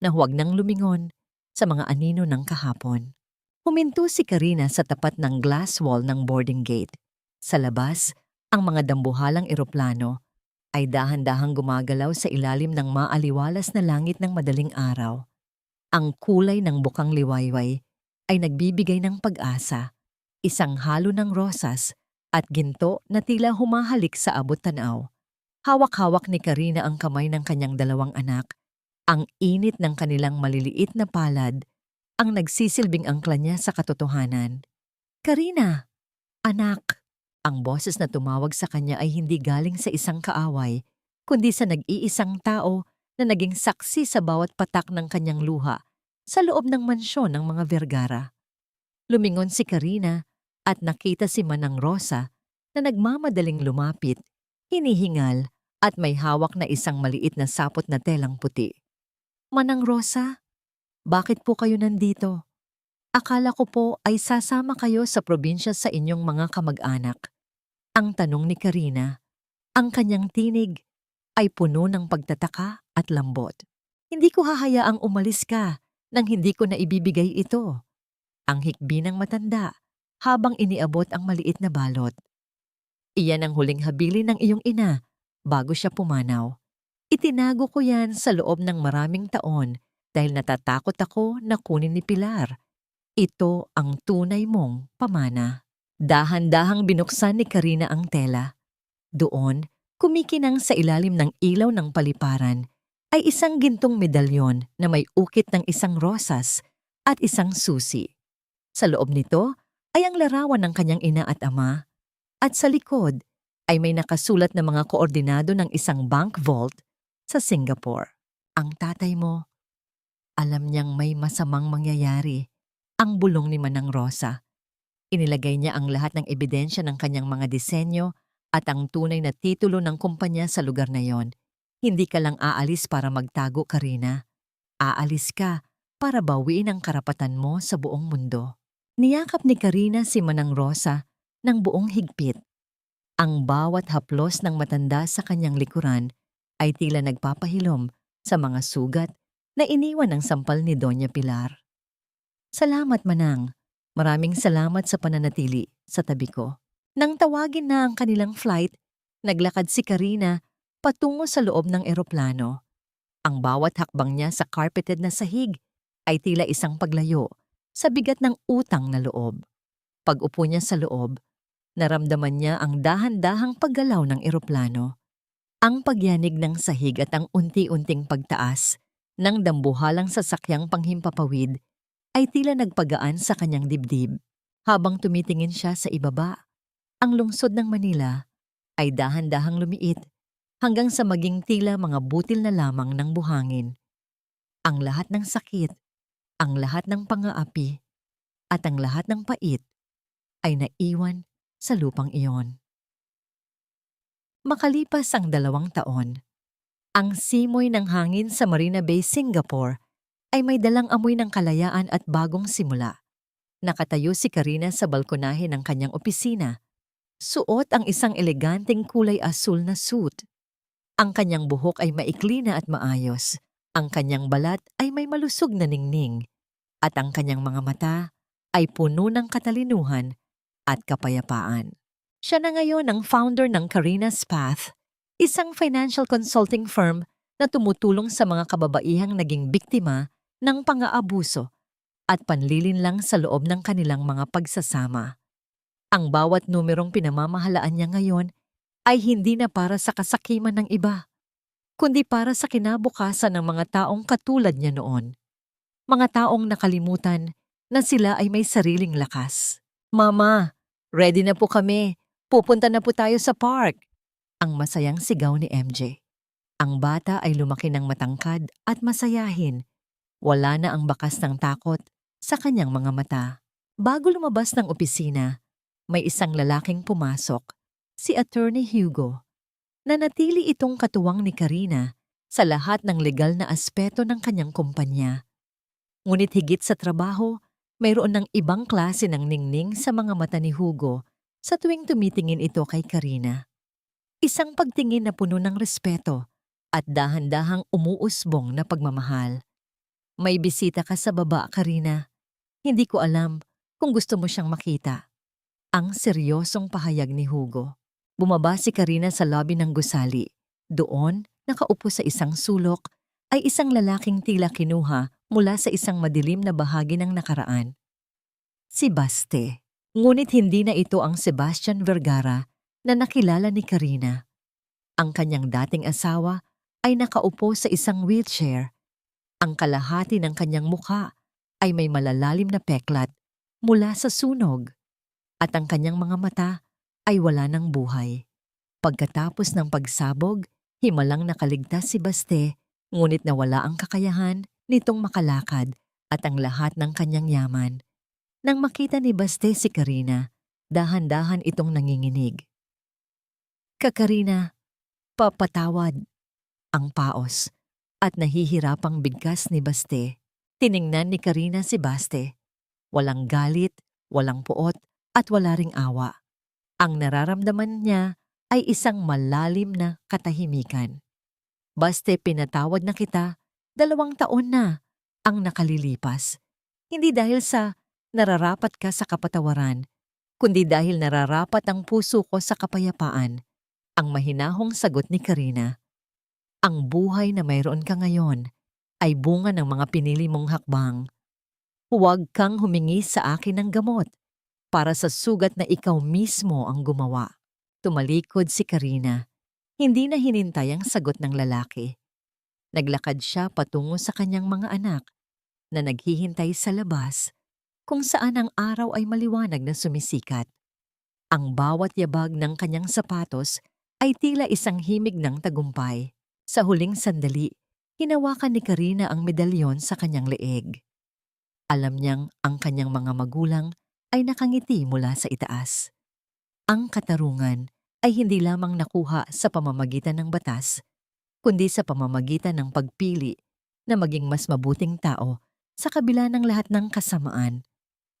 na huwag nang lumingon sa mga anino ng kahapon. Huminto si Karina sa tapat ng glass wall ng boarding gate. Sa labas, ang mga dambuhalang eroplano ay dahan-dahang gumagalaw sa ilalim ng maaliwalas na langit ng madaling araw. Ang kulay ng bukang liwayway ay nagbibigay ng pag-asa, isang halo ng rosas at ginto na tila humahalik sa abot tanaw. Hawak-hawak ni Karina ang kamay ng kanyang 2 anak, Ang init ng kanilang maliliit na palad ang nagsisilbing angkla niya sa katotohanan. Karina, anak, ang boses na tumawag sa kanya ay hindi galing sa isang kaaway, kundi sa nag-iisang tao na naging saksi sa bawat patak ng kanyang luha sa loob ng mansyon ng mga Vergara. Lumingon si Karina at nakita si Manang Rosa na nagmamadaling lumapit, hinihingal at may hawak na isang maliit na sapot na telang puti. Manang Rosa, bakit po kayo nandito? Akala ko po ay sasama kayo sa probinsya sa inyong mga kamag-anak. Ang tanong ni Karina, ang kanyang tinig ay puno ng pagtataka at lambot. Hindi ko hahayaang umalis ka nang hindi ko na ibibigay ito. Ang hikbi ng matanda habang iniabot ang maliit na balot. Iyan ang huling habilin ng iyong ina bago siya pumanaw. Itinago ko yan sa loob ng maraming taon dahil natatakot ako na kunin ni Pilar. Ito ang tunay mong pamana. Dahan-dahang binuksan ni Karina ang tela. Doon, kumikinang sa ilalim ng ilaw ng paliparan, ay isang gintong medalyon na may ukit ng isang rosas at isang susi. Sa loob nito ay ang larawan ng kanyang ina at ama, at sa likod ay may nakasulat na mga koordinado ng isang bank vault sa Singapore. Ang tatay mo, alam niyang may masamang mangyayari. Ang bulong ni Manang Rosa. Inilagay niya ang lahat ng ebidensya ng kanyang mga disenyo at ang tunay na titulo ng kumpanya sa lugar na yon. Hindi ka lang aalis para magtago, Karina. Aalis ka para bawiin ang karapatan mo sa buong mundo. Niyakap ni Karina si Manang Rosa ng buong higpit. Ang bawat haplos ng matanda sa kanyang likuran ay tila nagpapahilom sa mga sugat na iniwan ng sampal ni Doña Pilar. Salamat, Manang. Maraming salamat sa pananatili sa tabi ko. Nang tawagin na ang kanilang flight, naglakad si Karina patungo sa loob ng eroplano. Ang bawat hakbang niya sa carpeted na sahig ay tila isang paglayo sa bigat ng utang na loob. Pag-upo niya sa loob, naramdaman niya ang dahan-dahang paggalaw ng eroplano. Ang pagyanig ng sahig at ang unti-unting pagtaas ng dambuhalang sasakyang panghimpapawid ay tila nagpagaan sa kanyang dibdib. Habang tumitingin siya sa ibaba, ang lungsod ng Manila ay dahan-dahang lumiit hanggang sa maging tila mga butil na lamang ng buhangin. Ang lahat ng sakit, ang lahat ng pang-aapi, at ang lahat ng pait ay naiwan sa lupang iyon. Makalipas ang 2 taon, ang simoy ng hangin sa Marina Bay, Singapore ay may dalang amoy ng kalayaan at bagong simula. Nakatayo si Karina sa balkonahe ng kanyang opisina. Suot ang isang eleganteng kulay asul na suit. Ang kanyang buhok ay maikli na at maayos. Ang kanyang balat ay may malusog na ningning. At ang kanyang mga mata ay puno ng katalinuhan at kapayapaan. Siya na ngayon ang founder ng Karina's Path, isang financial consulting firm na tumutulong sa mga kababaihang naging biktima ng pang-aabuso at panlilinlang sa loob ng kanilang mga pagsasama. Ang bawat numerong pinamamahalaan niya ngayon ay hindi na para sa kasakiman ng iba, kundi para sa kinabukasan ng mga taong katulad niya noon. Mga taong nakalimutan na sila ay may sariling lakas. Mama, ready na po kami. Pupunta na po tayo sa park. Ang masayang sigaw ni MJ. Ang bata ay lumaki ng matangkad at masayahin. Wala na ang bakas ng takot sa kanyang mga mata. Bago lumabas ng opisina, may isang lalaking pumasok, si Attorney Hugo. Nanatili itong katuwang ni Karina sa lahat ng legal na aspeto ng kanyang kumpanya. Ngunit higit sa trabaho, mayroon ng ibang klase ng ningning sa mga mata ni Hugo sa tuwing tumitingin ito kay Karina. Isang pagtingin na puno ng respeto at dahan-dahang umuusbong na pagmamahal. May bisita ka sa baba, Karina. Hindi ko alam kung gusto mo siyang makita. Ang seryosong pahayag ni Hugo. Bumaba si Karina sa lobby ng gusali. Doon, nakaupo sa isang sulok, ay isang lalaking tila kinuha mula sa isang madilim na bahagi ng nakaraan. Si Baste. Ngunit hindi na ito ang Sebastian Vergara na nakilala ni Karina. Ang kanyang dating asawa ay nakaupo sa isang wheelchair Ang kalahati ng kanyang mukha ay may malalalim na peklat mula sa sunog at ang kanyang mga mata ay wala ng buhay. Pagkatapos ng pagsabog, himalang nakaligtas si Baste, ngunit nawala ang kakayahan nitong makalakad at ang lahat ng kanyang yaman. Nang makita ni Baste si Karina, dahan-dahan itong nanginginig. "Kakarina, papatawad." Ang paos at nahihirapang bigkas ni Baste. Tiningnan ni Karina si Baste. Walang galit, walang puot at wala ring awa. Ang nararamdaman niya ay isang malalim na katahimikan. "Baste, pinatawad na kita. 2 taon na ang nakalilipas. Hindi dahil sa nararapat ka sa kapatawaran, kundi dahil nararapat ang puso ko sa kapayapaan." Ang mahinahong sagot ni Karina. "Ang buhay na mayroon ka ngayon ay bunga ng mga pinili mong hakbang. Huwag kang humingi sa akin ng gamot para sa sugat na ikaw mismo ang gumawa." Tumalikod si Karina. Hindi na hinintay ang sagot ng lalaki. Naglakad siya patungo sa kanyang mga anak na naghihintay sa labas kung saan ang araw ay maliwanag na sumisikat. Ang bawat yabag ng kanyang sapatos ay tila isang himig ng tagumpay. Sa huling sandali, hinawakan ni Karina ang medalyon sa kanyang leeg. Alam niyang ang kanyang mga magulang ay nakangiti mula sa itaas. Ang katarungan ay hindi lamang nakuha sa pamamagitan ng batas, kundi sa pamamagitan ng pagpili na maging mas mabuting tao sa kabila ng lahat ng kasamaan.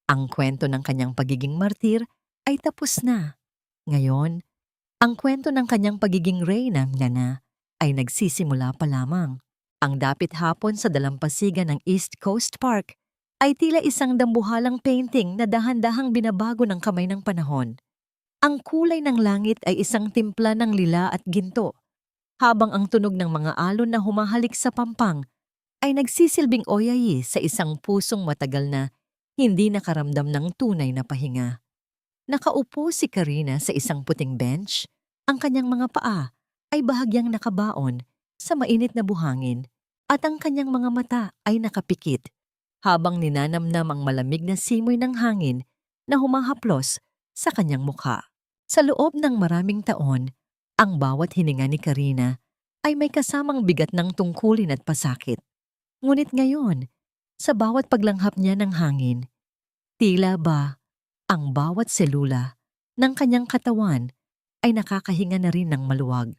Ang kwento ng kanyang pagiging martir ay tapos na. Ngayon, ang kwento ng kanyang pagiging reyna na ay nagsisimula pa lamang. Ang dapit hapon sa dalampasigan ng East Coast Park ay tila isang dambuhalang painting na dahan-dahang binabago ng kamay ng panahon. Ang kulay ng langit ay isang timpla ng lila at ginto, habang ang tunog ng mga alon na humahalik sa pampang ay nagsisilbing oyayi sa isang pusong matagal na hindi nakaramdam ng tunay na pahinga. Nakaupo si Karina sa isang puting bench, ang kanyang mga paa ay bahagyang nakabaon sa mainit na buhangin at ang kanyang mga mata ay nakapikit habang ninanamnam ang malamig na simoy ng hangin na humahaplos sa kanyang mukha. Sa loob ng maraming taon, ang bawat hininga ni Karina ay may kasamang bigat ng tungkulin at pasakit. Ngunit ngayon, sa bawat paglanghap niya ng hangin, tila ba ang bawat selula ng kanyang katawan ay nakakahinga na rin ng maluwag.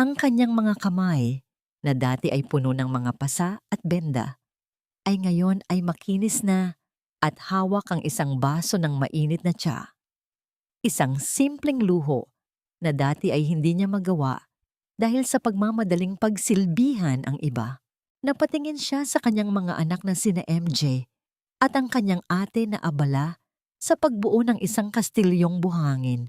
Ang kanyang mga kamay, na dati ay puno ng mga pasa at benda, ay ngayon ay makinis na at hawak ang isang baso ng mainit na tsa. Isang simpleng luho na dati ay hindi niya magawa dahil sa pagmamadaling pagsilbihan ang iba. Napatingin siya sa kanyang mga anak na sina MJ at ang kanyang ate na abala sa pagbuo ng isang kastilyong buhangin.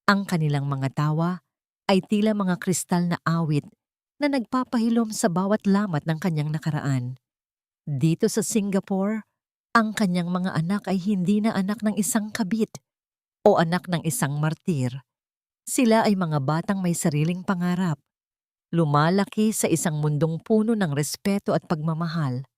Ang kanilang mga tawa ay tila mga kristal na awit na nagpapahilom sa bawat lamat ng kanyang nakaraan. Dito sa Singapore, ang kanyang mga anak ay hindi na anak ng isang kabit o anak ng isang martir. Sila ay mga batang may sariling pangarap, lumalaki sa isang mundong puno ng respeto at pagmamahal.